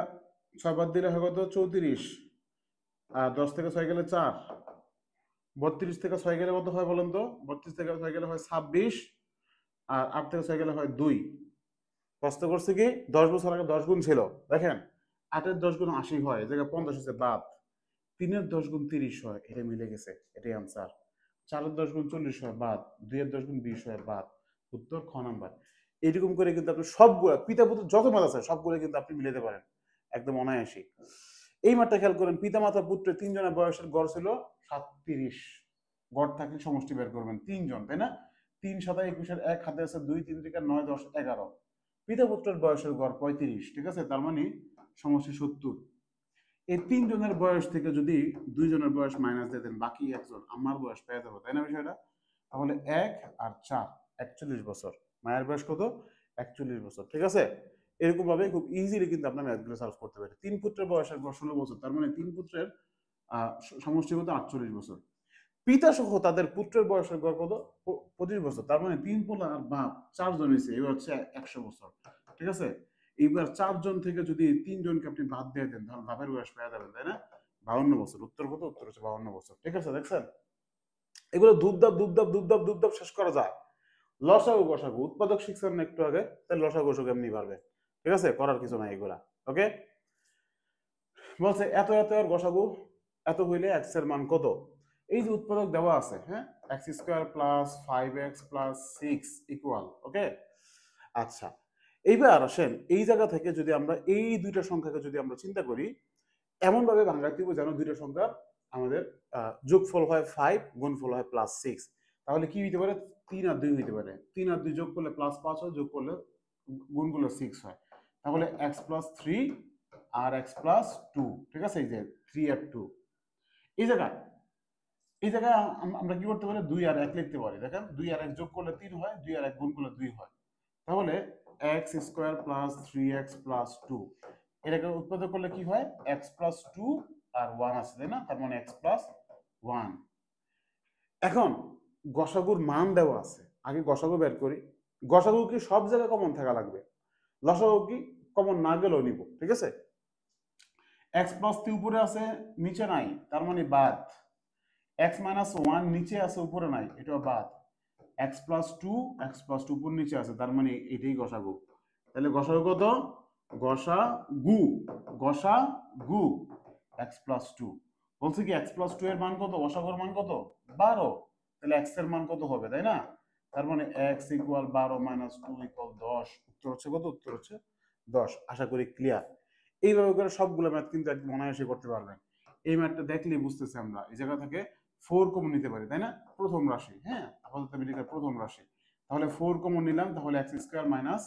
6 বাদ দিলে হয় কত? 34, আর 10 থেকে 6 গেলে 4। 32 থেকে 6 গেলে কত হয় বলেন তো? 32 থেকে 6 গেলে হয় 26, আর 8 থেকে 6 গেলে হয় 2। প্রশ্ন করছে কি 10 বছর আগে 10 গুণ ছিল। দেখেন 8 এর 10 গুণ 80 হয়, এই জায়গায় 50 হচ্ছে বাদ। 3 এর 10 গুণ 30 হয়, এটা মিলে গেছে, এটাই আনসার। 4 এর 10 গুণ 40 হয়, বাদ। 2 এর 10 গুণ 20 হয়, বাদ। উত্তর খ নাম্বার। এরকম করে কিন্তু আপনি সবগুলো পিতা পুত্র যত মাছ আছে সবগুলো কিন্তু আপনি মিলাতে পারেন একদম অনায়াসই। এই মাঠটা খেয়াল করেন, পিতা মাতা পুত্র 3 জনের বয়সের গড় ছিল 37। গড় থাকলে সমষ্টি বের করবেন 3 জন, তাই না? 3 7 21 এর 1 হাতে আছে 2, 3 থেকে 9 10 11। পিতা পুত্রের বয়সের গড় 35। ঠিক আছে, তার মানে সমষ্টি 70। এই 3 জনের বয়স থেকে যদি 2 জনের বয়স মাইনাস দিয়ে দেন, বাকি একজন আমার বয়স পেয়ে যাবো, তাই না বিষয়টা? তাহলে 1 আর 4 41 বছর। মায়ের বয়স কত? 41 বছর। ঠিক আছে, এরকম ভাবে খুব ইজিলি কিন্তু আপনার ম্যাথগুলো সলভ করতে পারে। 3 পুত্রের বয়সের গড় 16 বছর, তার মানে 3 পুত্রের সমষ্টি কত? 48 বছর। পিতা সহ তাদের পুত্রের বয়সের গড় কত? 25 বছর, তার মানে 3 পোলা আর বাপ 4 জন হয়েছে, এবার হচ্ছে 100 বছর। ঠিক আছে, এইবার 4 জন থেকে যদি 3 জনকে আপনি বাদ দিয়ে দেন, তাহলে বাপের বয়স পেয়ে যাবেন, তাই না? 52 বছর। উত্তর কত? উত্তর হচ্ছে 52 বছর। ঠিক আছে, দেখছেন এগুলো ধূপধাপ ধূপধাপ ধূপধাপ ধূপধাপ শেষ করা যায়। লসাগু গসাগু উৎপাদক শিখছেন না একটু আগে, তাহলে লসাগু গসাগু এমনি পারবে। ঠিক আছে, করার কিছু নাই এগুলা। ওকে, বলছে এত এত এর গসাগু এত হইলে এক্স এর মান কত? এই যে উৎপাদক দেওয়া আছে, হ্যাঁ, x² + 5x + 6 ইকুয়াল। ওকে, আচ্ছা, এইবার আসেন এই জায়গা থেকে যদি আমরা এই দুইটা সংখ্যাকে যদি আমরা চিন্তা করি, এমন ভাবে ভাঙাতে হবে যেন দুইটা সংখ্যা আমাদের যোগফল হয় 5, গুণফল হয় +6। তাহলে কি হইতে পারে? 3 আর 2 হইতে পারে। 3 আর 2 যোগ করলে +5 হয়, যোগ করলে গুণ করলে 6 হয়। তাহলে x + 3 আর x + 2। ঠিক আছে, এই যে 3 আর 2, এই জায়গায় আমরা কি করতে পারি, 2 আর 1 লিখতে পারি। দেখেন 2 আর 1 যোগ করলে 3 হয়, 2 আর 1 গুণ করলে 2 হয়। তাহলে x square plus 3x plus 2 এটাকে উৎপাদক করলে কি হয়, এক্স প্লাস 2 আর 1 আছে, তাই না? তার মানে এক্স প্লাস 1। এখন গসাগুর মান দেওয়া আছে, আগে গসাগু বের করি। গসাগু কি সব জায়গায় কমন থাকা লাগবে, লসাগু কি কমন না গেলেও নিব, ঠিক আছে? এক্স প্লাস 3 উপরে আছে, নিচে নাই, তার মানে বাদ। এক্স মাইনাস 1 নিচে আছে, উপরে নাই, এটা বাদ। এক্স প্লাস 2, এক্স প্লাস 2 উপর নিচে আছে, তার মানে এটাই গসাগু। তাহলে গসাগু কত? গসাগু, গসাগু এক্স প্লাস 2। বলছে কি এক্স প্লাস 2 এর মান কত, গসাগুর মান কত? 12। তাহলে এক্স এর মান কত হবে, তাই না? তার মানে এক্স ইকুয়াল 12 মাইনাস 2 ইকুয়াল 10। উত্তর হচ্ছে কত? উত্তর হচ্ছে 10। আশা করি ক্লিয়ার। এইভাবে করে সবগুলো ম্যাথ কিন্তু একদম অনায়াসে করতে পারবেন। এই ম্যাথটা দেখলেই বুঝতেছি আমরা এই জায়গা থেকে 4 কমন নিতে পারি, তাই না? প্রথম রাশি, হ্যাঁ, আপাতত আমি লিখি প্রথম রাশি। তাহলে 4 কমন নিলাম, তাহলে এক্স স্কোয়ার মাইনাস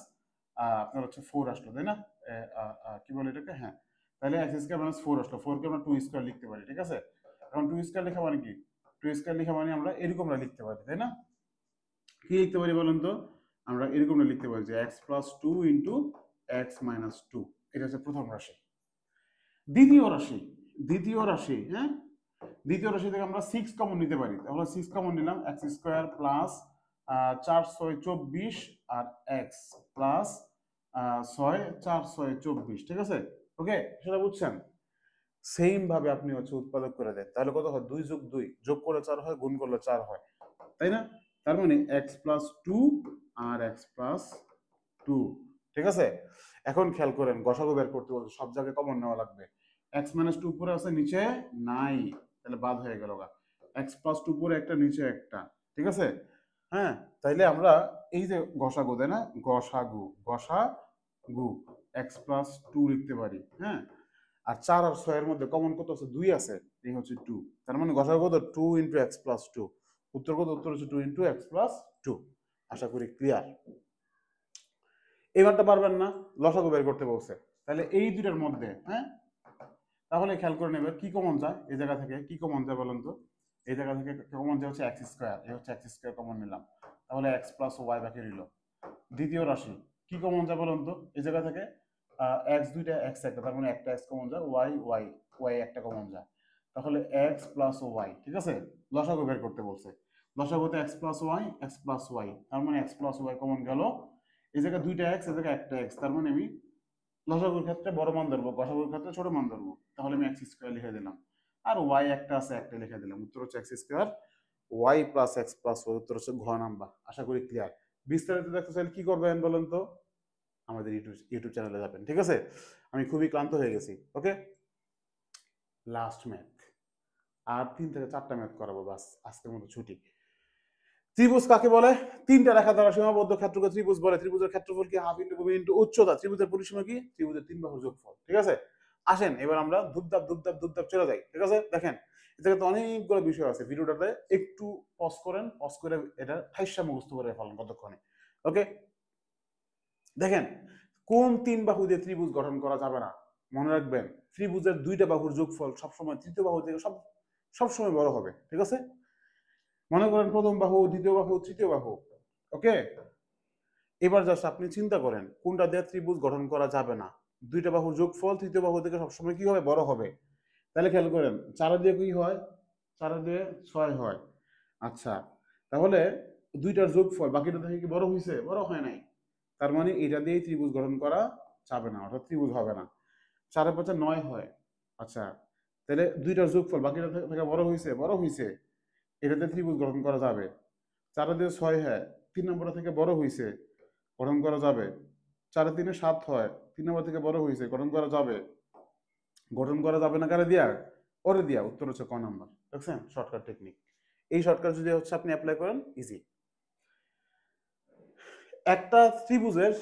আপনার হচ্ছে 4 আসলো, তাই না? কি বলে এটাকে, হ্যাঁ। তাহলে এক্স স্কোয়ার মাইনাস 4 আসলো, 4 কে আমরা 2 স্কোয়ার লিখতে পারি, ঠিক আছে? এখন 2 স্কোয়ার লেখা মানে কি, 2 স্কোয়ার লেখা মানে আমরা এরকমটা লিখতে পারি, তাই না? কি লিখতে পারি বলেন তো? আমরা এরকমটা লিখতে পারি যে x plus 2 into x minus 2। এটা হচ্ছে প্রথম রাশি। দ্বিতীয় রাশি, দ্বিতীয় রাশি, হ্যাঁ, দ্বিতীয় রাশি থেকে আমরা 6 কমন নিতে পারি। তাহলে 6 কমন নিলাম, এক্স স্কোয়ার প্লাস 4 6 24 আর এক্স প্লাস 6 4 6 24, ঠিক আছে? ওকে, সেটা বুঝছেন? সেম ভাবে আপনি হচ্ছে উৎপাদক করে দেন, তাহলে কত হয়, 2 যোগ 2 যোগ করলে 4 হয়, গুণ করলে 4 হয়, তাই না? তার মানে এক্স প্লাস 2 আর এক্স প্লাস 2, ঠিক আছে? এখন খেয়াল করেন, গসাগু বের করতে বলতে সব জায়গায় কমন নেওয়া লাগবে। এক্স মাইনাস 2 উপরে আছে, নিচে নাই, তাহলে বাদ হয়ে গেল গা। এক্স প্লাস 2 উপরে একটা, নিচে একটা, ঠিক আছে? হ্যাঁ, তাইলে আমরা এই যে গসাগু, তাই না, গসাগু, গসাগু এক্স প্লাস 2 লিখতে পারি, হ্যাঁ। আর 4 আর 6 এর মধ্যে কমন কত আছে, 2 আছে, এই হচ্ছে 2। তার মানে গসাগু কত, 2 ইন্টু এক্স প্লাস 2। উত্তর কত? উত্তর হচ্ছে 2 ইন্টু এক্স প্লাস 2। আশা করি ক্লিয়ার। এবারটা পারবেন না, লসাগু বের করতে বলছে, তাহলে এই দুইটার মধ্যে, হ্যাঁ, তাহলে খেয়াল করে নেবেন কি কমন যায় এই জায়গা থেকে, কি কমন যায় বলেন তো? এই জায়গা থেকে কমন যায় হচ্ছে এক্স স্কোয়ার, এই হচ্ছে এক্স স্কোয়ার কমন নিলাম, তাহলে এক্স প্লাস ওয়াই বাকি রইল। দ্বিতীয় রাশি কি কমন যায় বলেন তো? এই জায়গা থেকে এক্স দুইটা, এক্স একটা, তার মানে একটা এক্স কমন যায়, ওয়াই ওয়াই ওয়াই একটা কমন যায়, তাহলে এক্স প্লাস ওয়াই, ঠিক আছে? লসাগু বের করতে বলছে, লসাগুতে x plus y, x plus y, তার মানে এক্স প্লাস ওয়াই কমন গেল। এই জায়গায় দুইটা এক্স, এই জায়গায় একটা এক্স, তার মানে আমি লসাগুর ক্ষেত্রে বড় মান ধরবো, গসাগুর ক্ষেত্রে ছোট মান ধরবো, তাহলে আমি এক্স স্কোয়ার লিখে দিলাম। আর ওয়াই একটা আছে, একটা লিখে দিলাম। উত্তর হচ্ছে X square Y plus X plus Y. উত্তর হচ্ছে ঘ নাম্বার। আশা করি ক্লিয়ার। বিস্তারিত দেখতে চাইলে কি করবেন বলেন তো? আমাদের ইউটিউব চ্যানেলে যাবেন, ঠিক আছে? আমি খুবই ক্লান্ত হয়ে গেছি। ওকে, লাস্ট ম্যাথ, আর 3 থেকে 4টা ম্যাথ করাবো, বাস আজকের মতো ছুটি। ত্রিভুজ কাকে বলে? 3টা রেখা দ্বারা সীমাবদ্ধ ক্ষেত্রকে ত্রিভুজ বলে। ত্রিভুজের ক্ষেত্রফল কি, হাফ ইন্টু ভূমি ইন্টু উচ্চতা। ত্রিভুজের পরিসীমা কি? ত্রিভুজের 3 বাহুর যোগফল, ঠিক আছে? আসেন এবার আমরা ধুপধাপ ধুপধাপ ধুপধাপ চলে যাই, ঠিক আছে? দেখেন এটাতে তো অনেকগুলো বিষয় আছে, ভিডিওটাতে একটু পজ করেন, পজ করে এটা ঠাইসা মুখস্থ করে ফেলেন কতক্ষণে। ওকে, দেখেন কোন 3 বাহু দিয়ে ত্রিভুজ গঠন করা যাবে না? মনে রাখবেন, ত্রিভুজের 2টা বাহুর যোগফল সবসময় তৃতীয় বাহু থেকে সবসময় বড় হবে, ঠিক আছে? মনে করেন প্রথম বাহু, দ্বিতীয় বাহু, তৃতীয় বাহু। ওকে, এবার জাস্ট আপনি চিন্তা করেন কোনটা দিয়ে ত্রিভুজ গঠন করা যাবে না। 2টা বাহুর যোগফল তৃতীয় বাহু থেকে সবসময় কি হবে, বড় হবে। তাহলে খেয়াল করেন 4 দিয়ে কি হয়, 4 দিয়ে 6 হয়। আচ্ছা, তাহলে 2টার যোগফল বাকিটা থেকে কি বড় হয়েছে? বড় হয় নাই। তার মানে এটা দিয়েই ত্রিভুজ গঠন করা যাবে না, অর্থাৎ ত্রিভুজ হবে না। 4 এর 5 9 হয়। আচ্ছা, তাহলে 2টার যোগফল বাকিটা থেকে বড় হয়েছে? বড় হয়েছে, এটাতে ত্রিভুজ গঠন করা যাবে। 4 দিয়ে 6 হয়, 3 নম্বর থেকে বড় হয়েছে, গঠন করা যাবে। 4 3 7 হয়, 3 নম্বর থেকে বড় হয়েছে, গঠন করা যাবে। গঠন করা যাবে না কারে দিয়া? ওরে দিয়া। উত্তর হচ্ছে ক নাম্বার। দেখছেন শর্টকাট টেকনিক। এই শর্টকাট যদি হচ্ছে আপনি অ্যাপ্লাই করেন, ইজি। একটা ত্রিভুজের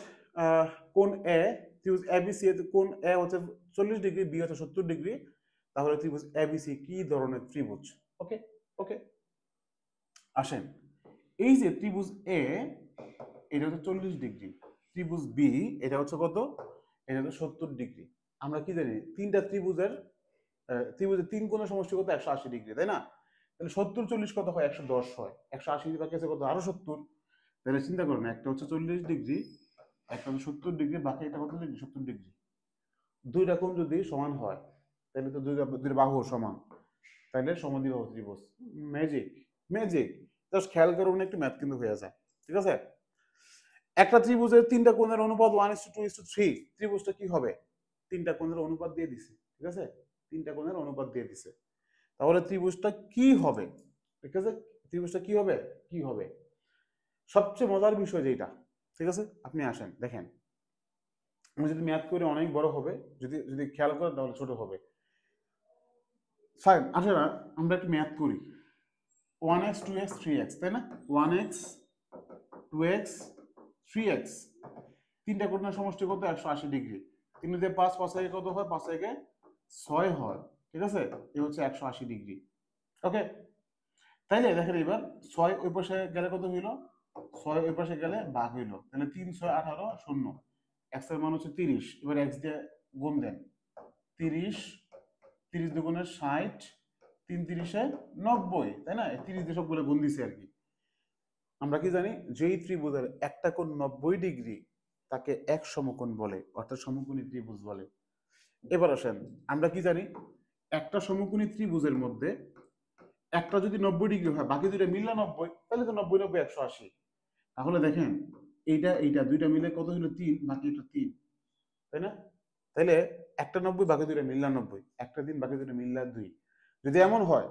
কোণ এ, ত্রিভুজ এবিসি এর কোণ এ হচ্ছে 40 ডিগ্রি, বি হচ্ছে 70 ডিগ্রি, তাহলে ত্রিভুজ এবিসি কি ধরনের ত্রিভুজ? ওকে, ওকে, আসেন এই যে ত্রিভুজ এ, এটা হচ্ছে 40 ডিগ্রি, ত্রিভুজ বি এটা হচ্ছে কত? এটা হচ্ছে 70 ডিগ্রি। আমরা কি জানি 3টা ত্রিভুজের ত্রিভুজের তিন কোণের সমষ্টি কত 180 ডিগ্রি, তাই না? তাহলে 70 40 কত হয় 110 হয়, 180 বাকি আছে কত আরো 70। তাহলে চিন্তা করুন, একটা হচ্ছে 40 ডিগ্রি, একটা হচ্ছে 70 ডিগ্রি, বাকি এটা কত ডিগ্রি 70 ডিগ্রি। দুইটা কোণ যদি সমান হয় তাহলে তো দুইটা বাহু সমান, তাহলে সমদ্বিবাহু ত্রিভুজ। Magic, magic. জাস্ট খেয়াল করুন, একটু ম্যাথ কিন্তু হয়ে যায়, ঠিক আছে? একটা ত্রিভুজের তিনটা কোণের অনুপাত 1:2:3, ত্রিভুজটা কি হবে? তিনটা কোণের অনুপাত দিয়ে দিছে, ঠিক আছে? তিনটা কোণের অনুপাত দিয়ে দিছে, তাহলে ত্রিভুজটা কি হবে? ঠিক আছে, ত্রিভুজটা কি হবে? কি হবে? সবচেয়ে মজার বিষয় যেটা, ঠিক আছে, আপনি আসেন দেখেন, আমি যদি ম্যাথ করে অনেক বড় হবে, যদি যদি খেয়াল করেন তাহলে ছোট হবে। ফাইন, আসলে আমরা একটু ম্যাথ করি। 1x 2x 3x, তাই না? 1x 2x 3x, তিনটা কোণের সমষ্টি কত 180 ডিগ্রি। 3 দিয়ে 5, 5 থেকে কত হয় 5 থেকে 6 হয়, ঠিক আছে? এই হচ্ছে 180 ডিগ্রি। ওকে, তাইলে দেখেন এবার 6 ওই পাশে গেলে কত হইল, 6 ওই পাশে গেলে ভাগ হইল, তাহলে 3 6 18 শূন্য, x এর মান হচ্ছে 30। এবার x দিয়ে গুণ দেন, 30 30 দুগুণে 60, 3 30-এ 90, তাই না? 30 দিয়ে সবগুলো গুণ দিছে আর কি। আমরা কি জানি, যেই ত্রিভুজের একটা কোণ 90 ডিগ্রি তাকে এক সমকোণ বলে, অর্থাৎ সমকোণী ত্রিভুজ বলে। এবার আসেন, আমরা কি জানি, একটা সমকোণী ত্রিভুজের মধ্যে একটা যদি 90 ডিগ্রি হয়, বাকি দুইটা মিললে 90, তাহলে তো 90 90 180। তাহলে দেখেন, এইটা এইটা দুইটা মিলে কত হলো 3, বাকি এটা 3, তাই না? তাহলে একটা 90 বাকি দুইটা মিললা 90, একটা 3 বাকি দুইটা মিললা 2। যদি এমন হয়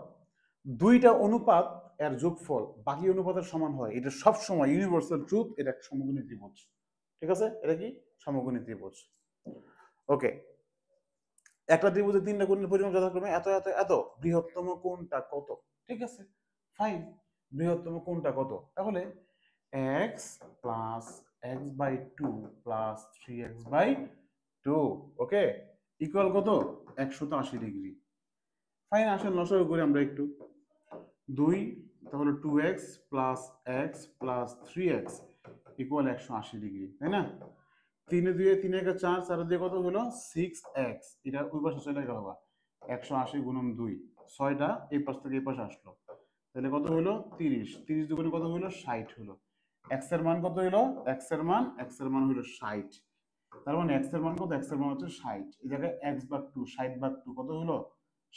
দুইটা অনুপাত এর যোগফল বাকি অনুপাতের সমান হয়, এটা সব সময় ইউনিভার্সাল ট্রুথ, এটা একটা সমকোণী ত্রিভুজ, ঠিক আছে? এটা কি সমকোণী ত্রিভুজ। ওকে, একটা ত্রিভুজের তিনটা কোণের পরিমাপ যথাক্রমে এত এত এত, বৃহত্তম কোণটা কত? ঠিক আছে, ফাইন, বৃহত্তম কোণটা কত? তাহলে x plus x/2 plus 3x/2, ওকে, ইকুয়াল কত 180 ডিগ্রি। ফাইন, আসেন লসাগু করি আমরা একটু। 2, তাহলে 2x plus x plus 3x equal 180 degree, তাই না? 3 এ 2 3 একে 4, 4 দিয়ে কত হলো 6x, এটা ওই পাশে চলে গেল, 180 গুণন 2, 6টা এই পাশ থেকে এই পাশে আসলো, তাহলে কত হলো 30, 30 দুগুণে কত হলো 60 হলো। x এর মান কত হলো, x এর মান হলো 60। তার মানে x এর মান কত, x এর মান হচ্ছে 60। এই জায়গায় x/2, 60/2 কত হলো,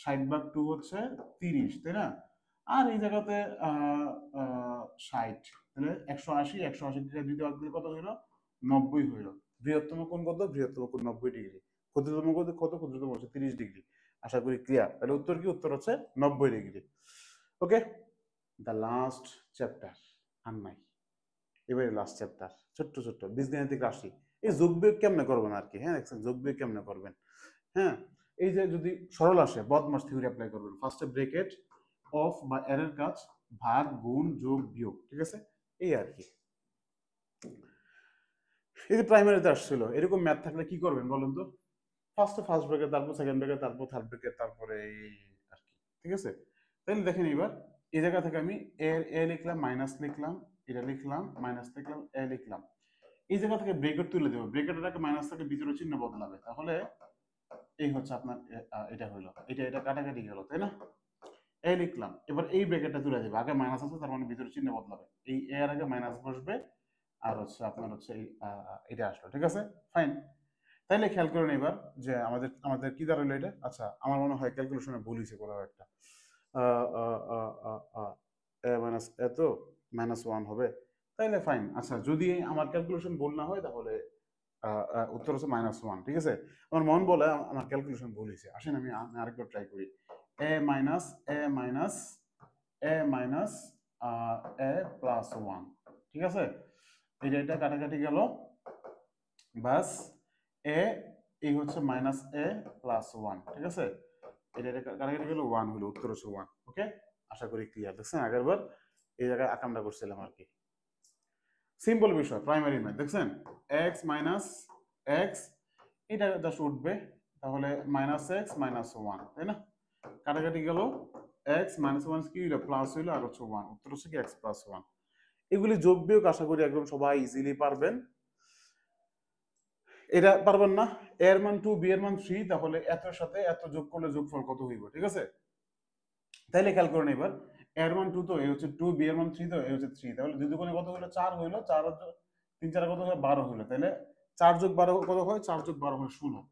60/2 হচ্ছে 30, তাই না? আর এই জায়গাতে 60, তাহলে 180, 180 থেকে দ্বিতীয় ভাগ দিলে কত হলো 90 হলো। বৃহত্তম কোণ কত, বৃহত্তম কোণ 90 ডিগ্রি। ক্ষুদ্রতম কোণ কত, ক্ষুদ্রতম হচ্ছে 30 ডিগ্রি। আশা করি ক্লিয়ার। তাহলে উত্তর কি, উত্তর হচ্ছে 90 degree. Okay, the last chapter আর নাই, এবারে লাস্ট চ্যাপ্টার, ছোট্ট ছোট্ট বীজগাণিতিক রাশি। এই যোগ বিয়োগ কেমনে করবেন আর কি, হ্যাঁ দেখছেন যোগ বিয়োগ কেমনে করবেন। হ্যাঁ, এই যে যদি সরল আসে বদমাস থিওরি অ্যাপ্লাই করবেন, ফার্স্টে ব্রেকেট অফ বা এর কাজ, ভাগ গুণ যোগ বিয়োগ, ঠিক আছে, এই আর কি। এই যে প্রাইমারিতে আসছিল, এরকম ম্যাথ থাকলে কি করবেন বলুন তো? ফার্স্ট ব্রেকেট, তারপর সেকেন্ড ব্রেকেট, তারপর থার্ড ব্রেকেট, তারপরে এই আর কি, ঠিক আছে? তাহলে দেখেন এবার এই জায়গা থেকে আমি এ লিখলাম, মাইনাস লিখলাম, এটা লিখলাম, মাইনাস লিখলাম, এ লিখলাম। এই জায়গা থেকে ব্রেকেট তুলে দেবো, ব্রেকেটটাকে মাইনাস থেকে ভিতরে চিহ্ন বদলাবে, তাহলে এই হচ্ছে আপনার এটা হলো, এটা কাটাকাটি গেল, তাই না? এ লিখলাম, এবার এই ব্রেকেটটা তুলে দেবে, আগে মাইনাস আছে তার মানে ভিতরে চিহ্ন বদলাবে, এই এ এর আগে মাইনাস বসবে, আর হচ্ছে আপনার হচ্ছে এটা আসলো, ঠিক আছে, ফাইন। তাইলে খেয়াল করেন এবার যে আমাদের আমাদের কি দাঁড়ালো এটা। আচ্ছা, আমার মনে হয় ক্যালকুলেশনে ভুল হয়েছে কোথাও একটা, এ মাইনাস এত -1 হবে, তাইলে ফাইন। আচ্ছা, যদি আমার ক্যালকুলেশন ভুল না হয় তাহলে উত্তর হচ্ছে -1, ঠিক আছে? আমার মন বলে আমার ক্যালকুলেশন ভুল হয়েছে। আসেন আমি আরেকবার ট্রাই করি। এ মাইনাস এ মাইনাস এ মাইনাস এ প্লাস 1, ঠিক আছে? এটা কাটাকাটি গেল, বাস এ এই হচ্ছে মাইনাস এ প্লাস 1, ঠিক আছে? এটা কাটাকাটি গেল 1 হলো, উত্তর হচ্ছে 1। ওকে, আশা করি ক্লিয়ার। দেখছেন আগের বার এই জায়গায় আকামটা করছিলাম আর কি। সিম্পল বিষয়, প্রাইমারি ম্যাথ, দেখছেন x মাইনাস x, এটা জাস্ট উঠবে, তাহলে -x -1, তাই না? কাটাকাটি গেল, x -1 কি হইলো, প্লাস হইলো, আর হচ্ছে 1, উত্তর হচ্ছে কি x প্লাস 1। এগুলি যোগ বিয়োগ আশা করি একদম সবাই ইজিলি পারবেন। এটা পারবেন না, এ এর মান 2 বি এর মান 3, তাহলে এতর সাথে এত যোগ করলে যোগফল কত হইব, ঠিক আছে? তাইলে খেয়াল করেন এবার, এর মান 2 তো এই হচ্ছে 2, বি এর মান 3 তো এই হচ্ছে 3, তাহলে দুই দুগুণে কত হলো 4 হইলো, 4 আর 3 4 কত হয় 12 হইলো, তাহলে 4 যোগ 12 কত হয়, 4 যোগ 12 হয় 16,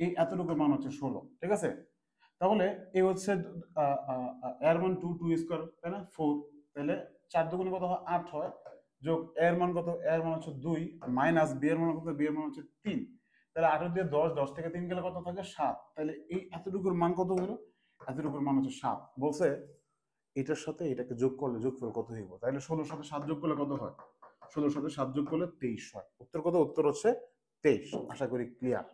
এই এতটুকু মান হচ্ছে 16, ঠিক আছে? তাহলে এই হচ্ছে এর মান 2, 2 স্কয়ার তাই না 4, তাহলে 4 দুগুণে কত হয় 8 হয়, যোগ এর মান কত, এর মান হচ্ছে 2, মাইনাস বি এর মান কত, বি এর মান হচ্ছে 3, তাহলে 8 দিয়ে 10, 10 থেকে 3 গেলে কত থাকে 7, তাহলে এই এতটুকুর মান কত হলো, এতটুকুর মান হচ্ছে 7। বলছে এটার সাথে এটাকে যোগ করলে যোগফল কত হইব, তাহলে 16 সাথে 7 যোগ করলে কত হয়, 16 সাথে 7 যোগ করলে 23 হয়। উত্তর কত, উত্তর হচ্ছে 23। আশা করি ক্লিয়ার।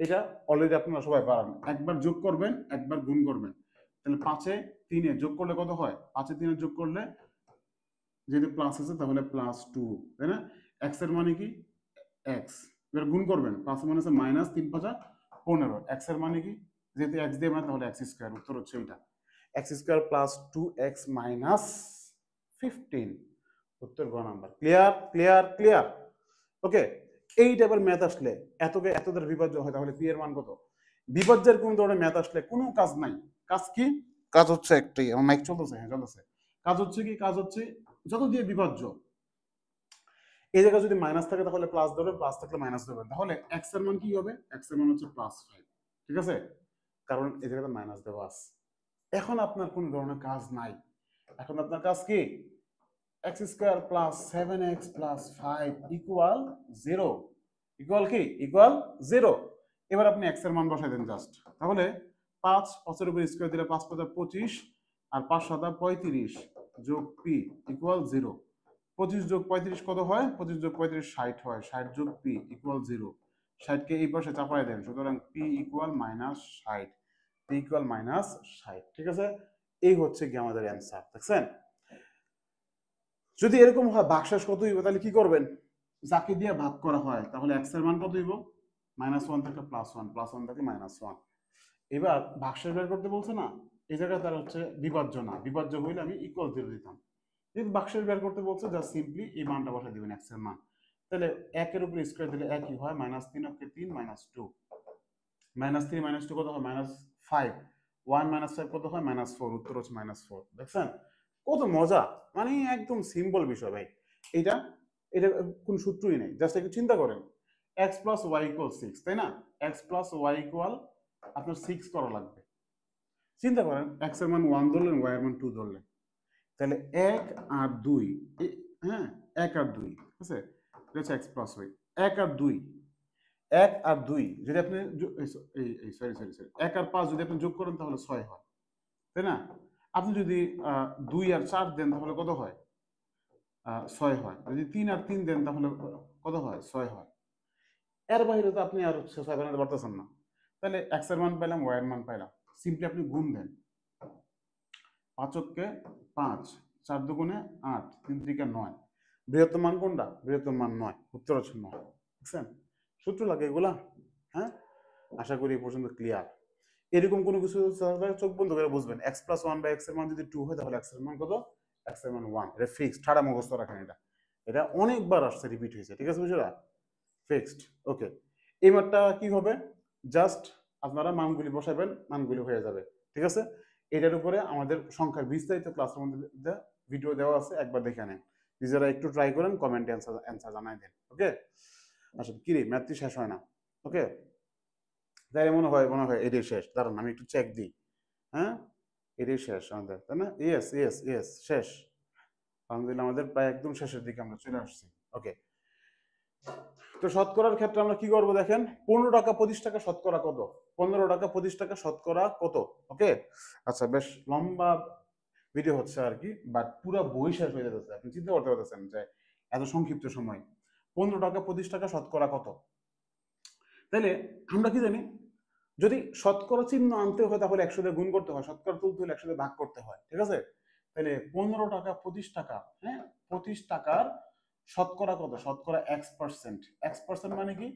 এটা অলরেডি আপনারা সবাই পারেন, একবার যোগ করবেন একবার গুণ করবেন, তাহলে 5 এ 3 এ যোগ করলে কত হয়, 5 এ 3 এ যোগ করলে যেহেতু প্লাস আছে তাহলে +2, তাই না? x এর মানে কি, x, এবার গুণ করবেন, 5 মানে আছে মাইনাস 3 5 15, x এর মানে কি, যেহেতু x দিয়ে মানে তাহলে x স্কয়ার, উত্তর হচ্ছে এটা, x square plus 2x minus 15, উত্তর গ নাম্বার। ক্লিয়ার ক্লিয়ার ক্লিয়ার, ওকে। এই টাইপের ম্যাথ আসলে এতকে এত দ্বারা বিভাজ্য হয়, তাহলে পি এর মান কত? বিভাজ্যের কোন ধরনের ম্যাথ আসলে কোনো কাজ নাই, কাজ কি, কাজ হচ্ছে একটাই, আমার মাইক চলতেছে, হ্যাঁ চলতেছে, কাজ হচ্ছে কি, কাজ হচ্ছে যত দিয়ে বিভাজ্য, এই জায়গায় যদি মাইনাস থাকে তাহলে প্লাস ধরবেন, প্লাস থাকলে মাইনাস ধরবেন, তাহলে এক্স এর মান কি হবে, এক্স এর মান হচ্ছে +5, ঠিক আছে, কারণ এই জায়গাতে মাইনাস দেওয়া আছে। এখন আপনার কোন ধরনের কাজ নাই, এখন আপনার কাজ কি, x square plus 7x plus 5 equal 0, equal কি, ইকুয়াল 0। এবার আপনি x এর মান বসাই দেন জাস্ট, তাহলে 5 5 এর উপর স্কয়ার দিলে 5 5 25, আর 5 7 35 যোগ p ইকুয়াল 0, 25 যোগ 35 কত হয়, 25 যোগ 35 60 হয়, 60 যোগ p ইকুয়াল 0, 60 কে এই পাশে চাপায় দেন, সুতরাং p ইকুয়াল -60, p ইকুয়াল -60, ঠিক আছে? এই হচ্ছে কি আমাদের অ্যান্সার, দেখছেন? যদি এরকম হয় ভাগশেষ কত হইব, তাহলে কি করবেন, যাকে দিয়ে ভাগ করা হয় তাহলে x এর মান কত হইব, -1 থেকে +1, +1 থেকে -1। এবার ভাগশেষ বের করতে বলছে না, এই জায়গায় তার হচ্ছে বিভাজ্য না, বিভাজ্য হইলে আমি ইকুয়াল 0 দিতাম, যদি ভাগশেষ বের করতে বলছে জাস্ট সিম্পলি এই মানটা বসাই দিবেন x এর মান, তাহলে 1 এর উপর স্কয়ার দিলে 1 ই হয়, -3 কে 3 -2, -3 -2 কত হয়, -5, 1 -5 কত হয়, -4, উত্তর হচ্ছে -4, দেখছেন কত মজা, মানে একদম সিম্পল বিষয় ভাই। এটা এটা কোন সূত্রই নেই, জাস্ট একটু চিন্তা করেন, x প্লাস ওয়াই ইকুয়াল 6, তাই না, x প্লাস ওয়াই ইকুয়াল আপনার 6 করা লাগবে, চিন্তা করেন x এর মান 1 ধরলেন, y এর মান 2 ধরলেন, তাহলে 1 আর 2, হ্যাঁ 1 আর 2, ঠিক আছে, এটা হচ্ছে x প্লাস ওয়াই, 1 আর 2, 1 আর 2 যদি আপনি সরি সরি সরি 1 আর 5 যদি আপনি যোগ করেন তাহলে 6 হয়, তাই না? আপনি যদি 2 আর 4 দেন তাহলে কত হয়, 6 হয়, যদি 3 আর 3 দেন তাহলে কত হয়, 6 হয়, এর বাইরে তো আপনি আর 6 বানাতে পারতেছেন না, তাহলে x এর মান পাইলাম, y এর মান পাইলাম, সিম্পলি আপনি গুণ দেন, 5 কে 5, 4 দুগুণে 8, 3 3 9, বৃহত্তম মান কোনটা, বৃহত্তম মান 9, উত্তর হচ্ছে 9, বুঝছেন? সূত্র লাগে এগুলা, হ্যাঁ, আশা করি এই পর্যন্ত ক্লিয়ার। এরকম কোনো কিছু চোখ বন্ধ করে বুঝবেন, x প্লাস 1 বাই x এর মান যদি 2 হয় তাহলে x এর মান কত, x এর মান 1, এটা ফিক্সড, ঠাড়া মুখস্থ রাখেন, এটা এটা অনেকবার আসছে, রিপিট হয়েছে, ঠিক আছে বুঝলা, ফিক্সড, ওকে। এই মানটা কি হবে, জাস্ট আপনারা মানগুলি বসাবেন, মানগুলি হয়ে যাবে, ঠিক আছে? এটার উপরে আমাদের সংখ্যার বিস্তারিত ক্লাসের মধ্যে ভিডিও দেওয়া আছে, একবার দেখে নেন, নিজেরা একটু ট্রাই করেন, কমেন্টে অ্যান্সার জানাই দেন, ওকে। আচ্ছা কি রে, ম্যাথটি শেষ হয় না, ওকে, তাই মনে হয় এটাই শেষ, দাঁড়ান আমি একটু চেক দিই, হ্যাঁ এটাই শেষ আমাদের, তাই না, ইয়েস ইয়েস ইয়েস শেষ, আলহামদুলিল্লাহ আমাদের প্রায় একদম শেষের দিকে আমরা চলে আসছি, ওকে। তো শতকরার ক্ষেত্রে আমরা কি করবো দেখেন, 15 টাকা 25 টাকা শতকরা কত, 15 টাকা 25 টাকা শতকরা কত, ওকে। আচ্ছা বেশ লম্বা ভিডিও হচ্ছে আর কি, বাট পুরো বই শেষ হয়ে যাচ্ছে, আপনি চিন্তা করতে পারতেছেন যে এত সংক্ষিপ্ত সময় 15 টাকা 25 টাকা শতকরা কত, তাহলে আমরা কি জানি, যদি শতকরা চিহ্ন আনতে হয় তাহলে 100 দিয়ে গুণ করতে হয়, শতকরা তুলতে হলে 100 দিয়ে ভাগ করতে হয়, ঠিক আছে? তাহলে 15 টাকা 25 টাকা, হ্যাঁ 25 টাকার শতকরা কত, শতকরা x%, x% মানে কি,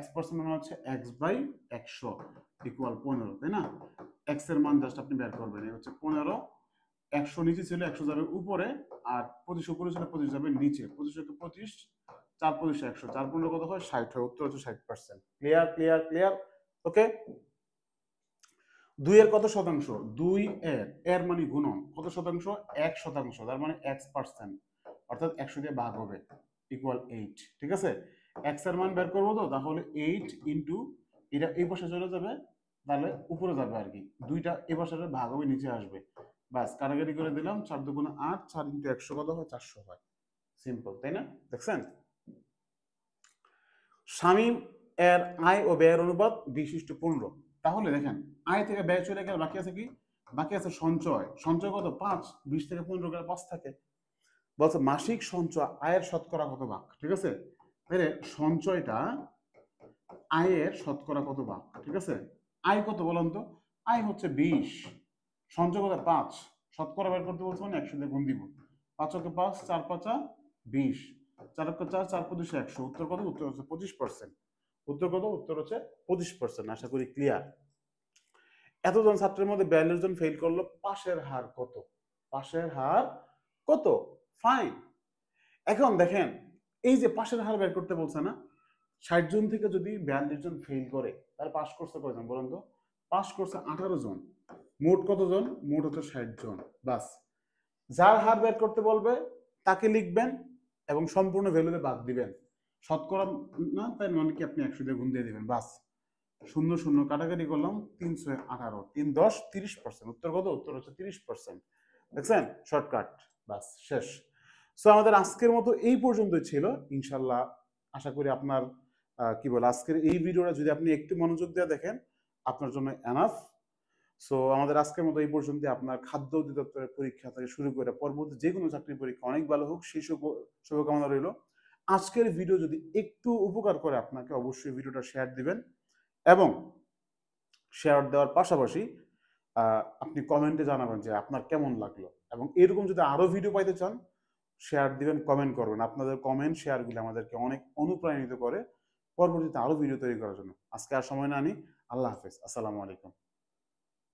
x% মানে হচ্ছে x বাই 100 ইকুয়াল 15, তাই না? x এর মান জাস্ট আপনি বের করবেন, এই হচ্ছে 15, 100 নিচে ছিল 100 যাবে উপরে, আর 25 উপরে ছিল 25 যাবে নিচে, 25 কে 25 4 × 100, 4 × কত হয় 60 হয়, উত্তর হচ্ছে 60%। ক্লিয়ার ক্লিয়ার ক্লিয়ার, ওকে। 2 এর কত শতাংশ? 2 এর, এর মানে গুণন, কত শতাংশ? 1%, তার মানে x%, অর্থাৎ 100 দিয়ে ভাগ হবে, ইকুয়াল 8। ঠিক আছে, x এর মান বের করবো, তো তাহলে 8 ইন্টু, এটা এই পাশে চলে যাবে, তাহলে উপরে যাবে আর কি, দুইটা এই পাশে ভাগ হবে, নিচে আসবে, বাস কাটাকাটি করে দিলাম, 4 × 2 = 8, 4 × 100 কত হয়? 400 হয়। সিম্পল, তাই না? দেখছেন? শামীম এর আয় ও ব্যয়ের অনুপাত 20:15। তাহলে দেখেন, আয় থেকে ব্যয় চলে গেলে বাকি আছে কি? বাকি আছে সঞ্চয়। সঞ্চয় কত? 5। 20 থেকে 15 গেলে 5 থাকে। বলছে মাসিক সঞ্চয় আয়ের শতকরা কত ভাগ? ঠিক আছে, তাহলে সঞ্চয়টা আয়ের শতকরা কত ভাগ? ঠিক আছে, আয় কত বলুন তো? আয় হচ্ছে 20, সঞ্চয় কত? 5, শতকরা বের করতে বলছে মানে 100 দিয়ে গুণ দিব। 5 × 5, 4 × 5 = 20, 4 × 4, 4 × 5 = 100। উত্তর কত? উত্তর হচ্ছে 25%। উত্তর কত? উত্তর হচ্ছে 25%। আশা করি ক্লিয়ার। এতজন ছাত্রের মধ্যে 42 জন ফেল করলো, পাশের হার কত? পাশের হার কত? ফাইন। এখন দেখেন, এই যে পাশের হার বের করতে বলছে না, 60 জন থেকে যদি 42 জন ফেল করে, তাহলে পাস করছে কয়জন বলুন তো? পাস করছে 18 জন। মোট কতজন? মোট হচ্ছে 60 জন। বাস, যার হার বের করতে বলবে তাকে লিখবেন এবং সম্পূর্ণ ভ্যালুতে বাদ দিবেন। শতকরা না, তাই মানে কি আপনি 100 দিয়ে গুণ দিয়ে দিবেন। বাস, 0 0 কাটাকাটি করলাম, 318, 3 10 30%। উত্তর কত? উত্তর হচ্ছে 30%। দেখছেন, শর্টকাট, বাস শেষ। সো আমাদের আজকের মতো এই পর্যন্তই ছিল। ইনশাল্লাহ আশা করি আপনার কি বলে, আজকের এই ভিডিওটা যদি আপনি একটু মনোযোগ দিয়ে দেখেন, আপনার জন্য এনাফ। সো আমাদের আজকের মতো এই পর্যন্ত। আপনার খাদ্য অধিদপ্তরের পরীক্ষা থেকে শুরু করে পরবর্তী যে কোনো চাকরির পরীক্ষা অনেক ভালো হোক, সেই শুভকামনা রইল। আজকের ভিডিও যদি একটু উপকার করে আপনাকে, অবশ্যই ভিডিওটা শেয়ার দিবেন এবং শেয়ার দেওয়ার পাশাপাশি আপনি কমেন্টে জানাবেন যে আপনার কেমন লাগলো, এবং এরকম যদি আরো ভিডিও পাইতে চান, শেয়ার দিবেন, কমেন্ট করবেন। আপনাদের কমেন্ট শেয়ারগুলো আমাদেরকে অনেক অনুপ্রাণিত করে পরবর্তীতে আরো ভিডিও তৈরি করার জন্য। আজকে আর সময় না নিই, আল্লাহ হাফেজ, আসসালামু আলাইকুম।